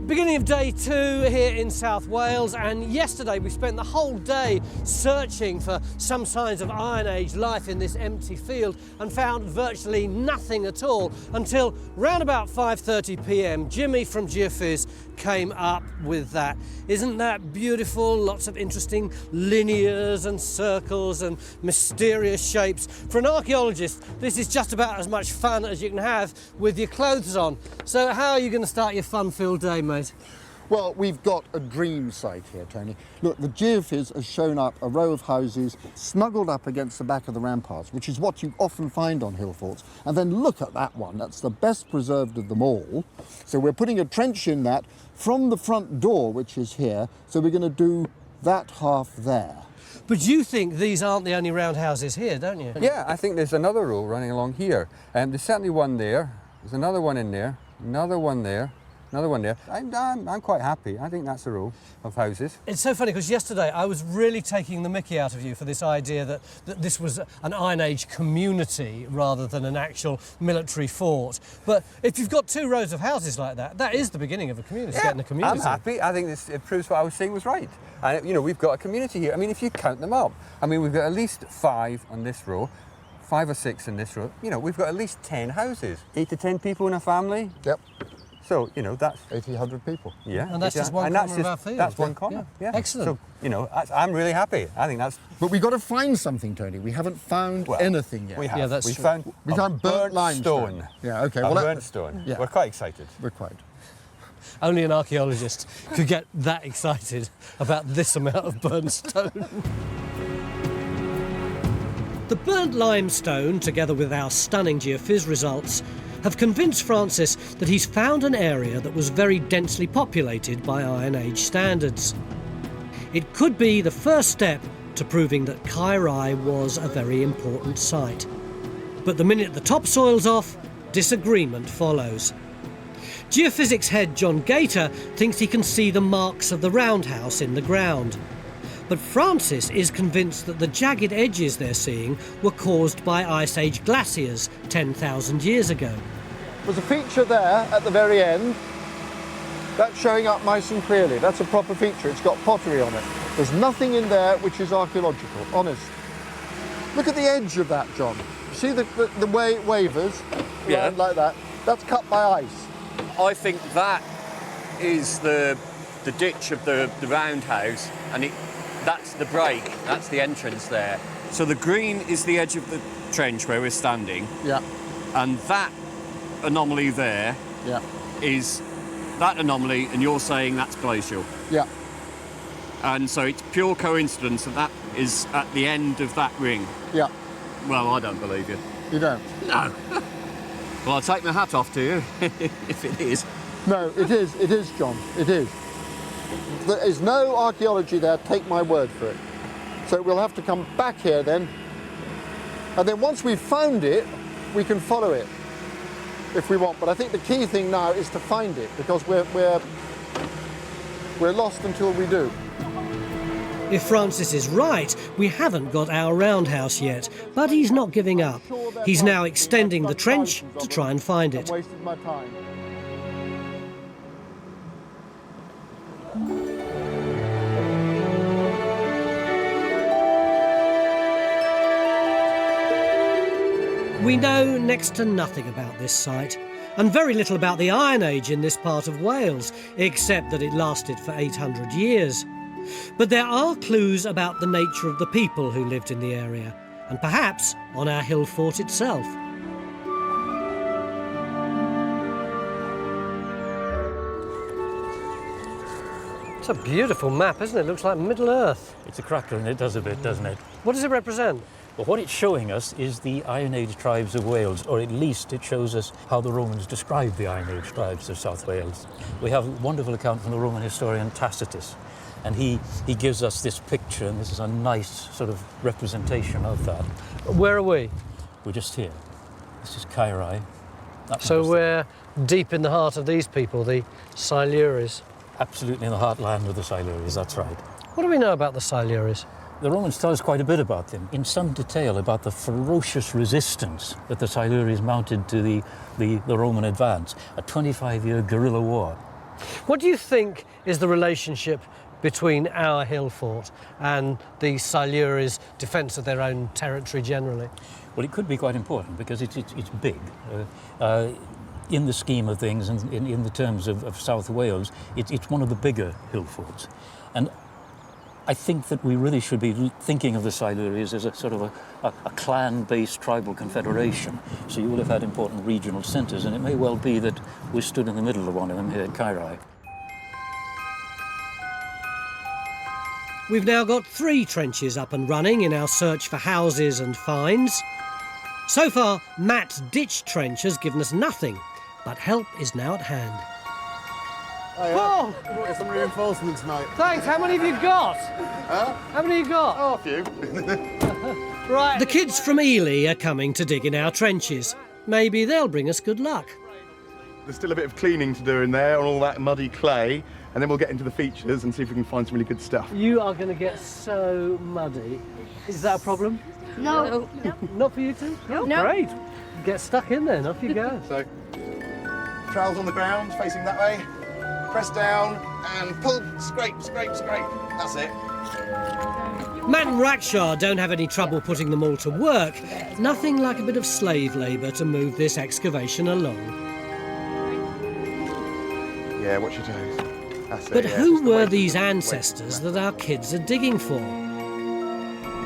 Beginning of day 2 here in South Wales, and yesterday we spent the whole day searching for some signs of Iron Age life in this empty field and found virtually nothing at all until round about 5:30 p.m. Jimmy from Geophys came up with that. Isn't that beautiful? Lots of interesting linears and circles and mysterious shapes. For an archaeologist, this is just about as much fun as you can have with your clothes on. So how are you going to start your fun-filled day, mate? Well, we've got a dream site here, Tony. Look, the Geophys has shown up a row of houses snuggled up against the back of the ramparts, which is what you often find on hill forts. And then look at that one. That's the best preserved of them all. So we're putting a trench in that from the front door, which is here. So we're going to do that half there. But you think these aren't the only roundhouses here, don't you? Yeah, I think there's another row running along here. There's certainly one there. There's another one in there. Another one there. Another one there. I'm quite happy. I think that's a row of houses. It's so funny because yesterday I was really taking the mickey out of you for this idea that this was an Iron Age community rather than an actual military fort. But if you've got 2 rows of houses like that, that is the beginning of a community, getting a community. I'm happy. I think it proves what I was saying was right. And, you know, we've got a community here. I mean, if you count them up, I mean, we've got at least 5 on this row, 5 or 6 in this row. You know, we've got at least 10 houses. 8 to 10 people in a family. Yep. So, you know, that's 1,800 people. Yeah. And that's just one corner of our field. That's one corner, yeah. Excellent. So, you know, I'm really happy. I think that's... But we've got to find something, Tony. We haven't found anything yet. We have. Yeah, that's we true. found burnt limestone. stone. Yeah, okay. Well, Well, burnt stone. Yeah. We're quite excited. We're quite. Only an archaeologist could get that excited about this amount of burnt stone. The burnt limestone, together with our stunning geophys results, have convinced Francis that he's found an area that was very densely populated by Iron Age standards. It could be the first step to proving that Kairai was a very important site. But the minute the topsoil's off, disagreement follows. Geophysics head John Gator thinks he can see the marks of the Roundhouse in the ground. But Francis is convinced that the jagged edges they're seeing were caused by Ice Age glaciers 10,000 years ago. There's a feature there at the very end. That's showing up nice and clearly. That's a proper feature. It's got pottery on it. There's nothing in there which is archaeological, honest. Look at the edge of that, John. See the way it wavers? Yeah. Like that. That's cut by ice. I think that is the ditch of the Roundhouse, and that's the break, that's the entrance there. So the green is the edge of the trench where we're standing. Yeah. And that anomaly there is that anomaly, and you're saying that's glacial. Yeah. And so it's pure coincidence that is at the end of that ring. Yeah. Well, I don't believe you. You don't? No. Well, I'll take my hat off to you, if it is. No, it is, John, it is. There is no archaeology there, take my word for it. So we'll have to come back here then, and then once we've found it, we can follow it, if we want. But I think the key thing now is to find it, because we're lost until we do. If Francis is right, we haven't got our Roundhouse yet, but he's not giving up. He's now extending the trench to try and find it. I've wasted my time. We know next to nothing about this site, and very little about the Iron Age in this part of Wales, except that it lasted for 800 years. But there are clues about the nature of the people who lived in the area, and perhaps on our hill fort itself. It's a beautiful map, isn't it? It looks like Middle Earth. It's a cracker and it does a bit, doesn't it? What does it represent? Well, what it's showing us is the Iron Age tribes of Wales, or at least it shows us how the Romans described the Iron Age tribes of South Wales. We have a wonderful account from the Roman historian Tacitus, and he gives us this picture, and this is a nice sort of representation of that. Where are we? We're just here. This is Kairai. So we're deep in the heart of these people, the Silures. Absolutely in the heartland of the Silures, that's right. What do we know about the Silures? The Romans tell us quite a bit about them, in some detail about the ferocious resistance that the Silures mounted to the Roman advance, a 25-year guerrilla war. What do you think is the relationship between our hill fort and the Silures' defence of their own territory generally? Well, it could be quite important because it's big. In the scheme of things and in the terms of South Wales, it's one of the bigger hill forts. And I think that we really should be thinking of the Silures as a sort of a clan-based tribal confederation. So you will have had important regional centres, and it may well be that we're stood in the middle of one of them here at Kairai. We've now got 3 trenches up and running in our search for houses and finds. So far, Matt's ditch trench has given us nothing, but help is now at hand. Oh, I brought you some reinforcements, mate. Thanks, how many have you got? Huh? How many have you got? Oh, a few. Right. The kids from Ely are coming to dig in our trenches. Maybe they'll bring us good luck. There's still a bit of cleaning to do in there on all that muddy clay, and then we'll get into the features and see if we can find some really good stuff. You are going to get so muddy. Is that a problem? No. Not for you two? No. Great. Get stuck in then, off you go. So, trowels on the ground, facing that way. Press down and pull, scrape, scrape, scrape. That's it. Matt and Raksha don't have any trouble putting them all to work. Nothing like a bit of slave labour to move this excavation along. Yeah, watch your toes. That's But it, yeah, who just the were weight- these ancestors that our kids are digging for?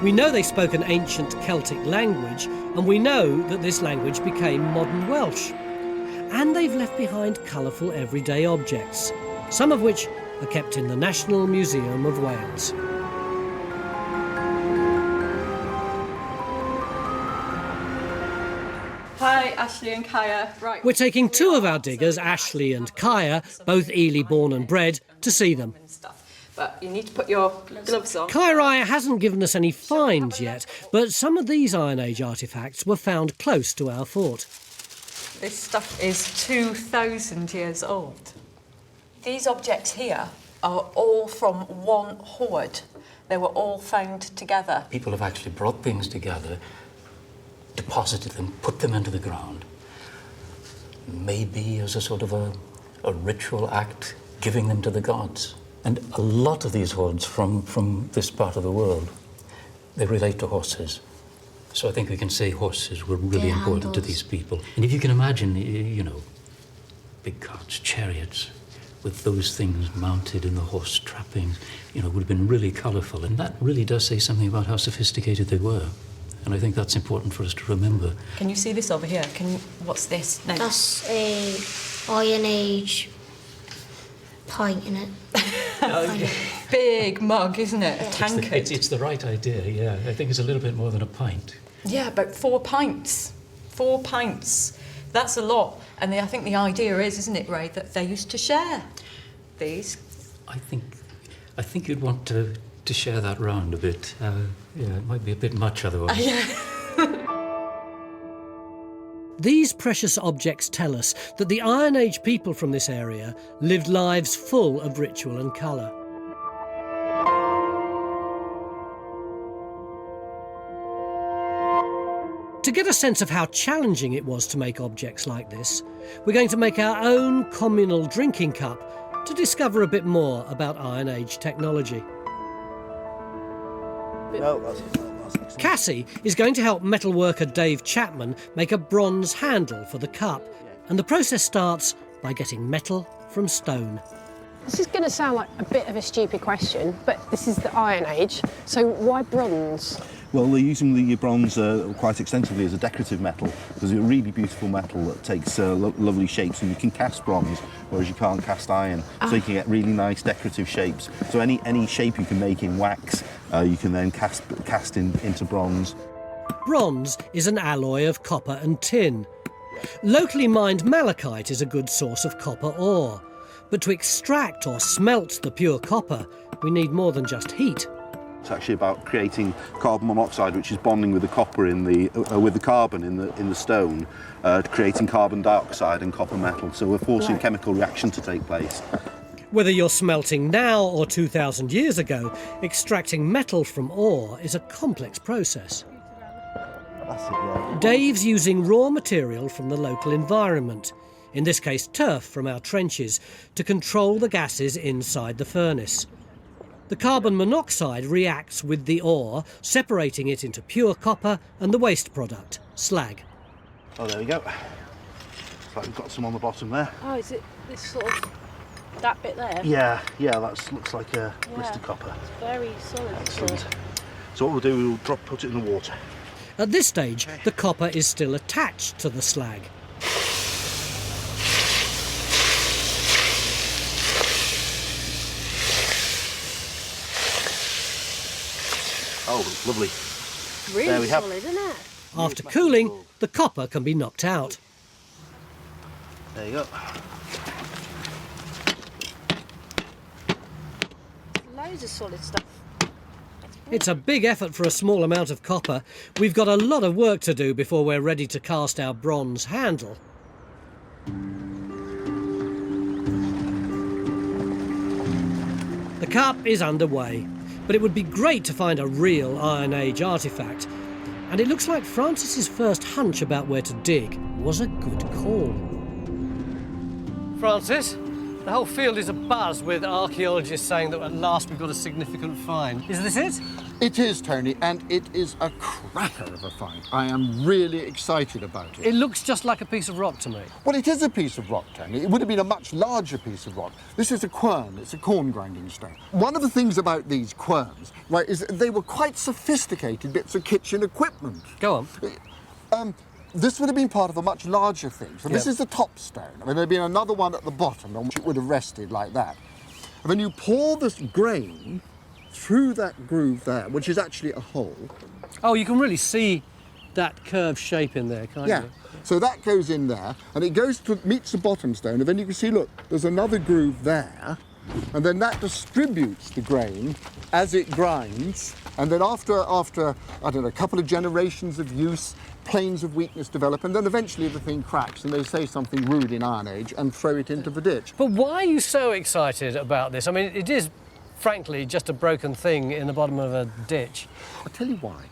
We know they spoke an ancient Celtic language, and we know that this language became modern Welsh. And they've left behind colourful everyday objects, some of which are kept in the National Museum of Wales. Hi, Ashley and Kaya. Right. We're taking two of our diggers, Ashley and Kaya, both Ely born and bred, to see them. But you need to put your gloves on. Kaya hasn't given us any finds yet, but some of these Iron Age artefacts were found close to our fort. This stuff is 2,000 years old. These objects here are all from one hoard. They were all found together. People have actually brought things together, deposited them, put them into the ground, maybe as a sort of a ritual act, giving them to the gods. And a lot of these hoards from this part of the world, they relate to horses. So I think we can say horses were really important to these people. And if you can imagine, you know, big carts, chariots, with those things mounted in the horse trappings, you know, would have been really colourful. And that really does say something about how sophisticated they were. And I think that's important for us to remember. Can you see this over here? What's this? No. That's a Iron Age pint in it. Big mug, isn't it? A tankard. It's the right idea, yeah. I think it's a little bit more than a pint. Yeah, about 4 pints. 4 pints. That's a lot. And I think the idea is, isn't it, Ray, that they used to share these? I think you'd want to share that round a bit. Yeah, it might be a bit much otherwise. These precious objects tell us that the Iron Age people from this area lived lives full of ritual and colour. To get a sense of how challenging it was to make objects like this, we're going to make our own communal drinking cup to discover a bit more about Iron Age technology. Cassie is going to help metalworker Dave Chapman make a bronze handle for the cup, and the process starts by getting metal from stone. This is going to sound like a bit of a stupid question, but this is the Iron Age, so why bronze? Well, they're using the bronze quite extensively as a decorative metal. There's a really beautiful metal that takes lovely shapes, and you can cast bronze, whereas you can't cast iron. So you can get really nice decorative shapes. So any shape you can make in wax, you can then cast into bronze. Bronze is an alloy of copper and tin. Locally mined malachite is a good source of copper ore. But to extract or smelt the pure copper, we need more than just heat. It's actually about creating carbon monoxide, which is bonding with the copper with the carbon in the stone, creating carbon dioxide and copper metal. So we're forcing a chemical reaction to take place. Whether you're smelting now or 2,000 years ago, extracting metal from ore is a complex process. That's it, right. Dave's using raw material from the local environment, in this case turf from our trenches, to control the gases inside the furnace. The carbon monoxide reacts with the ore, separating it into pure copper and the waste product, slag. Oh, there we go. Looks like we've got some on the bottom there. Oh, is it this sort of, that bit there? Yeah, that looks like a blister copper. It's very solid. Excellent. So what we'll do, we'll put it in the water. At this stage, the copper is still attached to the slag. Oh, it's lovely. Really there we have. solid, isn't it? After cooling, the copper can be knocked out. There you go. Loads of solid stuff. It's a big effort for a small amount of copper. We've got a lot of work to do before we're ready to cast our bronze handle. The cup is underway, but it would be great to find a real Iron Age artefact. And it looks like Francis's first hunch about where to dig was a good call. Francis, The whole field is abuzz with archaeologists saying that at last we've got a significant find. Is this it? It is, Tony, and it is a cracker of a find. I am really excited about it. It looks just like a piece of rock to me. Well, it is a piece of rock, Tony. It would have been a much larger piece of rock. This is a quern. It's a corn grinding stone. One of the things about these querns, right, is that they were quite sophisticated bits of kitchen equipment. Go on. This would have been part of a much larger thing. So this is the top stone. I mean, there'd been another one at the bottom on which it would have rested like that. And then you pour this grain through that groove there, which is actually a hole. Oh, you can really see that curved shape in there, can't you? So that goes in there, and it goes to meets the bottom stone, and then you can see, look, there's another groove there, and then that distributes the grain as it grinds, and then after I don't know, a couple of generations of use, planes of weakness develop, and then eventually the thing cracks, and they say something rude in Iron Age and throw it into the ditch. But why are you so excited about this? I mean, it is, frankly, just a broken thing in the bottom of a ditch. I'll tell you why.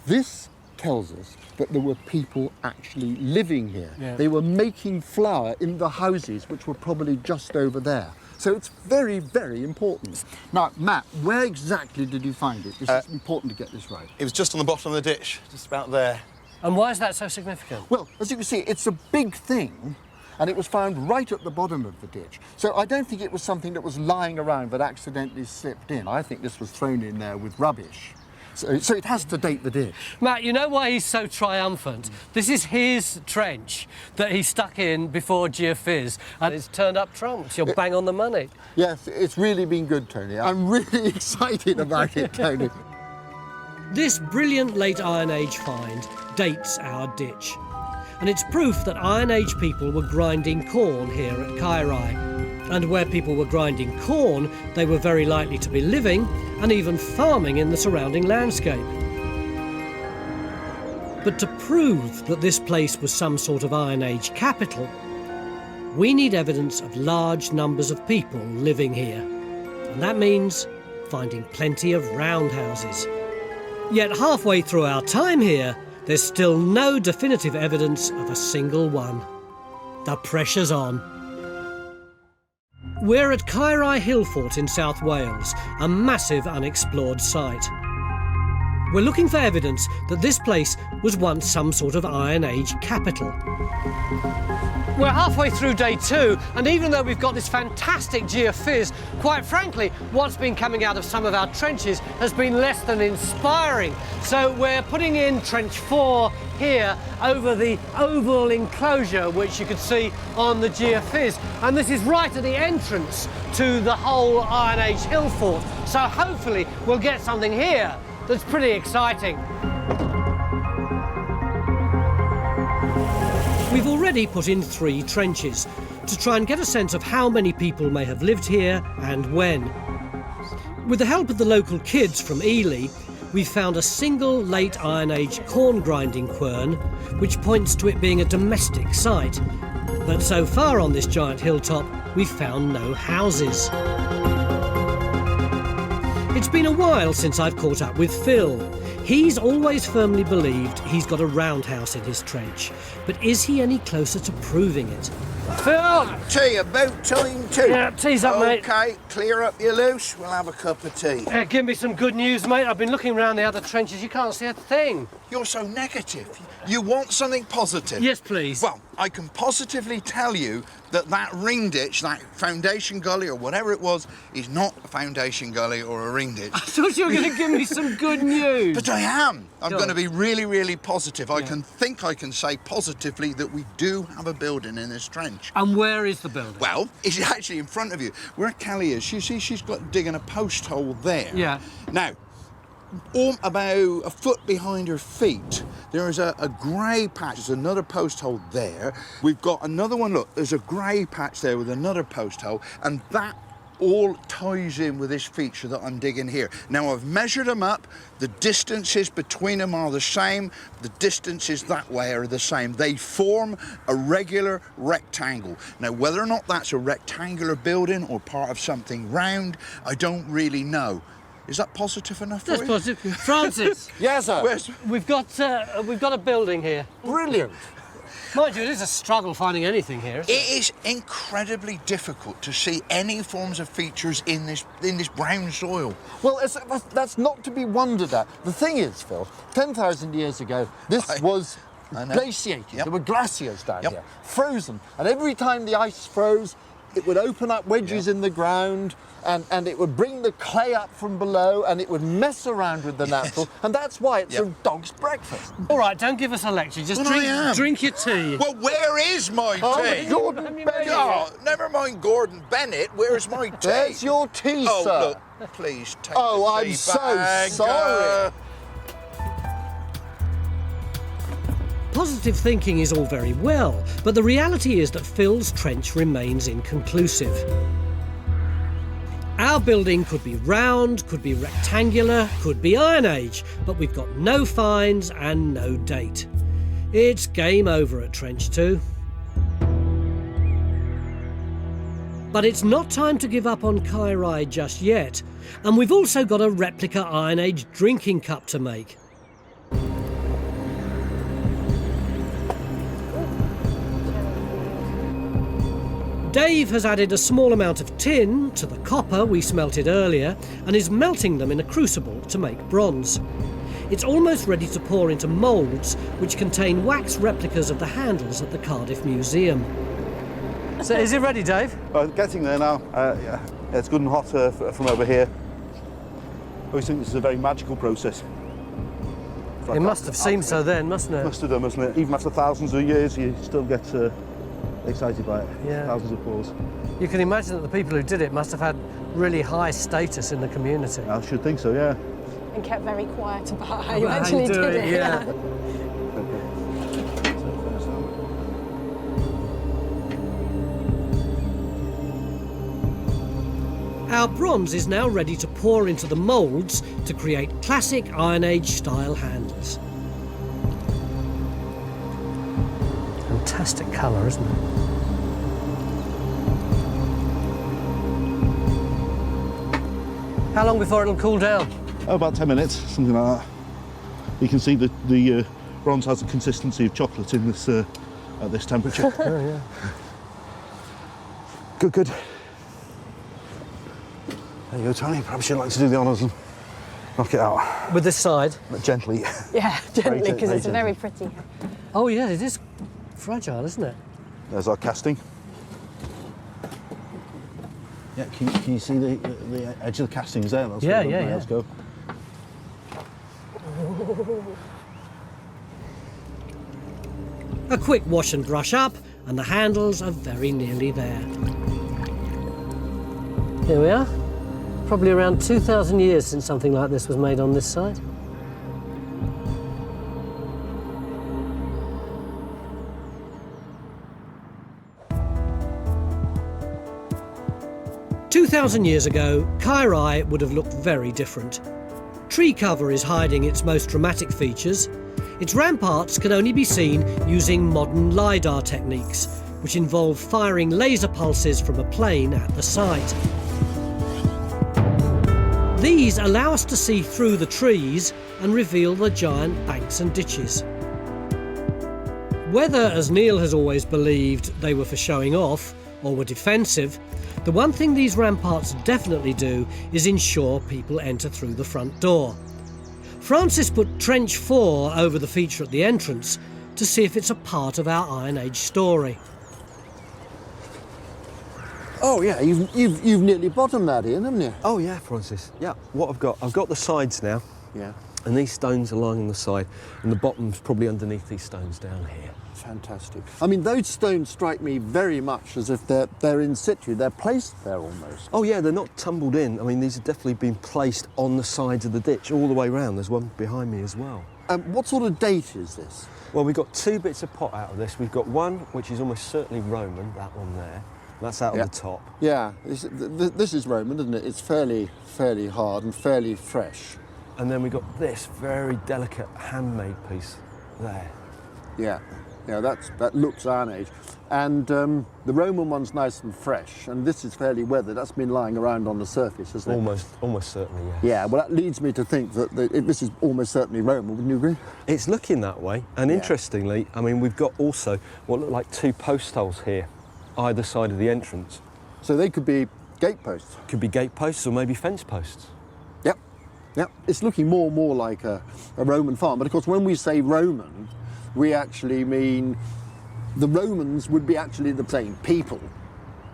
This tells us that there were people actually living here. Yeah. They were making flour in the houses, which were probably just over there. So it's very, very important. Now, Matt, where exactly did you find it? This is important to get this right. It was just on the bottom of the ditch, just about there. And why is that so significant? Well, as you can see, it's a big thing, and it was found right at the bottom of the ditch. So I don't think it was something that was lying around but accidentally slipped in. I think this was thrown in there with rubbish. So it has to date the ditch. Matt, you know why he's so triumphant? This is his trench that he stuck in before Geophys, and it's turned up trumps. You're bang on the money. Yes, it's really been good, Tony. I'm really excited about it, Tony. This brilliant late Iron Age find dates our ditch, and it's proof that Iron Age people were grinding corn here at Kairai. And where people were grinding corn, they were very likely to be living and even farming in the surrounding landscape. But to prove that this place was some sort of Iron Age capital, we need evidence of large numbers of people living here. And that means finding plenty of roundhouses. Yet halfway through our time here, there's still no definitive evidence of a single one. The pressure's on. We're at Kairai Hill Fort in South Wales, a massive unexplored site. We're looking for evidence that this place was once some sort of Iron Age capital. We're halfway through day 2, and even though we've got this fantastic geophys, quite frankly, what's been coming out of some of our trenches has been less than inspiring. So we're putting in trench 4 here over the oval enclosure, which you could see on the geophys. And this is right at the entrance to the whole Iron Age hill fort. So hopefully we'll get something here that's pretty exciting. We've already put in 3 trenches to try and get a sense of how many people may have lived here and when. With the help of the local kids from Ely, we've found a single late Iron Age corn grinding quern, which points to it being a domestic site. But so far on this giant hilltop, we've found no houses. It's been a while since I've caught up with Phil. He's always firmly believed he's got a roundhouse in his trench, but is he any closer to proving it? Phil! Tea, about time too. Yeah, tea's up, mate. OK, clear up your loose, we'll have a cup of tea. Give me some good news, mate. I've been looking around the other trenches, you can't see a thing. You're so negative. You want something positive? Yes, please. Well, I can positively tell you that that ring ditch, that foundation gully or whatever it was, is not a foundation gully or a ring ditch. I thought you were going to give me some good news. But I am. I'm Go going to on. be really, really positive. I can say positively that we do have a building in this trench. And where is the building? Well, it's actually in front of you. Where Kelly is, you see she's got digging a post hole there. Yeah. Now, about a foot behind her feet, there is a grey patch. There's another post hole there. We've got another one, look, there's a grey patch there with another post hole, and that all ties in with this feature that I'm digging here. Now, I've measured them up. The distances between them are the same. The distances that way are the same. They form a regular rectangle. Now, whether or not that's a rectangular building or part of something round, I don't really know. Is that positive enough for you? That's positive. Francis. Yes, sir. We've got a building here. Brilliant. Mind you, it is a struggle finding anything here, isn't it? It is incredibly difficult to see any forms of features in this brown soil. Well, that's not to be wondered at. The thing is, Phil, 10,000 years ago, this was glaciated. Yep. There were glaciers down here, frozen. And every time the ice froze, it would open up wedges in the ground, and it would bring the clay up from below, and it would mess around with the natural, and that's why it's a dog's breakfast. All right, don't give us a lecture. Just drink your tea. Well, where is my tea? Gordon Bennett. Oh, never mind Gordon Bennett. Where's my tea? There's your tea, oh, sir. Look, please take Oh, the I'm tea so bag. sorry. Positive thinking is all very well, but the reality is that Phil's trench remains inconclusive. Our building could be round, could be rectangular, could be Iron Age, but we've got no finds and no date. It's game over at Trench 2. But it's not time to give up on Kairai just yet, and we've also got a replica Iron Age drinking cup to make. Dave has added a small amount of tin to the copper we smelted earlier and is melting them in a crucible to make bronze. It's almost ready to pour into moulds which contain wax replicas of the handles at the Cardiff Museum. So is it ready, Dave? Getting there now. Yeah, it's good and hot from over here. I always think this is a very magical process. It must have seemed so then, mustn't it? Must have done, mustn't it? Even after thousands of years, you still get excited by it. Yeah. Thousands of applause. You can imagine that the people who did it must have had really high status in the community. I should think so, yeah. And kept very quiet about how you About how actually you do did it, it. yeah. Our bronze is now ready to pour into the moulds to create classic Iron Age style handles. Fantastic colour, isn't it? How long before it'll cool down? Oh, about 10 minutes, something like that. You can see the bronze has the consistency of chocolate in this at this temperature. Oh, yeah. Good, good. There you go, Tony. Perhaps you'd like to do the honours and knock it out. With this side? But gently. Yeah, gently, because it's gently. very pretty. Oh, yeah, it is fragile, isn't it? There's our casting. Yeah, can you see the edge of the castings there? That's Yeah, good. yeah, yeah. Let's go. A quick wash and brush up, and the handles are very nearly there. Here we are. Probably around 2,000 years since something like this was made on this site. "2,000 years ago, Kairai would have looked very different. Tree cover is hiding its most dramatic features. Its ramparts can only be seen using modern LiDAR techniques, which involve firing laser pulses from a plane at the site. These allow us to see through the trees and reveal the giant banks and ditches. Whether, as Neil has always believed, they were for showing off or were defensive, the one thing these ramparts definitely do is ensure people enter through the front door. Francis put Trench 4 over the feature at the entrance to see if it's a part of our Iron Age story. Oh yeah, you've nearly bottomed that, Ian, haven't you? Oh yeah, Francis. Yeah. What I've got the sides now. Yeah. And these stones are lying on the side, and the bottom's probably underneath these stones down here. Fantastic. I mean, those stones strike me very much as if they're in situ. They're placed there almost. Oh yeah, they're not tumbled in. I mean, these have definitely been placed on the sides of the ditch all the way round. There's one behind me as well. What sort of date is this? Well, we've got two bits of pot out of this. We've got one which is almost certainly Roman, that one there. That's out of the top. Yeah, this is Roman, isn't it? It's fairly hard and fairly fresh. And then we've got this very delicate handmade piece there. Yeah. You know, that looks Iron Age. And the Roman one's nice and fresh, and this is fairly weathered. That's been lying around on the surface, hasn't it? Almost certainly, yes. Yeah, well, that leads me to think that this is almost certainly Roman, wouldn't you agree? It's looking that way, and interestingly, I mean, we've got also what look like 2 post holes here, either side of the entrance. So they could be gate posts? Could be gate posts or maybe fence posts. Yep, it's looking more and more like a Roman farm, but of course when we say Roman, we actually mean the Romans would be actually the same people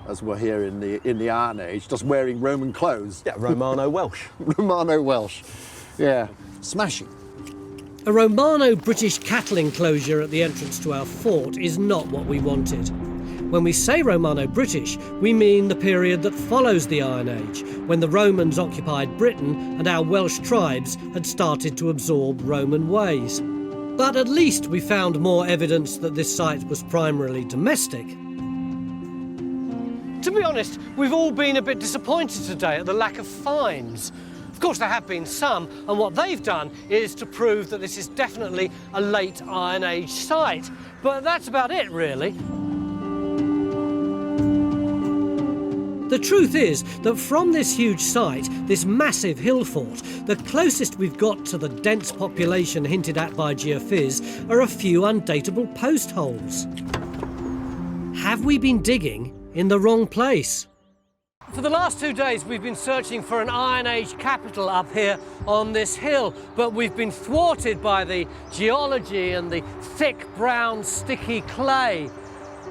as were here in the Iron Age, just wearing Roman clothes. Yeah, Romano-Welsh. Romano-Welsh, yeah, smashing. A Romano-British cattle enclosure at the entrance to our fort is not what we wanted. When we say Romano-British, we mean the period that follows the Iron Age, when the Romans occupied Britain and our Welsh tribes had started to absorb Roman ways. But at least we found more evidence that this site was primarily domestic. To be honest, we've all been a bit disappointed today at the lack of finds. Of course, there have been some, and what they've done is to prove that this is definitely a late Iron Age site. But that's about it, really. The truth is that from this huge site, this massive hill fort, the closest we've got to the dense population hinted at by Geophys are a few undatable post holes. Have we been digging in the wrong place? For the last 2 days, we've been searching for an Iron Age capital up here on this hill, but we've been thwarted by the geology and the thick, brown, sticky clay.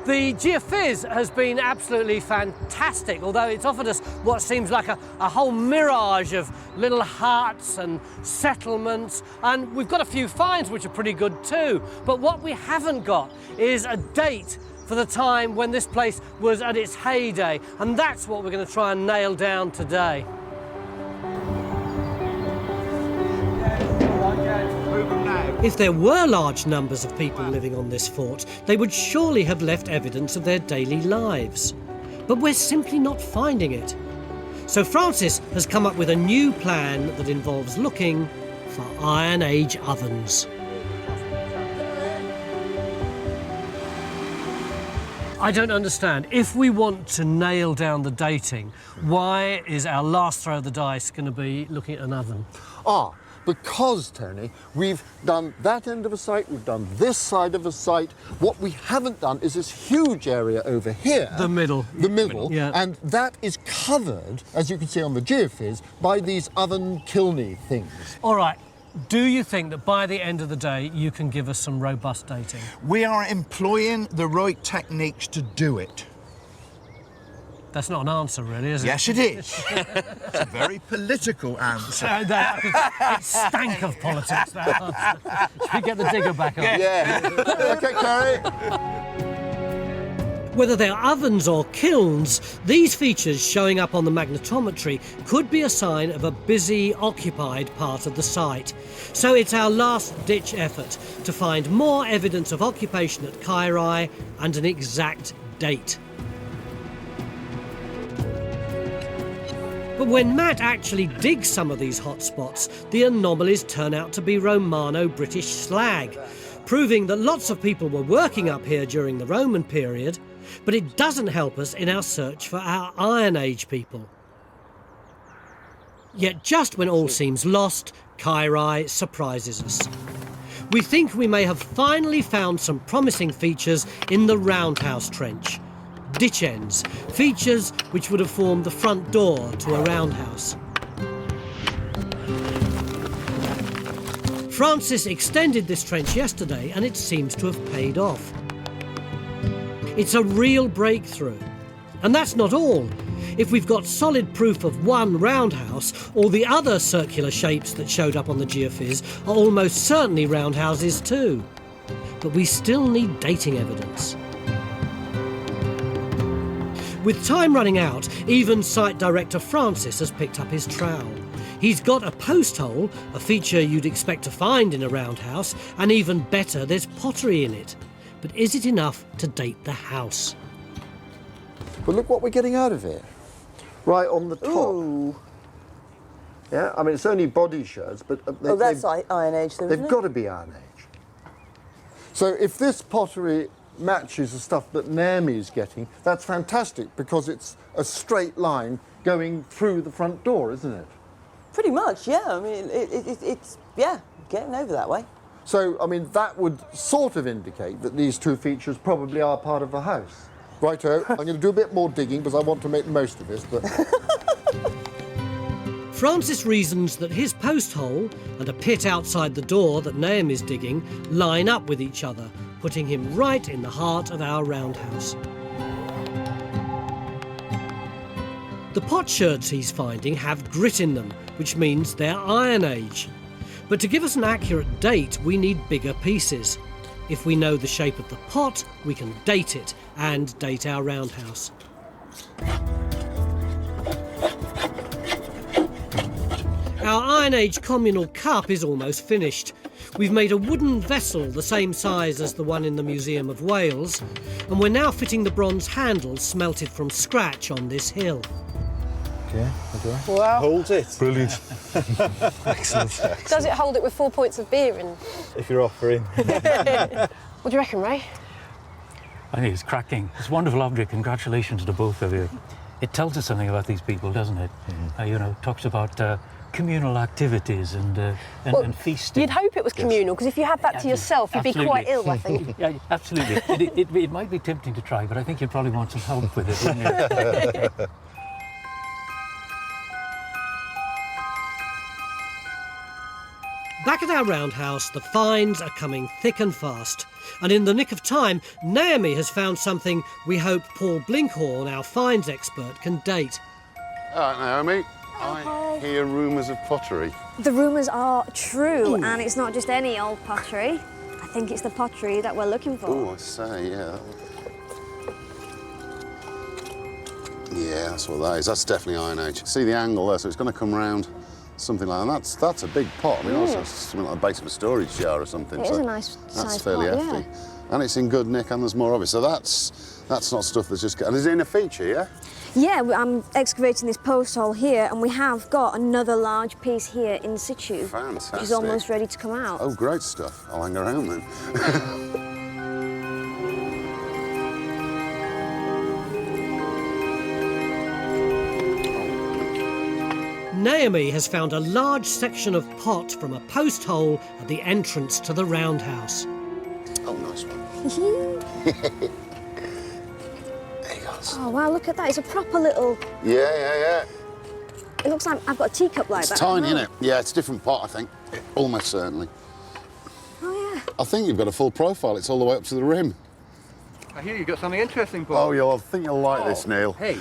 The Geophys has been absolutely fantastic, although it's offered us what seems like a whole mirage of little huts and settlements, and we've got a few finds which are pretty good too. But what we haven't got is a date for the time when this place was at its heyday, and that's what we're going to try and nail down today. If there were large numbers of people living on this fort, they would surely have left evidence of their daily lives. But we're simply not finding it. So Francis has come up with a new plan that involves looking for Iron Age ovens. I don't understand. If we want to nail down the dating, why is our last throw of the dice going to be looking at an oven? Because, Tony, we've done that end of a site, we've done this side of a site. What we haven't done is this huge area over here. The middle. The middle, yeah. And that is covered, as you can see on the Geophys, by these oven kilny things. All right. Do you think that by the end of the day you can give us some robust dating? We are employing the right techniques to do it. That's not an answer, really, is it? Yes, it is. It's a very political answer. It stank of politics, that answer. Should we get the digger back on? Yeah. OK, Carrie. Whether they're ovens or kilns, these features showing up on the magnetometry could be a sign of a busy, occupied part of the site. So it's our last-ditch effort to find more evidence of occupation at Kyrai and an exact date. But when Matt actually digs some of these hotspots, the anomalies turn out to be Romano-British slag, proving that lots of people were working up here during the Roman period, but it doesn't help us in our search for our Iron Age people. Yet just when all seems lost, Kyrai surprises us. We think we may have finally found some promising features in the Roundhouse trench. Ditch ends, features which would have formed the front door to a roundhouse. Francis extended this trench yesterday and it seems to have paid off. It's a real breakthrough. And that's not all. If we've got solid proof of one roundhouse, all the other circular shapes that showed up on the Geophys are almost certainly roundhouses too. But we still need dating evidence. With time running out, even site director Francis has picked up his trowel. He's got a post hole, a feature you'd expect to find in a roundhouse, and even better, there's pottery in it. But is it enough to date the house? But look what we're getting out of here. Right on the top. Ooh. Yeah, I mean, it's only body shards, but... that's Iron Age, though, isn't it? They've got to be Iron Age. So if this pottery matches the stuff that Naomi is getting, that's fantastic because it's a straight line going through the front door, isn't it? Pretty much, yeah. I mean, it's getting over that way. So, I mean, that would sort of indicate that these two features probably are part of the house. Righto, I'm going to do a bit more digging because I want to make the most of this, but... Francis reasons that his post hole and a pit outside the door that Nahum is digging line up with each other, putting him right in the heart of our roundhouse. The potsherds he's finding have grit in them, which means they're Iron Age. But to give us an accurate date, we need bigger pieces. If we know the shape of the pot, we can date it and date our roundhouse. Our Iron Age communal cup is almost finished. We've made a wooden vessel the same size as the one in the Museum of Wales, and we're now fitting the bronze handle smelted from scratch on this hill. Okay. Wow. Holds it. Brilliant. Excellent. Does it hold it with 4 points of beer in? If you're offering. What do you reckon, Ray? I think it's cracking. It's a wonderful object. Congratulations to both of you. It tells us something about these people, doesn't it? You know, talks about communal activities and feasting. You'd hope it was communal, because if you had that to yourself, you'd be quite ill, I think. Yeah, absolutely. It might be tempting to try, but I think you'd probably want some help with it, wouldn't you? Back at our roundhouse, the finds are coming thick and fast. And in the nick of time, Naomi has found something we hope Paul Blinkhorn, our finds expert, can date. All right, Naomi. I hear rumours of pottery. The rumours are true, and it's not just any old pottery. I think it's the pottery that we're looking for. Oh, I say, yeah. Yeah, that's what that is. That's definitely Iron Age. See the angle there, so it's going to come round something like that. That's a big pot. I mean, also something like the base of a storage jar or something. It is a nice That's size fairly pot, hefty. yeah. And it's in good nick, and there's more of it. So that's not stuff that's just... And is it in a feature, yeah? Yeah, I'm excavating this post hole here, and we have got another large piece here in situ. Fantastic. Which is almost ready to come out. Oh, great stuff. I'll hang around then. Naomi has found a large section of pot from a post hole at the entrance to the roundhouse. Oh, nice one. There you go. Oh, wow, look at that. It's a proper little... Yeah. It looks like I've got a teacup like that. It's tiny, isn't it? Yeah, it's a different pot, I think. Almost certainly. Oh, yeah. I think you've got a full profile. It's all the way up to the rim. I hear you've got something interesting, Paul. Oh, I think you'll like this, Neil. Hey,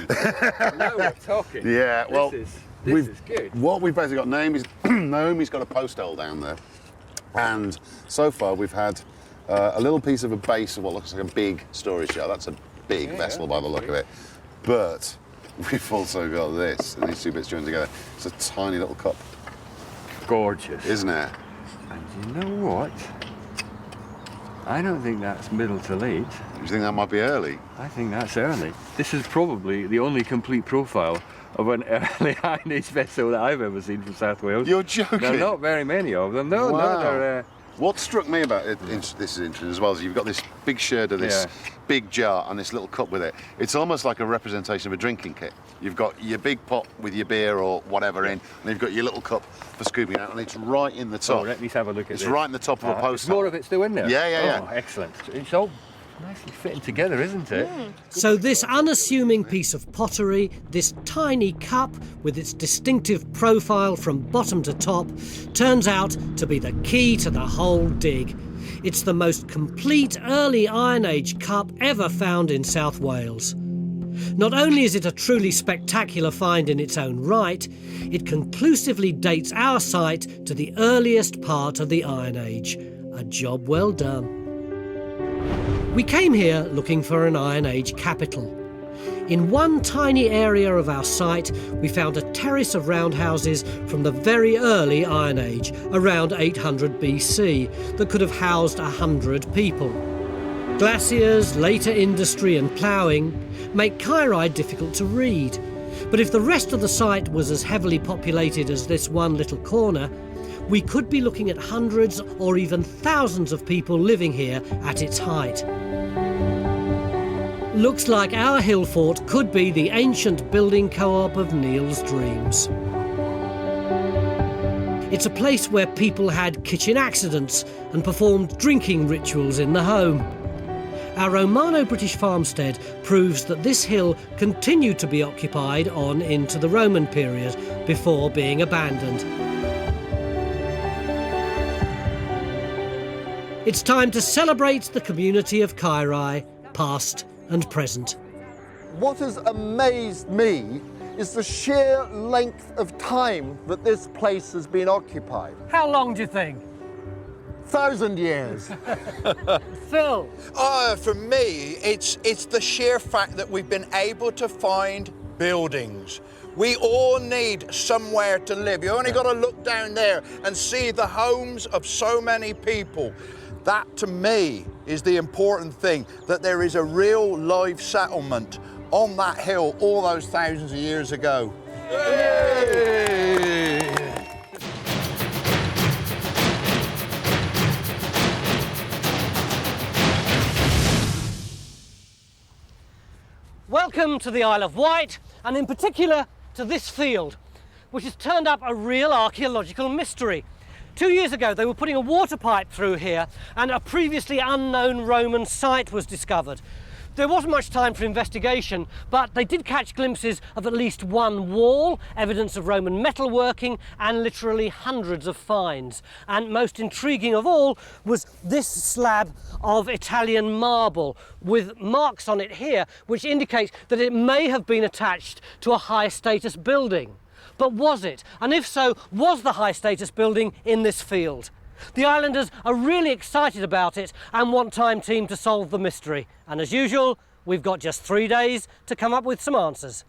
now we're talking. Yeah, well... This is good. What we've basically got, Naomi's got a post hole down there. And so far we've had a little piece of a base of what looks like a big storage jar. That's a big vessel by the look of it. But we've also got this, and these two bits joined together. It's a tiny little cup. Gorgeous. Isn't it? And you know what? I don't think that's middle to late. Do you think that might be early? I think that's early. This is probably the only complete profile of an early Iron Age vessel that I've ever seen from South Wales. You're joking? There are not very many of them. No, wow. they're... What struck me about it, this is interesting as well, is you've got this big sherd of this big jar and this little cup with it. It's almost like a representation of a drinking kit. You've got your big pot with your beer or whatever in, and you've got your little cup for scooping out, and it's right in the top. Oh, let me have a look at this. It's right in the top of a post hole. More of it still in there? Yeah. Oh, excellent. It's all nicely fitting together, isn't it? So this unassuming piece of pottery, this tiny cup with its distinctive profile from bottom to top, turns out to be the key to the whole dig. It's the most complete early Iron Age cup ever found in South Wales. Not only is it a truly spectacular find in its own right, it conclusively dates our site to the earliest part of the Iron Age. A job well done. We came here looking for an Iron Age capital. In one tiny area of our site, we found a terrace of roundhouses from the very early Iron Age, around 800 BC, that could have housed 100 people. Glaciers, later industry and ploughing make Cairide difficult to read. But if the rest of the site was as heavily populated as this one little corner, we could be looking at hundreds or even thousands of people living here at its height. Looks like our hill fort could be the ancient building co-op of Neil's dreams. It's a place where people had kitchen accidents and performed drinking rituals in the home. Our Romano-British farmstead proves that this hill continued to be occupied on into the Roman period before being abandoned. It's time to celebrate the community of Cairi, past and present. What has amazed me is the sheer length of time that this place has been occupied. How long do you think? 1,000 years. Phil? For me, it's the sheer fact that we've been able to find buildings. We all need somewhere to live. You only got to look down there and see the homes of so many people. That, to me, is the important thing, that there is a real live settlement on that hill all those thousands of years ago. Yay! Welcome to the Isle of Wight, and in particular to this field, which has turned up a real archaeological mystery. 2 years ago, they were putting a water pipe through here, and a previously unknown Roman site was discovered. There wasn't much time for investigation, but they did catch glimpses of at least one wall, evidence of Roman metalworking, and literally hundreds of finds. And most intriguing of all was this slab of Italian marble with marks on it here, which indicate that it may have been attached to a high-status building. But was it? And if so, was the high-status building in this field? The islanders are really excited about it and want Time Team to solve the mystery. And as usual, we've got just 3 days to come up with some answers.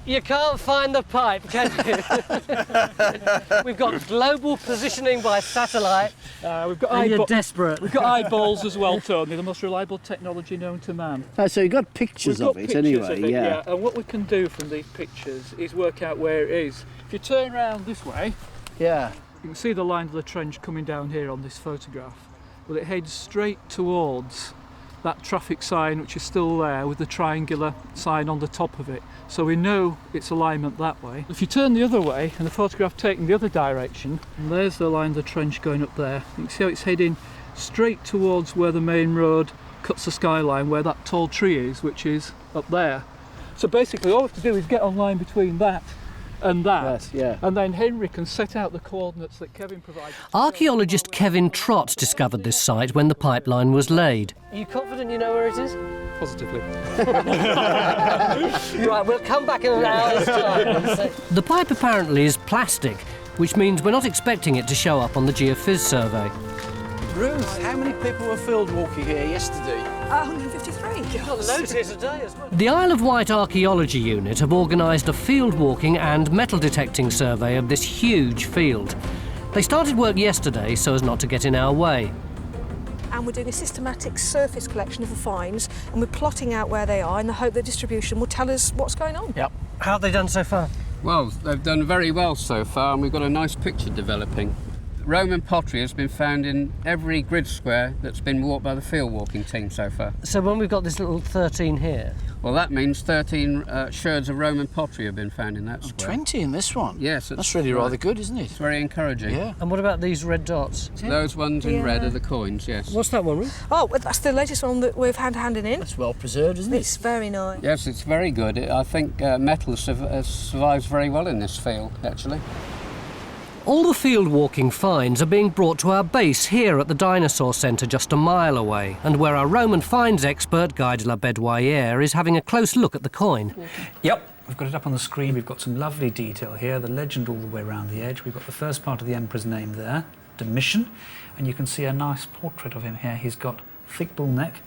You can't find the pipe, can you? We've got global positioning by satellite. We've got and you're desperate. We've got eyeballs as well, Tony, the most reliable technology known to man. Oh, so you've got pictures of it anyway, yeah. And what we can do from these pictures is work out where it is. If you turn around this way, yeah, you can see the line of the trench coming down here on this photograph. Well, it heads straight towards that traffic sign, which is still there with the triangular sign on the top of it. So we know its alignment that way. If you turn the other way and the photograph taking the other direction, and there's the line of the trench going up there. You can see how it's heading straight towards where the main road cuts the skyline, where that tall tree is, which is up there. So basically all we have to do is get on line between that and that, yes, yeah. And then Henry can set out the coordinates that Kevin provided. Archaeologist Kevin Trott discovered this site when the pipeline was laid. Are you confident you know where it is? Positively. Right, we'll come back in an hour's time and see. The pipe apparently is plastic, which means we're not expecting it to show up on the Geophys survey. Ruth, how many people were field walking here yesterday? 153. You've got loads here today as well. The Isle of Wight Archaeology Unit have organised a field walking and metal detecting survey of this huge field. They started work yesterday so as not to get in our way. And we're doing a systematic surface collection of the finds, and we're plotting out where they are in the hope that distribution will tell us what's going on. Yep. How have they done so far? Well, they've done very well so far, and we've got a nice picture developing. Roman pottery has been found in every grid square that's been walked by the field walking team so far. So when we've got this little 13 here? Well, that means 13 sherds of Roman pottery have been found in that square. 20 in this one? Yes. That's really rather good, isn't it? It's very encouraging. Yeah. And what about these red dots? Those ones in red are the coins, yes. What's that one, Ruth? Oh, well, that's the latest one that we've handed in. It's well preserved, isn't it? It's very nice. Yes, it's very good. I think metal survives very well in this field, actually. All the field walking finds are being brought to our base here at the Dinosaur Centre just a mile away, and where our Roman finds expert, Guy de la Bedouillère, is having a close look at the coin. Yep, We've got it up on the screen. We've got some lovely detail here, the legend all the way around the edge. We've got the first part of the emperor's name there, Domitian, and you can see a nice portrait of him here. He's got thick bull neck,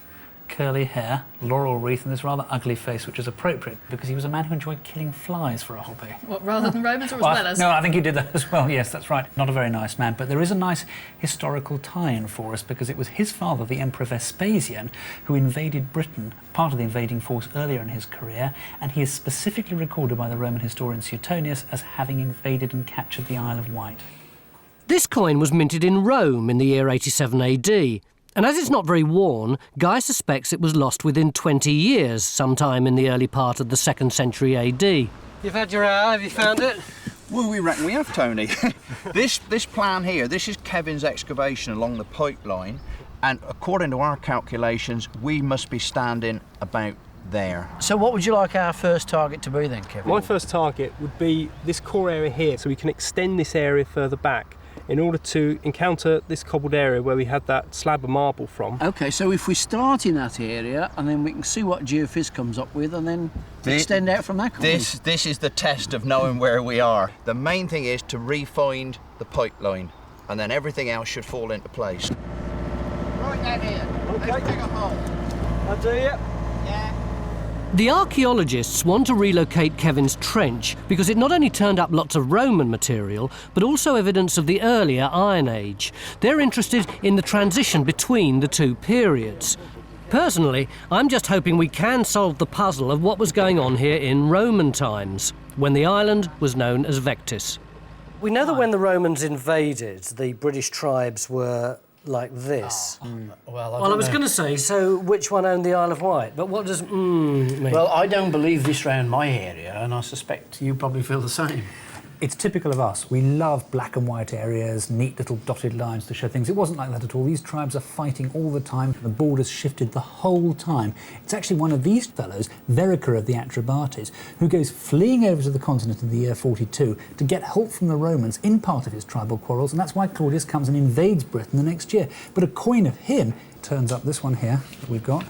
curly hair, laurel wreath, and this rather ugly face, which is appropriate because he was a man who enjoyed killing flies for a hobby. What, rather than Romans or as well as? No, I think he did that as well, yes, that's right. Not a very nice man, but there is a nice historical tie-in for us because it was his father, the Emperor Vespasian, who invaded Britain, part of the invading force earlier in his career, and he is specifically recorded by the Roman historian Suetonius as having invaded and captured the Isle of Wight. This coin was minted in Rome in the year 87 AD. And as it's not very worn, Guy suspects it was lost within 20 years, sometime in the early part of the 2nd century AD. You've had your hour, have you found it? Well, we reckon we have, Tony. This plan here, this is Kevin's excavation along the pipeline, and according to our calculations, we must be standing about there. So what would you like our first target to be then, Kevin? My first target would be this core area here, so we can extend this area further back in order to encounter this cobbled area where we had that slab of marble from. OK, so if we start in that area and then we can see what Geophys comes up with and then extend out from that. This is the test of knowing where we are. The main thing is to re-find the pipeline and then everything else should fall into place. Right down here. OK. Let's dig a hole. I'll do it. Yeah. The archaeologists want to relocate Kevin's trench because it not only turned up lots of Roman material, but also evidence of the earlier Iron Age. They're interested in the transition between the two periods. Personally, I'm just hoping we can solve the puzzle of what was going on here in Roman times, when the island was known as Vectis. We know that when the Romans invaded, the British tribes were like this. Well, I was going to say, so which one owned the Isle of Wight? But what does mean? Well, I don't believe this round my area, and I suspect you probably feel the same. It's typical of us. We love black and white areas, neat little dotted lines to show things. It wasn't like that at all. These tribes are fighting all the time. The borders shifted the whole time. It's actually one of these fellows, Verica of the Atrebates, who goes fleeing over to the continent in the year 42 to get help from the Romans in part of his tribal quarrels, and that's why Claudius comes and invades Britain the next year. But a coin of him turns up, this one here that we've got.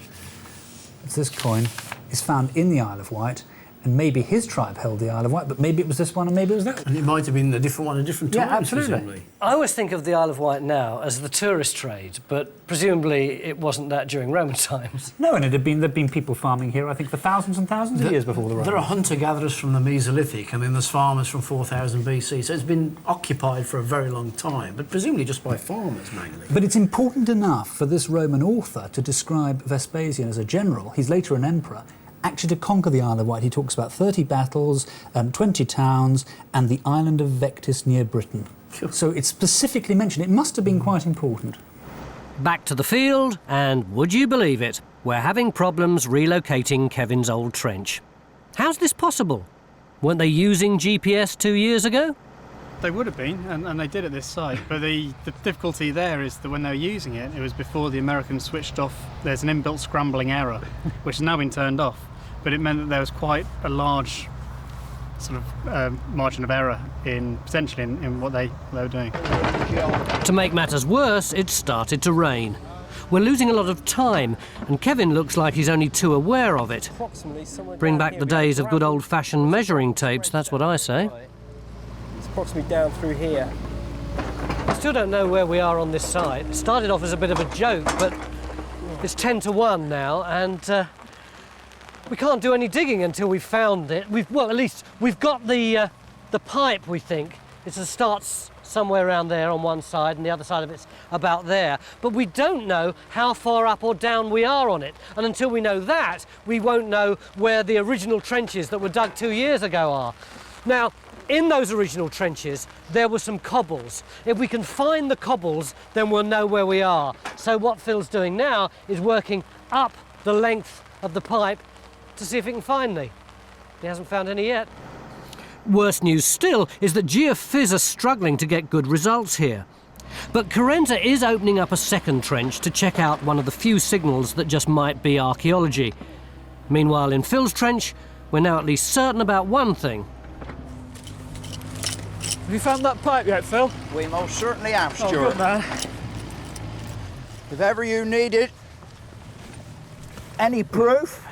It's this coin, is found in the Isle of Wight. And maybe his tribe held the Isle of Wight, but maybe it was this one and maybe it was that one. And it might have been a different one at different times. Yeah, absolutely. Presumably. I always think of the Isle of Wight now as the tourist trade, but presumably it wasn't that during Roman times. No, and there'd been people farming here, I think, for thousands and thousands of years before the Romans. There are hunter-gatherers from the Mesolithic, and then there's farmers from 4000 BC, so it's been occupied for a very long time, but presumably just by farmers mainly. But it's important enough for this Roman author to describe Vespasian as a general, he's later an emperor, actually to conquer the Isle of Wight. He talks about 30 battles, 20 towns, and the island of Vectis near Britain. So it's specifically mentioned. It must have been quite important. Back to the field, and would you believe it, we're having problems relocating Kevin's old trench. How's this possible? Weren't they using GPS 2 years ago? They would have been, and they did at this site, but the difficulty there is that when they were using it, it was before the Americans switched off. There's an inbuilt scrambling error, which has now been turned off, but it meant that there was quite a large sort of margin of error potentially in what they were doing. To make matters worse, it started to rain. We're losing a lot of time, and Kevin looks like he's only too aware of it. Bring back the days of good old-fashioned measuring tapes, that's what I say. It's approximately down through here. I still don't know where we are on this site. It started off as a bit of a joke, but it's 10 to 1 now, and we can't do any digging until we've found it. Well, at least we've got the pipe, we think. It starts somewhere around there on one side, and the other side of it's about there. But we don't know how far up or down we are on it. And until we know that, we won't know where the original trenches that were dug 2 years ago are. Now, in those original trenches, there were some cobbles. If we can find the cobbles, then we'll know where we are. So what Phil's doing now is working up the length of the pipe to see if he can find any. He hasn't found any yet. Worse news still is that Geophys are struggling to get good results here. But Carenza is opening up a second trench to check out one of the few signals that just might be archaeology. Meanwhile, in Phil's trench, we're now at least certain about one thing. Have you found that pipe yet, Phil? We most certainly have, Stuart. Oh, good man. If ever you needed any proof,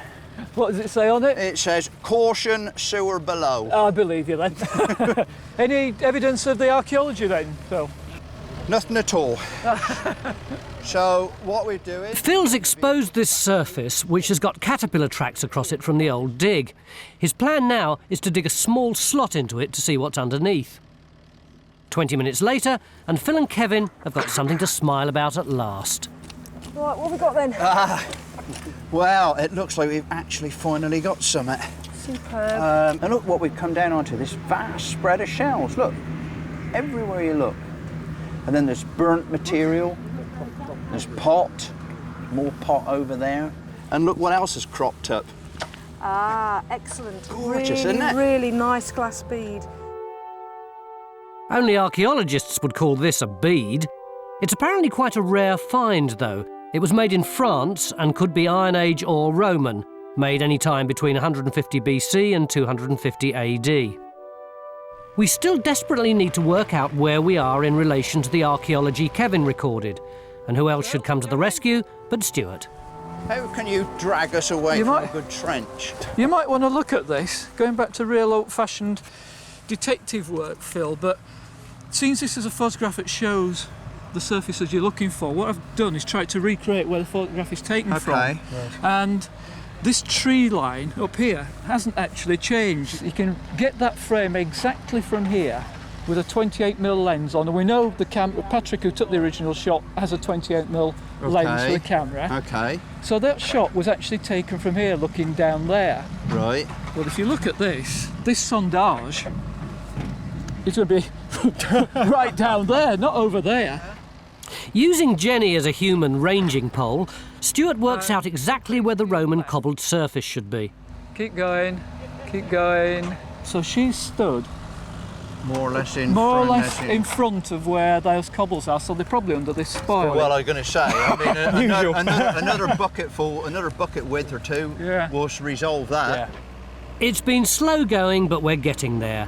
What does it say on it? It says, caution, sewer below. I believe you then. Any evidence of the archaeology then, Phil? Nothing at all. So what we're doing... Phil's exposed this surface, which has got caterpillar tracks across it from the old dig. His plan now is to dig a small slot into it to see what's underneath. 20 minutes later, and Phil and Kevin have got something to smile about at last. Right, what have we got then? Well, it looks like we've actually finally got something. Superb. And look what we've come down onto, this vast spread of shells. Look, everywhere you look. And then there's burnt material, there's pot, more pot over there. And look what else has cropped up. Ah, excellent. Gorgeous, really, isn't it? really nice glass bead. Only archaeologists would call this a bead. It's apparently quite a rare find, though. It was made in France and could be Iron Age or Roman, made any time between 150 BC and 250 AD. We still desperately need to work out where we are in relation to the archaeology Kevin recorded, and who else should come to the rescue but Stuart. How can you drag us away from a good trench? You might want to look at this, going back to real old-fashioned detective work, Phil, but since this is a photograph that shows the surfaces you're looking for, what I've done is tried to recreate where the photograph is taken from. Right. And this tree line up here hasn't actually changed. You can get that frame exactly from here with a 28mm lens on, and we know the camera, Patrick, who took the original shot, has a 28mm lens for the camera. Okay. So that shot was actually taken from here, looking down there. Right. Well, if you look at this sondage is going to be right down there, not over there. Using Jenny as a human ranging pole, Stuart works out exactly where the Roman cobbled surface should be. Keep going, keep going. So she's stood more or less in front of where those cobbles are, so they're probably under this spoil. Well, I was going to say, I mean, another bucket width or two will resolve that. Yeah. It's been slow going, but we're getting there.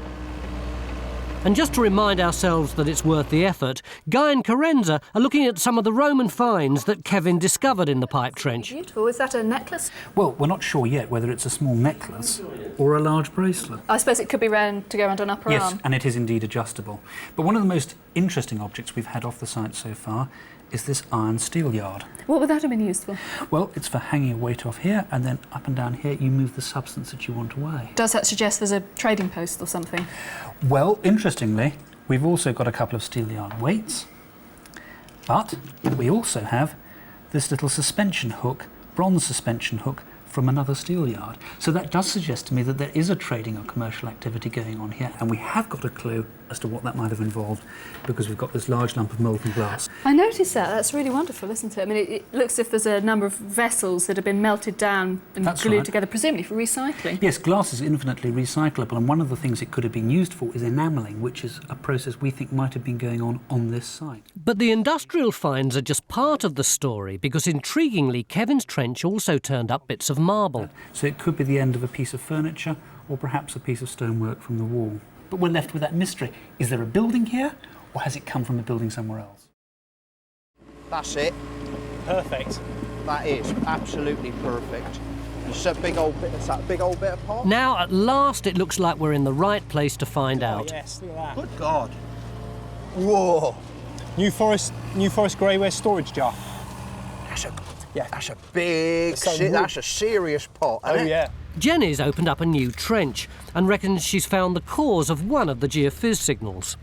And just to remind ourselves that it's worth the effort, Guy and Carenza are looking at some of the Roman finds that Kevin discovered in the pipe trench. Beautiful. Is that a necklace? Well, we're not sure yet whether it's a small necklace or a large bracelet. I suppose it could be round to go around an upper arm. Yes, and it is indeed adjustable. But one of the most interesting objects we've had off the site so far is this iron steel yard. What would that have been used for? Well, it's for hanging a weight off here, and then up and down here you move the substance that you want away. Does that suggest there's a trading post or something? Well, interestingly, we've also got a couple of steel yard weights, but we also have this little suspension hook, bronze suspension hook, from another steel yard. So that does suggest to me that there is a trading or commercial activity going on here, and we have got a clue as to what that might have involved because we've got this large lump of molten glass. I noticed that. That's really wonderful, isn't it? I mean, it looks as if there's a number of vessels that have been melted down and glued together, presumably for recycling. Yes, glass is infinitely recyclable, and one of the things it could have been used for is enamelling, which is a process we think might have been going on this site. But the industrial finds are just part of the story, because intriguingly, Kevin's trench also turned up bits of marble. So it could be the end of a piece of furniture, or perhaps a piece of stonework from the wall. But we're left with that mystery. Is there a building here, or has it come from a building somewhere else? That's it. Perfect. That is absolutely perfect. It's that big old bit of pot. Now, at last, it looks like we're in the right place to find out. Yes, look at that. Good God. Whoa. New Forest greyware storage jar. That's a big, that's a serious pot, isn't it? Yeah. Jenny's opened up a new trench and reckons she's found the cause of one of the geophys signals.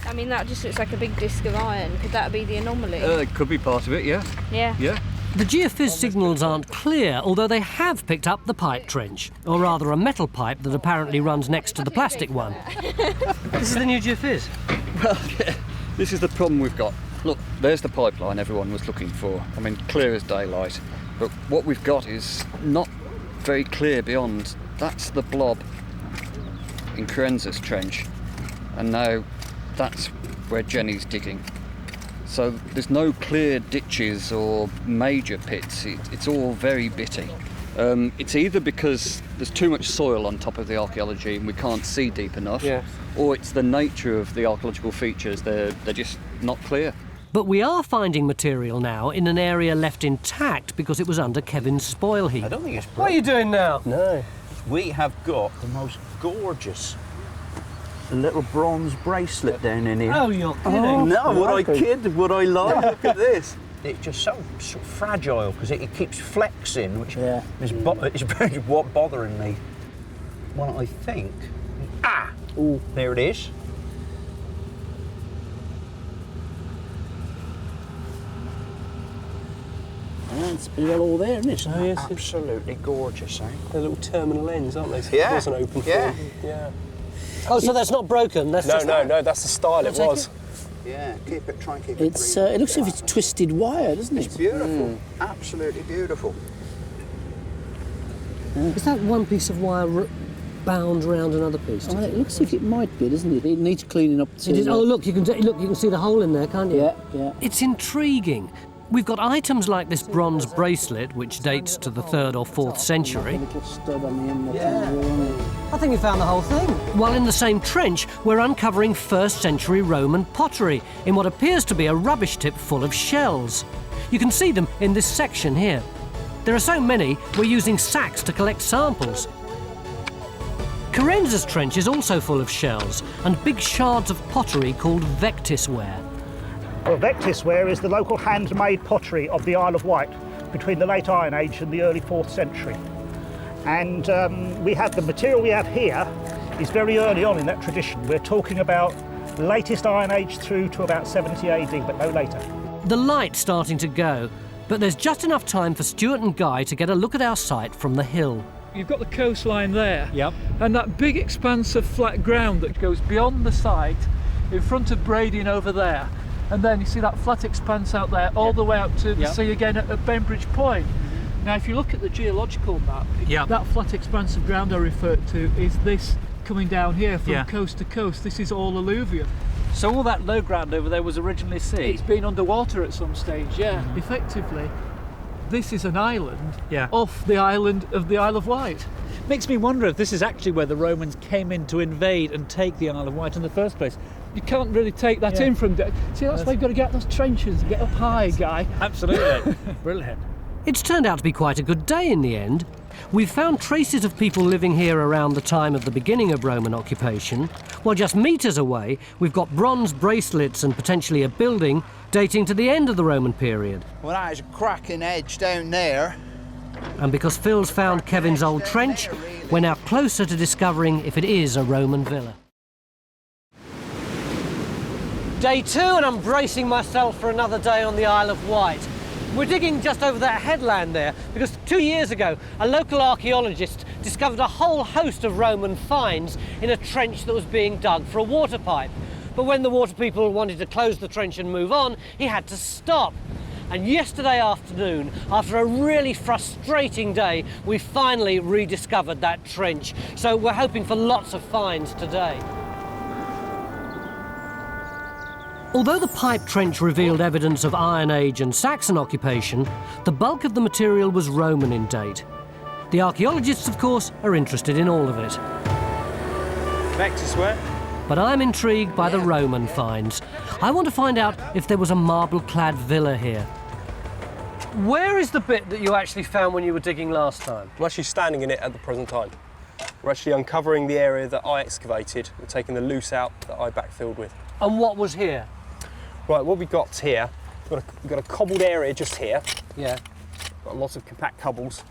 I mean, that just looks like a big disc of iron. Could that be the anomaly? It could be part of it, yeah. Yeah. Yeah. The geophys signals aren't clear, although they have picked up the pipe trench, or rather a metal pipe that apparently runs next to the plastic one. This is the new geophys. Well, yeah, this is the problem we've got. Look, there's the pipeline everyone was looking for. I mean, clear as daylight. But what we've got is not very clear beyond. That's the blob in Carenza's trench. And now that's where Jenny's digging. So there's no clear ditches or major pits. It's all very bitty. It's either because there's too much soil on top of the archaeology and we can't see deep enough, or it's the nature of the archaeological features. They're just not clear. But we are finding material now in an area left intact because it was under Kevin's spoil heap. I don't think it's broken. What are you doing now? No. We have got the most gorgeous little bronze bracelet down in here. Oh, you're kidding. Oh, no, would I Like it. kid? Would I lie? Look at this. It's just so fragile because it keeps flexing, which is very what bothering me. Well, I think. Ah! Oh, there it is. It's pretty well all there, isn't it? Oh, yes. Absolutely gorgeous, eh? They're little terminal ends, aren't they? So Yeah. It wasn't open Yeah. for. Yeah. Oh, so that's not broken? That's just... No, that's the style it Take was. Yeah, try and keep It's, it looks as if it's twisted wire, doesn't it? It's beautiful. Absolutely beautiful. Is that one piece of wire bound round another piece? Oh, it looks as if it might be, doesn't it? It needs cleaning up. It is. Oh, look! You can see the hole in there, can't you? Yeah, yeah. It's intriguing. We've got items like this bronze bracelet, which dates to the 3rd or 4th century. I think we found the whole thing. While in the same trench, we're uncovering 1st century Roman pottery in what appears to be a rubbish tip full of shells. You can see them in this section here. There are so many, we're using sacks to collect samples. Carenza's trench is also full of shells and big shards of pottery called vectisware. Well, vectisware is the local handmade pottery of the Isle of Wight between the late Iron Age and the early 4th century. And we have the material we have here is very early on in that tradition. We're talking about latest Iron Age through to about 70 AD, but no later. The light's starting to go, but there's just enough time for Stuart and Guy to get a look at our site from the hill. You've got the coastline there. Yep. And that big expanse of flat ground that goes beyond the site in front of Brading over there. And then you see that flat expanse out there all the way up to the sea again at Bembridge Point. Now if you look at the geological map, that flat expanse of ground I referred to is this coming down here from coast to coast. This is all alluvium. So all that low ground over there was originally sea? It's been underwater at some stage, yeah. Effectively, this is an island off the island of the Isle of Wight. Makes me wonder if this is actually where the Romans came in to invade and take the Isle of Wight in the first place. You can't really take that in from there. See, that's why you've got to get out those trenches and get up high, Guy. Absolutely. Brilliant. It's turned out to be quite a good day in the end. We've found traces of people living here around the time of the beginning of Roman occupation, while just metres away we've got bronze bracelets and potentially a building dating to the end of the Roman period. Well, that is a cracking edge down there. And because Phil's found Kevin's old trench, we're now closer to discovering if it is a Roman villa. Day 2 and I'm bracing myself for another day on the Isle of Wight. We're digging just over that headland there because 2 years ago a local archaeologist discovered a whole host of Roman finds in a trench that was being dug for a water pipe. But when the water people wanted to close the trench and move on, he had to stop. And yesterday afternoon, after a really frustrating day, we finally rediscovered that trench. So we're hoping for lots of finds today. Although the pipe trench revealed evidence of Iron Age and Saxon occupation, the bulk of the material was Roman in date. The archaeologists, of course, are interested in all of it. Vectisware. But I'm intrigued by the Roman finds. I want to find out if there was a marble-clad villa here. Where is the bit that you actually found when you were digging last time? I'm actually standing in it at the present time. We're actually uncovering the area that I excavated and taking the loose out that I backfilled with. And what was here? Right, what we've got here, we've got a cobbled area just here. Yeah. Got lots of compact cobbles.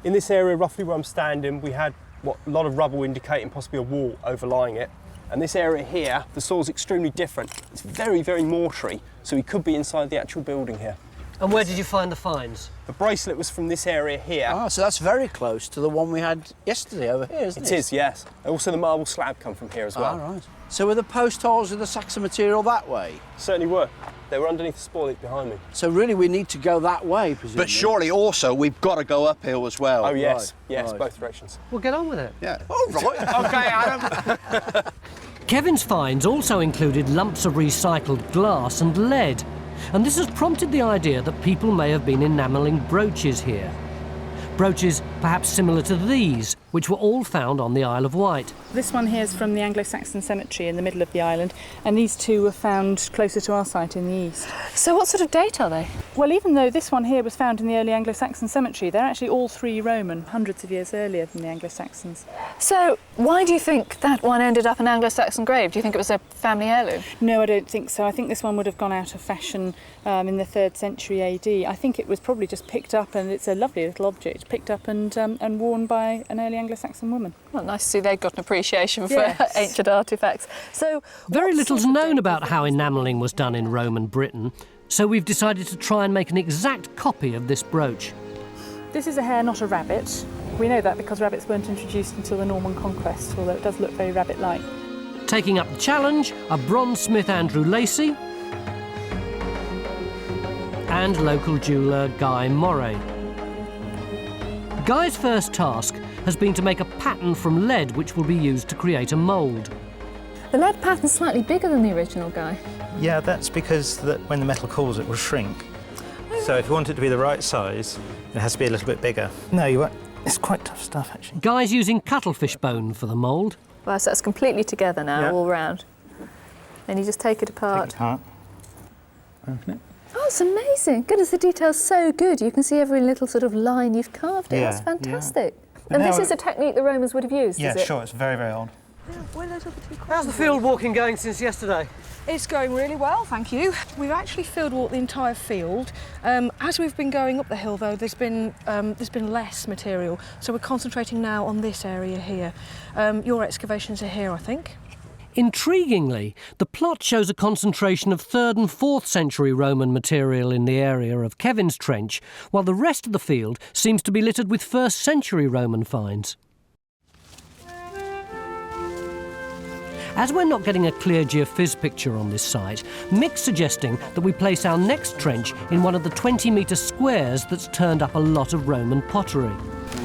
In this area, roughly where I'm standing, we had a lot of rubble indicating possibly a wall overlying it. And this area here, the soil's extremely different. It's very, very mortary, so we could be inside the actual building here. And where did you find the finds? The bracelet was from this area here. Ah, so that's very close to the one we had yesterday over here, isn't it? It is, yes. Also the marble slab come from here as well. Ah, right. So were the post holes of the Saxon material that way? Certainly were. They were underneath the spoil heap behind me. So really we need to go that way, presumably? But surely also we've got to go uphill as well. Oh, yes. Right. Yes, right. both directions. Well, get on with it. Yeah. Oh, right. OK, Adam. Kevin's finds also included lumps of recycled glass and lead, and this has prompted the idea that people may have been enamelling brooches here. brooches perhaps similar to these, which were all found on the Isle of Wight. This one here is from the Anglo-Saxon cemetery in the middle of the island, and these two were found closer to our site in the east. So what sort of date are they? Well, even though this one here was found in the early Anglo-Saxon cemetery, they're actually all three Roman, hundreds of years earlier than the Anglo-Saxons. So why do you think that one ended up an Anglo-Saxon grave? Do you think it was a family heirloom? No, I don't think so. I think this one would have gone out of fashion in the 3rd century AD. I think it was probably just picked up, and it's a lovely little object, picked up and worn by an early Anglo-Saxon woman. Well, nice to see they've got an appreciation for ancient artefacts. So very little's known about how enamelling was done in Roman Britain, so we've decided to try and make an exact copy of this brooch. This is a hare, not a rabbit. We know that because rabbits weren't introduced until the Norman conquest, although it does look very rabbit-like. Taking up the challenge are bronzesmith Andrew Lacey and local jeweller Guy Moray. Guy's first task has been to make a pattern from lead which will be used to create a mould. The lead pattern's slightly bigger than the original, Guy. Yeah, that's because when the metal cools it will shrink. So if you want it to be the right size, it has to be a little bit bigger. No, you won't. It's quite tough stuff, actually. Guy's using cuttlefish bone for the mould. Well, so that's completely together now, all round. And you just take it apart. Take it apart. Open it. Oh, it's amazing. Goodness, the detail's so good. You can see every little sort of line you've carved in. That's fantastic. Yeah. And this is a technique the Romans would have used, yeah, is it? sure. It's very, very old. How's the field walking going since yesterday? It's going really well, thank you. We've actually field walked the entire field. As we've been going up the hill, though, there's been less material, so we're concentrating now on this area here. Your excavations are here, I think. Intriguingly, the plot shows a concentration of 3rd and 4th century Roman material in the area of Kevin's Trench, while the rest of the field seems to be littered with 1st century Roman finds. As we're not getting a clear geophys picture on this site, Mick's suggesting that we place our next trench in one of the 20-metre squares that's turned up a lot of Roman pottery.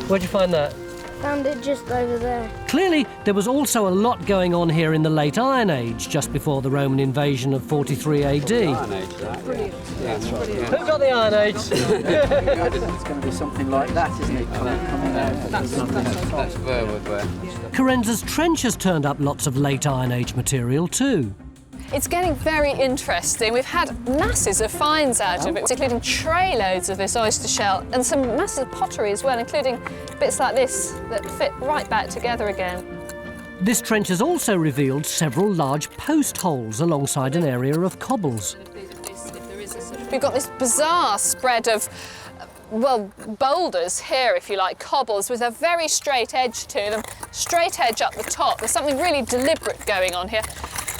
Where'd you find that? Found it just over there. Clearly, there was also a lot going on here in the late Iron Age, just before the Roman invasion of 43 AD. Iron Age, that. Brilliant. Yeah, that's right. Who got the Iron Age? It's going to be something like that, isn't it? Coming out. That's Verwood ware. Carenza's Trench has turned up lots of late Iron Age material too. It's getting very interesting. We've had masses of finds out of it, including tray loads of this oyster shell and some massive pottery as well, including bits like this that fit right back together again. This trench has also revealed several large post holes alongside an area of cobbles. We've got this bizarre spread of, well, boulders here, if you like, cobbles, with a very straight edge to them, straight edge up the top. There's something really deliberate going on here.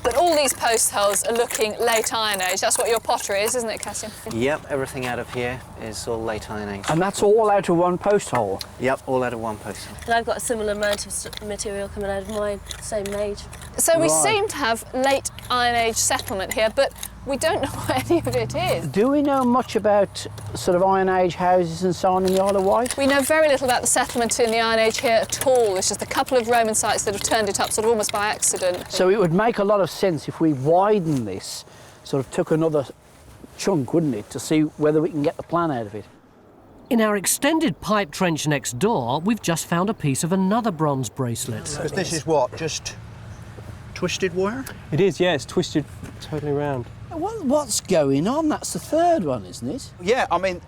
But all these post holes are looking late Iron Age. That's what your pottery is, isn't it, Cassian? Yep, everything out of here is all late Iron Age. And that's all out of one post hole? Yep, all out of one post hole. And I've got a similar amount of material coming out of mine, same age. So we seem to have late Iron Age settlement here, but we don't know what any of it is. Do we know much about sort of Iron Age houses and so on in the Isle of Wight? We know very little about the settlement in the Iron Age here at all. There's just a couple of Roman sites that have turned it up sort of almost by accident. So it would make a lot of sense if we widen this, sort of took another chunk, wouldn't it, to see whether we can get the plan out of it. In our extended pipe trench next door, we've just found a piece of another bronze bracelet. Because this is what, just twisted wire? It is, yeah, it's twisted totally round. What's going on? That's the third one, isn't it? Yeah, I mean,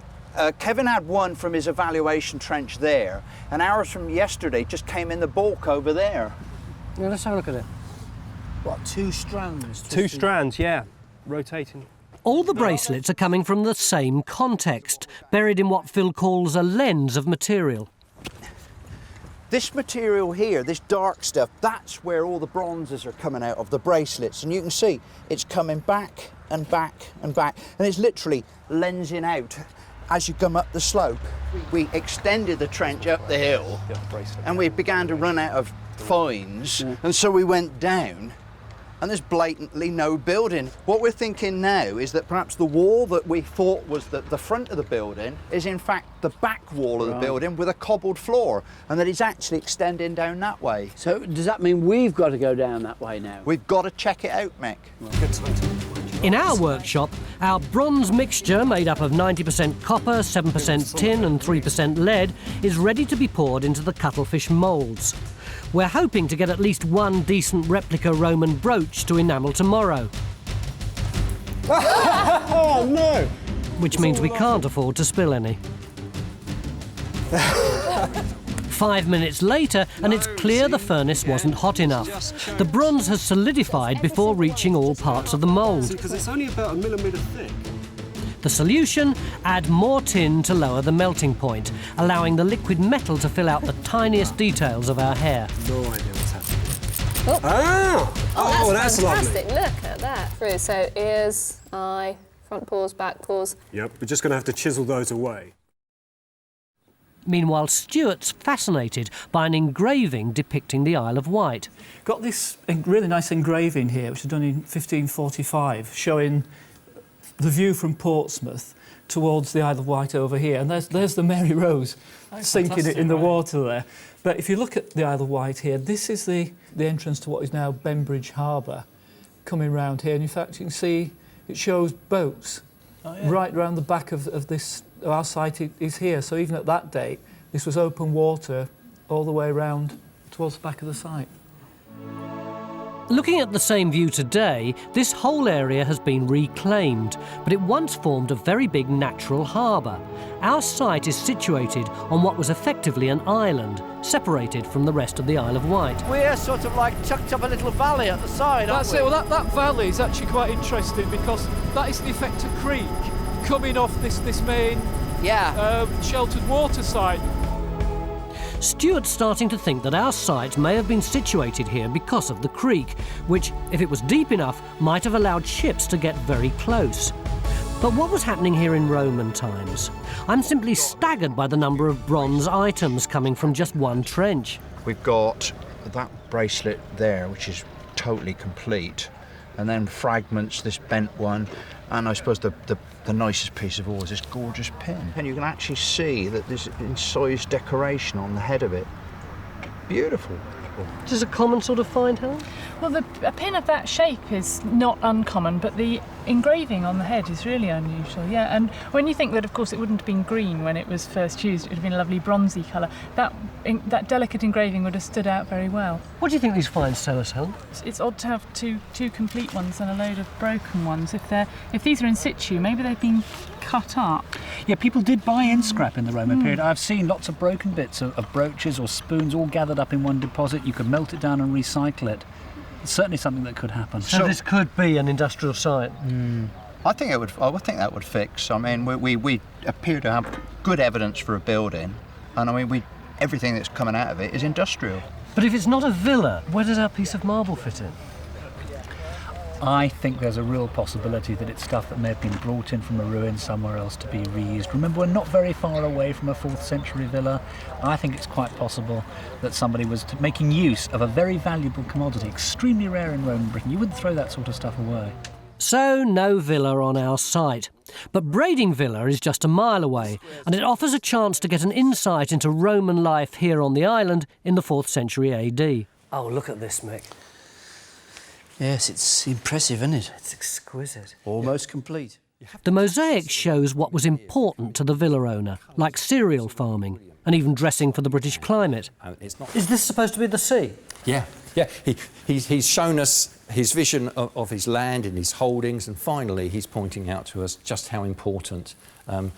Kevin had one from his evaluation trench there, and ours from yesterday just came in the bulk over there. Yeah, let's have a look at it. What, 2 strands? Two strands, yeah, rotating. All the bracelets are coming from the same context, buried in what Phil calls a lens of material. This material here, this dark stuff, that's where all the bronzes are coming out of, the bracelets. And you can see it's coming back and back and back. And it's literally lensing out as you come up the slope. We extended the trench up the hill and we began to run out of finds. And so we went down and there's blatantly no building. What we're thinking now is that perhaps the wall that we thought was the front of the building is in fact the back wall of the building with a cobbled floor, and that it's actually extending down that way. So does that mean we've got to go down that way now? We've got to check it out, Mick. Good time to In our workshop, our bronze mixture, made up of 90% copper, 7% tin and 3% lead, is ready to be poured into the cuttlefish moulds. We're hoping to get at least one decent replica Roman brooch to enamel tomorrow. Oh no! Which means we can't afford to spill any. 5 minutes later, and it's clear the furnace wasn't hot enough. The bronze has solidified before reaching all parts of the mould. Because it's only about 1 millimetre thick. The solution? Add more tin to lower the melting point, allowing the liquid metal to fill out the tiniest details of our hair. No idea what's happening. Oh, That's fantastic. lovely. Look at that. Through, so ears, eye, front paws, back paws. Yep, we're just going to have to chisel those away. Meanwhile, Stuart's fascinated by an engraving depicting the Isle of Wight. Got this really nice engraving here, which was done in 1545, showing the view from Portsmouth towards the Isle of Wight over here. And there's the Mary Rose sinking in the water there. But if you look at the Isle of Wight here, this is the entrance to what is now Bembridge Harbour, coming round here. And in fact, you can see it shows boats right round the back of this. Our site is here, so even at that date, this was open water all the way round towards the back of the site. Looking at the same view today, this whole area has been reclaimed, but it once formed a very big natural harbour. Our site is situated on what was effectively an island, separated from the rest of the Isle of Wight. We're sort of like tucked up a little valley at the side, aren't That's we? it. Well, that valley is actually quite interesting because that is the effect of creek coming off this main sheltered water side. Stuart's starting to think that our site may have been situated here because of the creek, which, if it was deep enough, might have allowed ships to get very close. But what was happening here in Roman times? I'm simply staggered by the number of bronze items coming from just one trench. We've got that bracelet there, which is totally complete, and then fragments, this bent one, and I suppose the nicest piece of all is this gorgeous pin. And you can actually see that there's incised decoration on the head of it. Beautiful. Is this a common sort of find, Helen? Well, a pin of that shape is not uncommon, but the engraving on the head is really unusual, yeah. And when you think that, of course, it wouldn't have been green when it was first used, it would have been a lovely bronzy colour, that delicate engraving would have stood out very well. What do you think these finds tell us, Helen? It's odd to have two complete ones and a load of broken ones. If these are in situ, maybe they've been cut up. Yeah, people did buy in scrap in the Roman period. I've seen lots of broken bits of brooches or spoons all gathered up in one deposit. You could melt it down and recycle it. It's certainly something that could happen. So this could be an industrial site. I think that would fix. I mean, we appear to have good evidence for a building, and I mean, everything that's coming out of it is industrial. But if it's not a villa, where does our piece of marble fit in? I think there's a real possibility that it's stuff that may have been brought in from a ruin somewhere else to be reused. Remember, we're not very far away from a 4th century villa. I think it's quite possible that somebody was making use of a very valuable commodity, extremely rare in Roman Britain. You wouldn't throw that sort of stuff away. So, no villa on our site. But Brading Villa is just a mile away, and it offers a chance to get an insight into Roman life here on the island in the 4th century AD. Oh, look at this, Mick. Yes, it's impressive, isn't it? It's exquisite. Almost complete. The mosaic shows what was important to the villa owner, like cereal farming and even dressing for the British climate. Is this supposed to be the sea? Yeah. He's shown us his vision of his land and his holdings, and finally he's pointing out to us just how important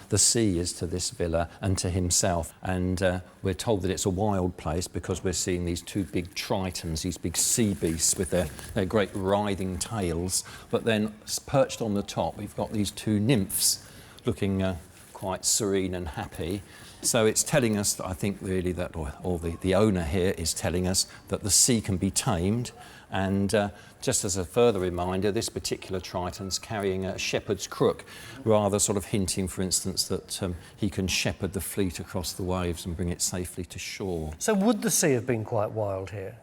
the sea is to this villa and to himself. And we're told that it's a wild place because we're seeing these two big tritons, these big sea beasts with their great writhing tails. But then perched on the top, we've got these two nymphs looking quite serene and happy. So it's telling us, I think, really that, or the owner here is telling us that the sea can be tamed. And just as a further reminder, this particular triton's carrying a shepherd's crook, rather sort of hinting, for instance, that he can shepherd the fleet across the waves and bring it safely to shore. So would the sea have been quite wild here?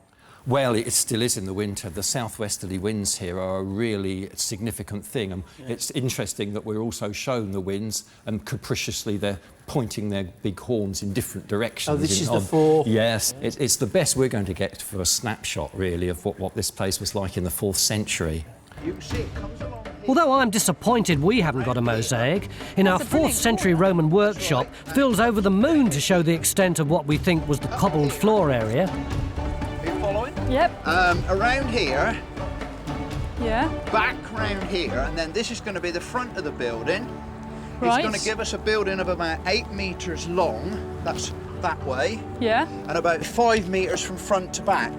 Well, it still is in the winter. The southwesterly winds here are a really significant thing. And it's interesting that we're also shown the winds, and capriciously they're pointing their big horns in different directions. Oh, this is the four? Yes. It's the best we're going to get for a snapshot, really, of what this place was like in the 4th century. You can see it comes along here. Although I'm disappointed we haven't got a mosaic, in our 4th century Roman workshop, Phil's over the moon to show the extent of what we think was the cobbled floor area. Are you following? Yep. Around here, Yeah. back round here, and then this is going to be the front of the building. Right. It's going to give us a building of about 8 metres long, that's that way, Yeah. and about 5 metres from front to back.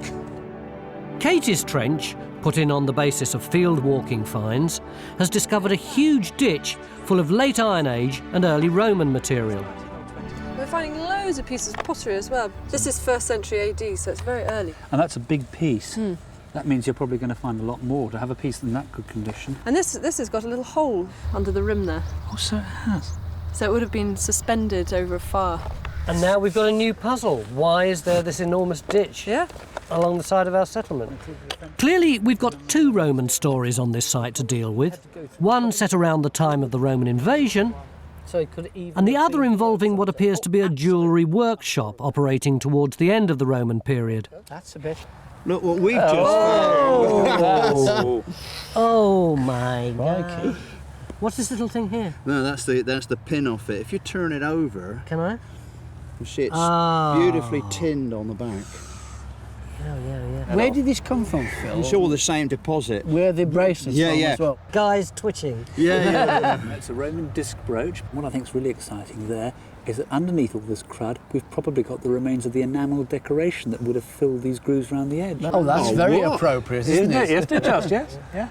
Katie's trench, put in on the basis of field walking finds, has discovered a huge ditch full of late Iron Age and early Roman material. We're finding loads of pieces of pottery as well. This is 1st century AD, so it's very early. And that's a big piece. That means you're probably going to find a lot more to have a piece in that good condition. And this has got a little hole under the rim there. Oh, so it has. So it would have been suspended over a fire. And now we've got a new puzzle. Why is there this enormous ditch along the side of our settlement? Clearly, we've got 2 Roman stories on this site to deal with. One set around the time of the Roman invasion, and the other involving what appears to be a jewellery workshop operating towards the end of the Roman period. That's a bit... Look what we've just found. Oh my God. What's this little thing here? No, that's the pin off it. If you turn it over... Can I? You see it's beautifully tinned on the back. Yeah. Where did this come from, Phil? It's all the same deposit. Where are the bracelets from yeah. as well? Guys twitching. Yeah. It's a Roman disc brooch. What I think is really exciting there is that underneath all this crud, we've probably got the remains of the enamel decoration that would have filled these grooves around the edge. Oh, that's very appropriate, isn't it? Yes, it just, yes. Yeah.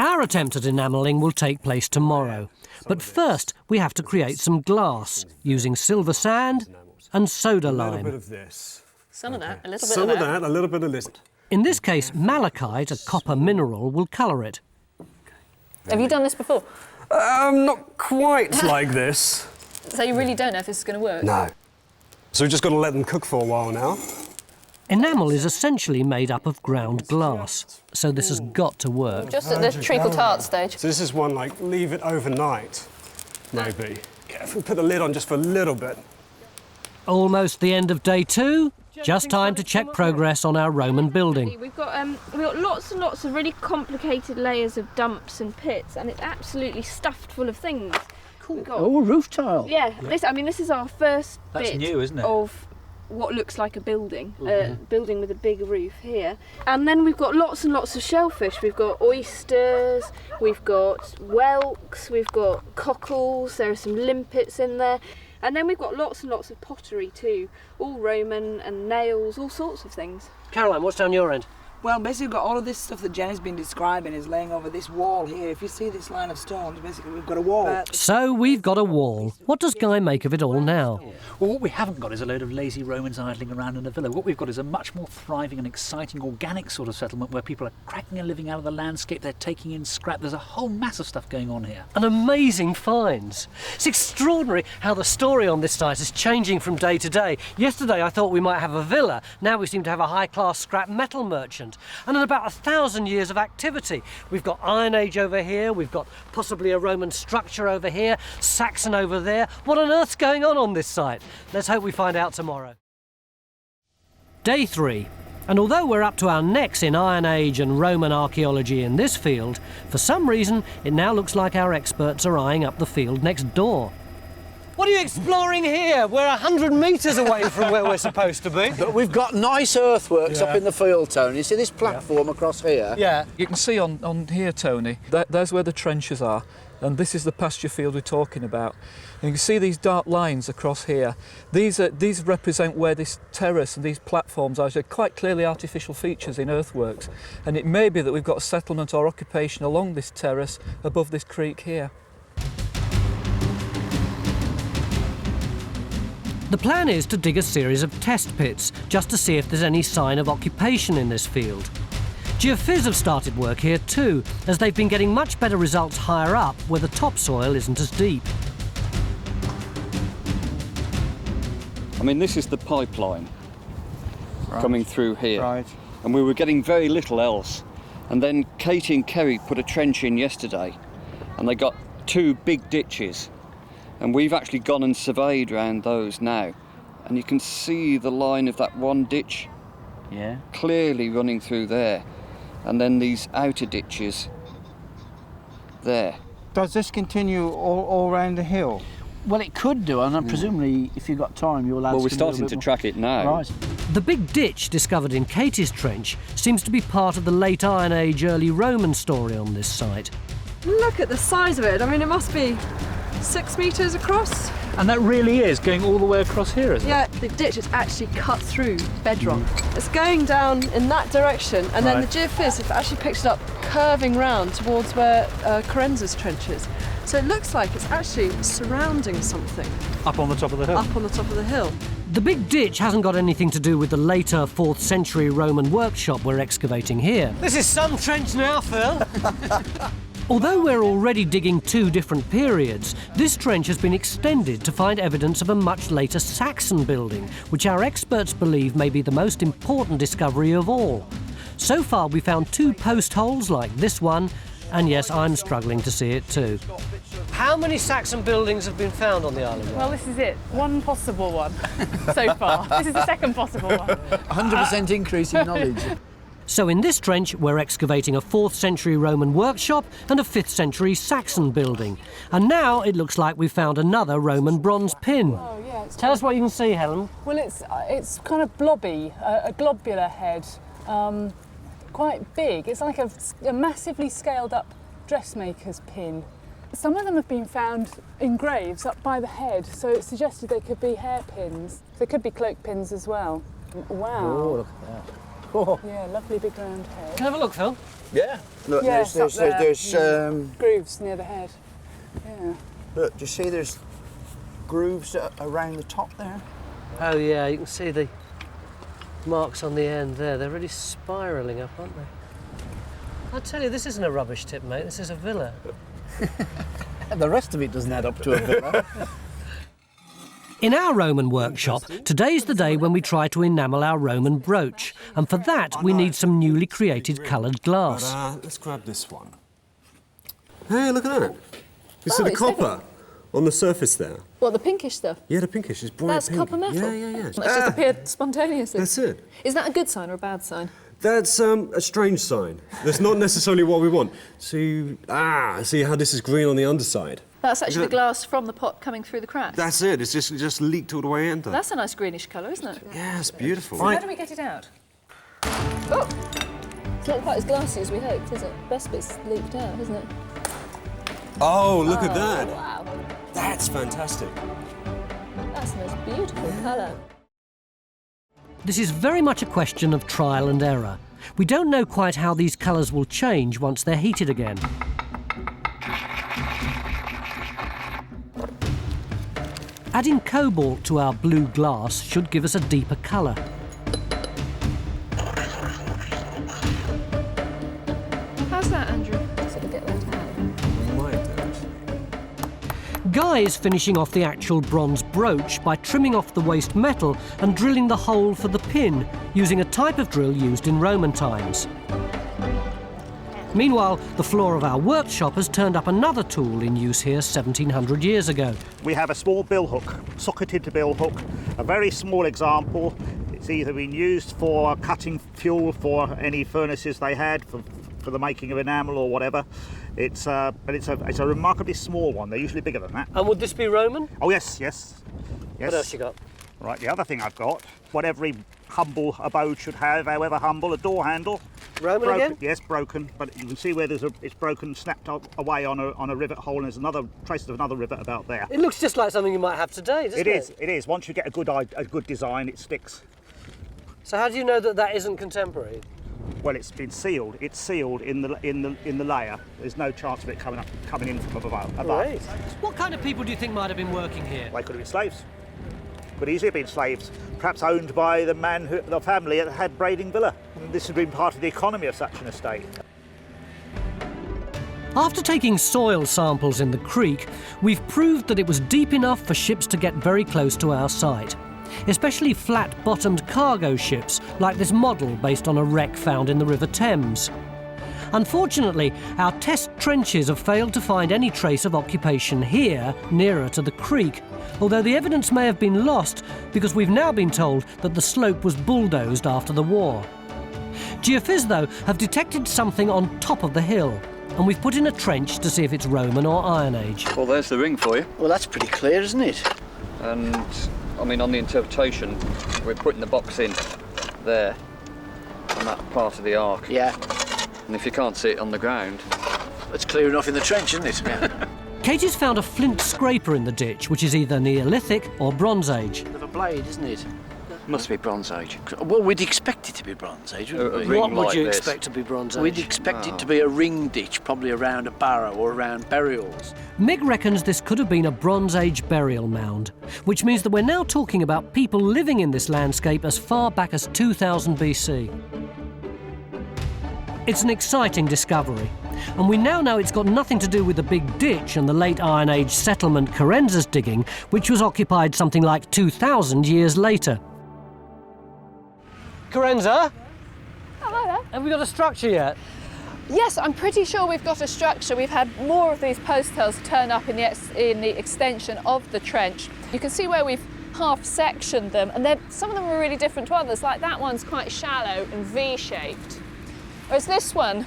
Our attempt at enamelling will take place tomorrow. But first, we have to create some glass using silver sand and soda lime. A little bit of this. Some of that, a little bit Some of that, a little bit of this. In this case, malachite, a copper mineral, will colour it. Have you done this before? Not quite like this. So you really don't know if this is going to work? No. So we've just got to let them cook for a while now. Enamel is essentially made up of ground glass, so this has got to work. Just at the treacle tart stage. So this is one, like, leave it overnight, maybe. Yeah, if we put the lid on just for a little bit. Almost the end of day 2, just time to check progress on our Roman building. We've got lots and lots of really complicated layers of dumps and pits, and it's absolutely stuffed full of things. Cool. Oh, a roof tile. Yeah, this is our first bit new, isn't it? of what looks like a building, building with a big roof here. And then we've got lots and lots of shellfish. We've got oysters, we've got whelks, we've got cockles, there are some limpets in there. And then we've got lots and lots of pottery too, all Roman and nails, all sorts of things. Caroline, what's down your end? Well, basically we've got all of this stuff that Jenny's been describing is laying over this wall here. If you see this line of stones, basically we've got a wall. So we've got a wall. What does Guy make of it all now? Well, what we haven't got is a load of lazy Romans idling around in a villa. What we've got is a much more thriving and exciting organic sort of settlement where people are cracking a living out of the landscape, they're taking in scrap. There's a whole mass of stuff going on here. And amazing finds. It's extraordinary how the story on this site is changing from day to day. Yesterday I thought we might have a villa. Now we seem to have a high-class scrap metal merchant. And in about 1,000 years of activity. We've got Iron Age over here, we've got possibly a Roman structure over here, Saxon over there. What on earth's going on this site? Let's hope we find out tomorrow. Day 3. And although we're up to our necks in Iron Age and Roman archaeology in this field, for some reason it now looks like our experts are eyeing up the field next door. What are you exploring here? We're 100 metres away from where we're supposed to be. But we've got nice earthworks up in the field, Tony. You see this platform across here? Yeah. You can see on here, Tony, there's where the trenches are, and this is the pasture field we're talking about. And you can see these dark lines across here. These represent where this terrace and these platforms are. They're quite clearly artificial features in earthworks. And it may be that we've got a settlement or occupation along this terrace above this creek here. The plan is to dig a series of test pits, just to see if there's any sign of occupation in this field. Geophys have started work here too, as they've been getting much better results higher up, where the topsoil isn't as deep. I mean, this is the pipeline coming through here. Right. And we were getting very little else. And then Katie and Kerry put a trench in yesterday, and they got 2 big ditches. And we've actually gone and surveyed around those now. And you can see the line of that one ditch clearly running through there. And then these outer ditches there. Does this continue all around the hill? Well, it could do, and presumably, if you've got time, your lads Well, we're can do a starting bit to more. track it now. Right. The big ditch discovered in Katie's trench seems to be part of the late Iron Age, early Roman story on this site. Look at the size of it. I mean, it must be 6 metres across. And that really is going all the way across here, isn't Yeah, the ditch is actually cut through bedrock. It's going down in that direction, and then the geophys have actually picked it up, curving round towards where Carenza's trench is. So it looks like it's actually surrounding something. Up on the top of the hill. Up on the top of the hill. The big ditch hasn't got anything to do with the later 4th century Roman workshop we're excavating here. This is some trench now, Phil. Although we're already digging 2 different periods, this trench has been extended to find evidence of a much later Saxon building, which our experts believe may be the most important discovery of all. So far we found 2 post holes like this one, and yes, I'm struggling to see it too. How many Saxon buildings have been found on the island? Well, this is it. One possible one so far. This is the second possible one. 100% increase in knowledge. So in this trench, we're excavating a 4th century Roman workshop and a 5th century Saxon building. And now it looks like we've found another Roman bronze pin. Oh, yeah. Tell us what you can see, Helen. Well, it's kind of blobby, a globular head, quite big. It's like a massively scaled up dressmaker's pin. Some of them have been found in graves up by the head, so it suggested they could be hairpins. They could be cloak pins as well. Wow. Oh, look at that. Oh. Yeah, lovely big round head. Can I have a look, Phil? Yeah. Look, Yes, there's grooves near the head. Yeah. Look, do you see there's grooves around the top there? Oh yeah, you can see the marks on the end there. They're really spiralling up, aren't they? I tell you, this isn't a rubbish tip, mate. This is a villa. The rest of it doesn't add up to a villa. In our Roman workshop, today's the day when we try to enamel our Roman brooch, and for that we need some newly created coloured glass. But, let's grab this one. Hey, look at that. You see the copper on the surface there? What, the pinkish stuff? Yeah, the pinkish is bright That's pink. copper metal? Yeah. It's just appeared spontaneously. That's it. Is that a good sign or a bad sign? That's a strange sign. That's not necessarily what we want. See how this is green on the underside? That's actually the glass from the pot coming through the cracks. That's it. It's just leaked all the way in there. That's a nice greenish colour, isn't it? Yeah, it's beautiful. So how do we get it out? Oh! It's not quite as glassy as we hoped, is it? Best bit's leaked out, isn't it? Oh, look at that. Wow. That's fantastic. That's the most beautiful colour. This is very much a question of trial and error. We don't know quite how these colours will change once they're heated again. Adding cobalt to our blue glass should give us a deeper colour. How's that, Andrew? Sort of get that out. Guy is finishing off the actual bronze brooch by trimming off the waste metal and drilling the hole for the pin, using a type of drill used in Roman times. Meanwhile, the floor of our workshop has turned up another tool in use here 1700 years ago. We have a small bill hook, socketed bill hook, a very small example. It's either been used for cutting fuel for any furnaces they had for the making of enamel or whatever. It's a remarkably small one. They're usually bigger than that. And would this be Roman? Oh yes. What else you got? Right, the other thing I've got, what every humble abode should have, however humble, a door handle. Roman broken, again? Yes, broken, but you can see where it's broken, snapped away on a rivet hole, and there's another traces of another rivet about there. It looks just like something you might have today, doesn't it? It is. Once you get a good design, it sticks. So how do you know that that isn't contemporary? Well, it's been sealed. It's sealed in the layer. There's no chance of it coming in from above. Right. What kind of people do you think might have been working here? They could have been slaves. Could easily have been slaves, perhaps owned by the family that had Brading Villa. This had been part of the economy of such an estate. After taking soil samples in the creek, we've proved that it was deep enough for ships to get very close to our site, especially flat-bottomed cargo ships like this model based on a wreck found in the River Thames. Unfortunately, our test trenches have failed to find any trace of occupation here, nearer to the creek, although the evidence may have been lost because we've now been told that the slope was bulldozed after the war. Geophys, though, have detected something on top of the hill. and we've put in a trench to see if it's Roman or Iron Age. Well, there's the ring for you. Well, that's pretty clear, isn't it? And, I mean, on the interpretation, we're putting the box in there, on that part of the arc. Yeah. And if you can't see it on the ground... It's clear enough in the trench, isn't it? Yeah. Katie's found a flint scraper in the ditch, which is either Neolithic or Bronze Age. Bit of a blade, isn't it? Must be Bronze Age. Well, we'd expect it to be Bronze Age, wouldn't we? What would you expect to be Bronze Age? We'd expect it to be a ring ditch, probably around a barrow or around burials. Mick reckons this could have been a Bronze Age burial mound, which means that we're now talking about people living in this landscape as far back as 2000 BC. It's an exciting discovery, and we now know it's got nothing to do with the big ditch and the late Iron Age settlement Carenza's digging, which was occupied something like 2,000 years later. Carenza? Hello there. Have we got a structure yet? Yes, I'm pretty sure we've got a structure. We've had more of these post holes turn up in the extension of the trench. You can see where we've half-sectioned them, and some of them are really different to others, like that one's quite shallow and V-shaped. Whereas this one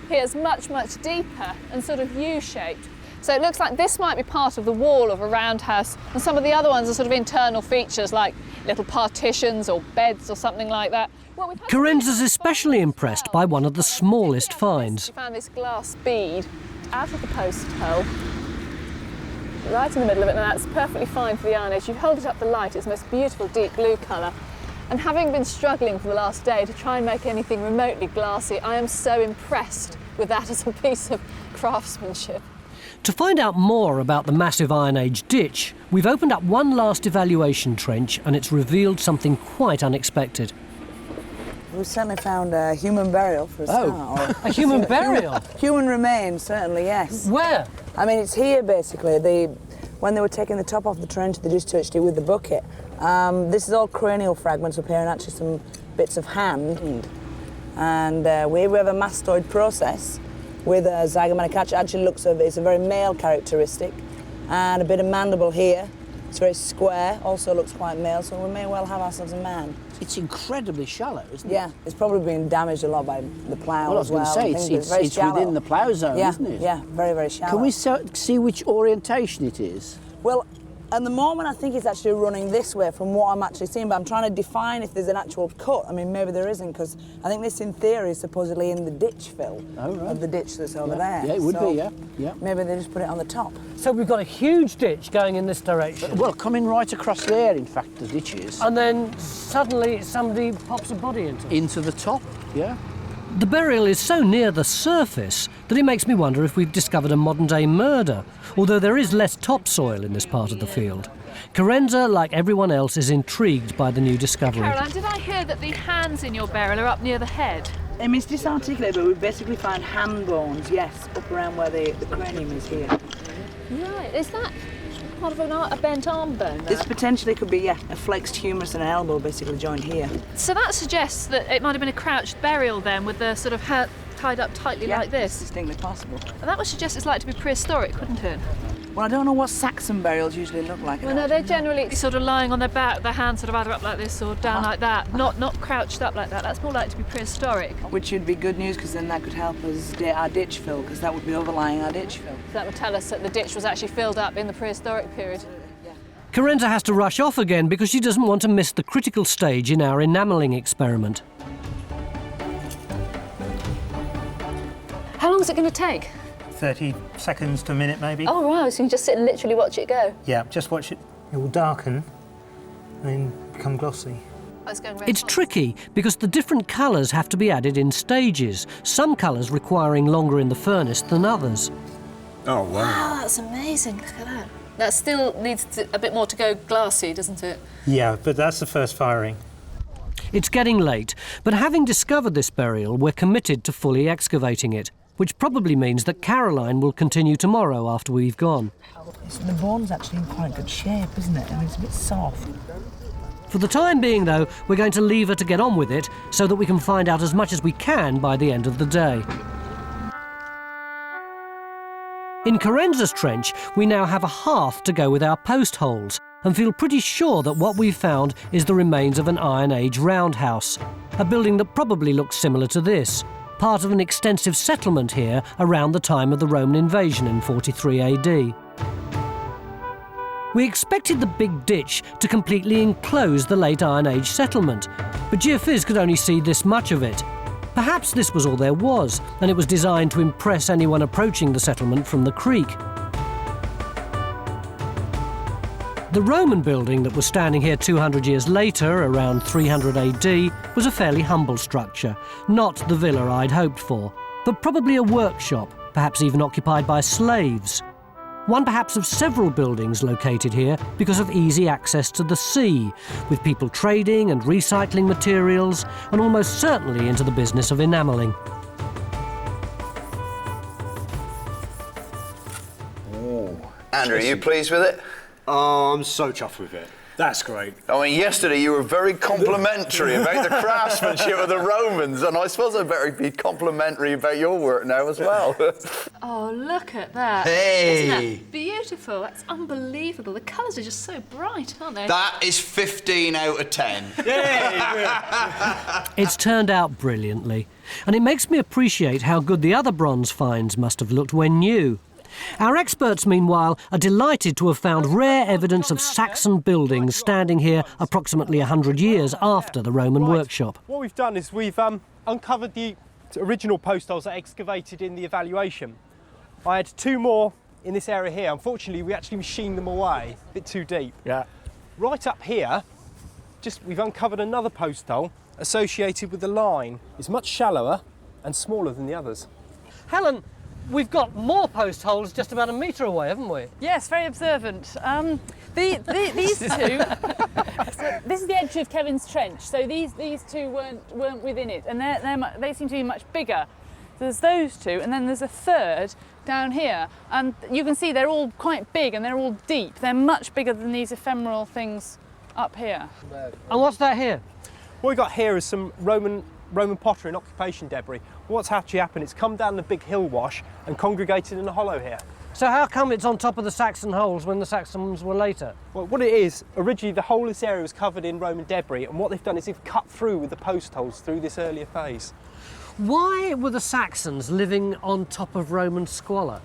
here is much, much deeper and sort of U-shaped. So it looks like this might be part of the wall of a roundhouse, and some of the other ones are sort of internal features like little partitions or beds or something like that. Carenza's especially impressed by one of the smallest finds. We found this glass bead out of the post hole, right in the middle of it, and that's perfectly fine for the Iron Age. You hold it up the light, it's the most beautiful deep blue colour. And having been struggling for the last day to try and make anything remotely glassy, I am so impressed with that as a piece of craftsmanship. To find out more about the massive Iron Age ditch, we've opened up one last evaluation trench, and it's revealed something quite unexpected. We certainly found a human burial for a start. A human burial? Human remains, certainly, yes. Where? I mean, it's here, basically. When they were taking the top off the trench, they just touched it with the bucket. This is all cranial fragments up here and actually some bits of hand. And we have a mastoid process with a zygomatic. Actually looks it's a very male characteristic. And a bit of mandible here. It's very square, also looks quite male, so we may well have ourselves a man. It's incredibly shallow, isn't it? Yeah, it's probably been damaged a lot by the plough as well. Well, I was going to say, it's within the plough zone, isn't it? Yeah, very, very shallow. Can we see which orientation it is? Well, at the moment, I think it's actually running this way from what I'm actually seeing, but I'm trying to define if there's an actual cut. I mean, maybe there isn't, because I think this, in theory, is supposedly in the ditch fill of the ditch that's over there. Yeah, it would be, yeah. Maybe they just put it on the top. So we've got a huge ditch going in this direction. Well, coming right across there, in fact, the ditch is. And then suddenly somebody pops a body into it. Into the top, yeah. The burial is so near the surface that it makes me wonder if we've discovered a modern-day murder, although there is less topsoil in this part of the field. Carenza, like everyone else, is intrigued by the new discovery. Caroline, did I hear that the hands in your burial are up near the head? I mean, it's disarticulated, but we basically find hand bones, yes, up around where the cranium is here. Right, is that part of a bent arm bone? This potentially could be, a flexed humerus and an elbow basically joined here. So that suggests that it might have been a crouched burial then, with the sort of head tied up tightly like this. It's distinctly possible. And that would suggest it's like to be prehistoric, wouldn't it? Well, I don't know what Saxon burials usually look like. Well, no, they're generally sort of lying on their back, their hands sort of either up like this or down like that, not crouched up like that. That's more likely to be prehistoric. Which would be good news, because then that could help us get our ditch fill, because that would be overlying our ditch fill. That would tell us that the ditch was actually filled up in the prehistoric period. Carenza has to rush off again because she doesn't want to miss the critical stage in our enamelling experiment. How long is it going to take? 30 seconds to a minute, maybe. Oh, wow, so you can just sit and literally watch it go? Yeah, just watch it. It will darken and become glossy. It's tricky because the different colours have to be added in stages, some colours requiring longer in the furnace than others. Oh, wow. Wow, that's amazing. Look at that. That still needs a bit more to go glassy, doesn't it? Yeah, but that's the first firing. It's getting late, but having discovered this burial, we're committed to fully excavating it, which probably means that Caroline will continue tomorrow after we've gone. The bone's actually in quite good shape, isn't it? I mean, it's a bit soft. For the time being, though, we're going to leave her to get on with it so that we can find out as much as we can by the end of the day. In Carenza's trench, we now have a hearth to go with our post holes and feel pretty sure that what we've found is the remains of an Iron Age roundhouse, a building that probably looks similar to this, part of an extensive settlement here around the time of the Roman invasion in 43 AD. We expected the big ditch to completely enclose the late Iron Age settlement, but Geophys could only see this much of it. Perhaps this was all there was, and it was designed to impress anyone approaching the settlement from the creek. The Roman building that was standing here 200 years later, around 300 AD, was a fairly humble structure, not the villa I'd hoped for, but probably a workshop, perhaps even occupied by slaves. One perhaps of several buildings located here because of easy access to the sea, with people trading and recycling materials, and almost certainly into the business of enamelling. Andrew, are you pleased with it? Oh, I'm so chuffed with it. That's great. I mean, yesterday you were very complimentary about the craftsmanship of the Romans, and I suppose I'd better be complimentary about your work now as well. Oh, look at that. Hey! Isn't that beautiful? That's unbelievable. The colours are just so bright, aren't they? That is 15 out of 10. It's turned out brilliantly, and it makes me appreciate how good the other bronze finds must have looked when new. Our experts, meanwhile, are delighted to have found rare evidence of Saxon buildings standing here approximately 100 years after the Roman workshop. What we've done is we've uncovered the original post holes that excavated in the evaluation. I had 2 more in this area here. Unfortunately, we actually machined them away a bit too deep. Yeah. Right up here, we've uncovered another post hole associated with the line. It's much shallower and smaller than the others. Helen, we've got more post holes just about a metre away, haven't we? Yes, very observant. These two. So this is the edge of Kevin's trench. So these two weren't within it, and they seem to be much bigger. There's those two, and then there's a third down here, and you can see they're all quite big and they're all deep. They're much bigger than these ephemeral things up here. And what's that here? What we've got here is some Roman pottery and occupation debris. What's actually happened, it's come down the big hill wash and congregated in a hollow here. So how come it's on top of the Saxon holes when the Saxons were later? Well, what it is, originally the whole of this area was covered in Roman debris, and what they've done is they've cut through with the post holes through this earlier phase. Why were the Saxons living on top of Roman squalor?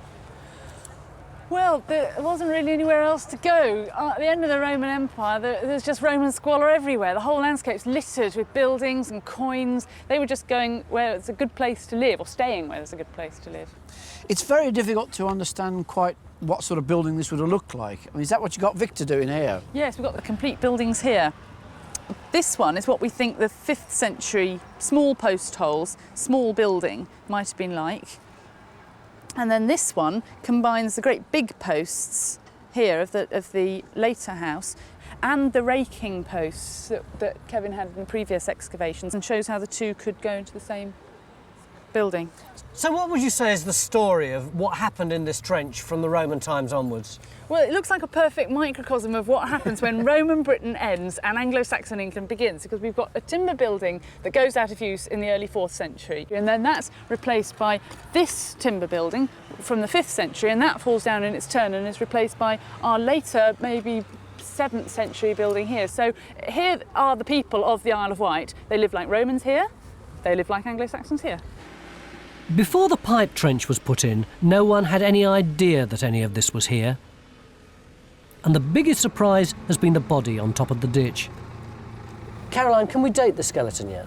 Well, there wasn't really anywhere else to go. At the end of the Roman Empire, there's just Roman squalor everywhere. The whole landscape's littered with buildings and coins. They were just going where it's a good place to live, or staying where there's a good place to live. It's very difficult to understand quite what sort of building this would have looked like. I mean, is that what you got Victor doing here? Yes, we've got the complete buildings here. This one is what we think the 5th century small post holes, small building might have been like. And then this one combines the great big posts here of the later house and the raking posts that Kevin had in previous excavations, and shows how the two could go into the same building. So what would you say is the story of what happened in this trench from the Roman times onwards? Well, it looks like a perfect microcosm of what happens when Roman Britain ends and Anglo-Saxon England begins, because we've got a timber building that goes out of use in the early 4th century, and then that's replaced by this timber building from the 5th century, and that falls down in its turn and is replaced by our later, maybe 7th century building here. So here are the people of the Isle of Wight. They live like Romans here, they live like Anglo-Saxons here. Before the pipe trench was put in, no one had any idea that any of this was here. And the biggest surprise has been the body on top of the ditch. Caroline, can we date the skeleton yet?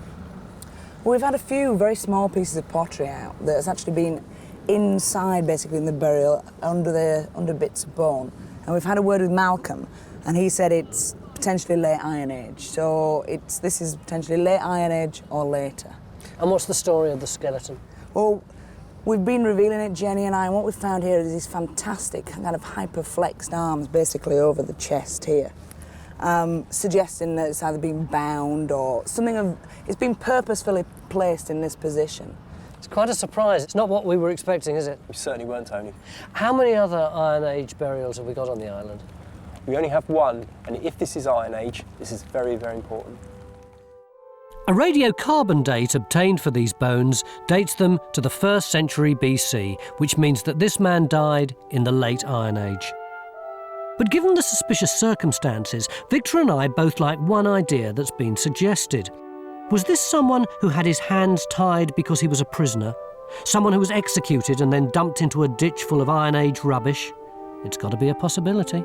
Well, we've had a few very small pieces of pottery out that has actually been inside, basically, in the burial, under bits of bone. And we've had a word with Malcolm, and he said it's potentially late Iron Age. So this is potentially late Iron Age or later. And what's the story of the skeleton? Well, we've been revealing it, Jenny and I, and what we've found here is these fantastic kind of hyper-flexed arms basically over the chest here, suggesting that it's either been bound or it's been purposefully placed in this position. It's quite a surprise. It's not what we were expecting, is it? We certainly weren't, Tony. How many other Iron Age burials have we got on the island? We only have one, and if this is Iron Age, this is very, very important. A radiocarbon date obtained for these bones dates them to the 1st century BC, which means that this man died in the late Iron Age. But given the suspicious circumstances, Victor and I both like one idea that's been suggested. Was this someone who had his hands tied because he was a prisoner? Someone who was executed and then dumped into a ditch full of Iron Age rubbish? It's got to be a possibility.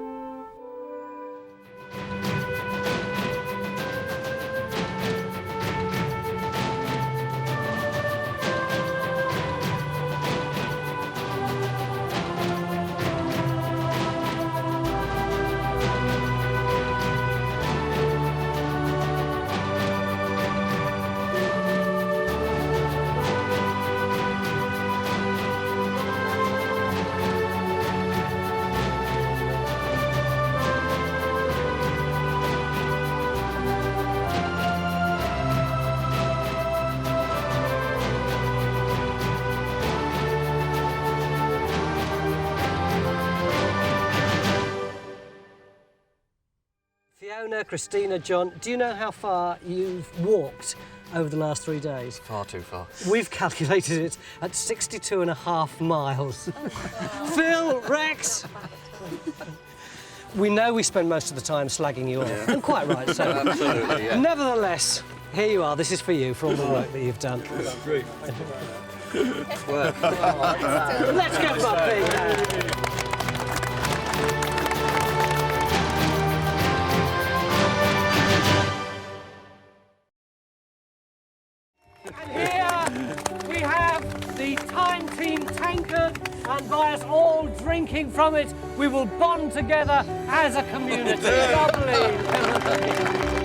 Fiona, Christina, John, do you know how far you've walked over the last 3 days? Far too far. We've calculated it at 62.5 miles. Phil, Rex! We know we spend most of the time slagging you off, and quite right so. Absolutely, yeah. Nevertheless, here you are. This is for you, for all the work that you've done. Great. Let's get bumping. And here we have the Time Team tankard, and by us all drinking from it, we will bond together as a community. Lovely.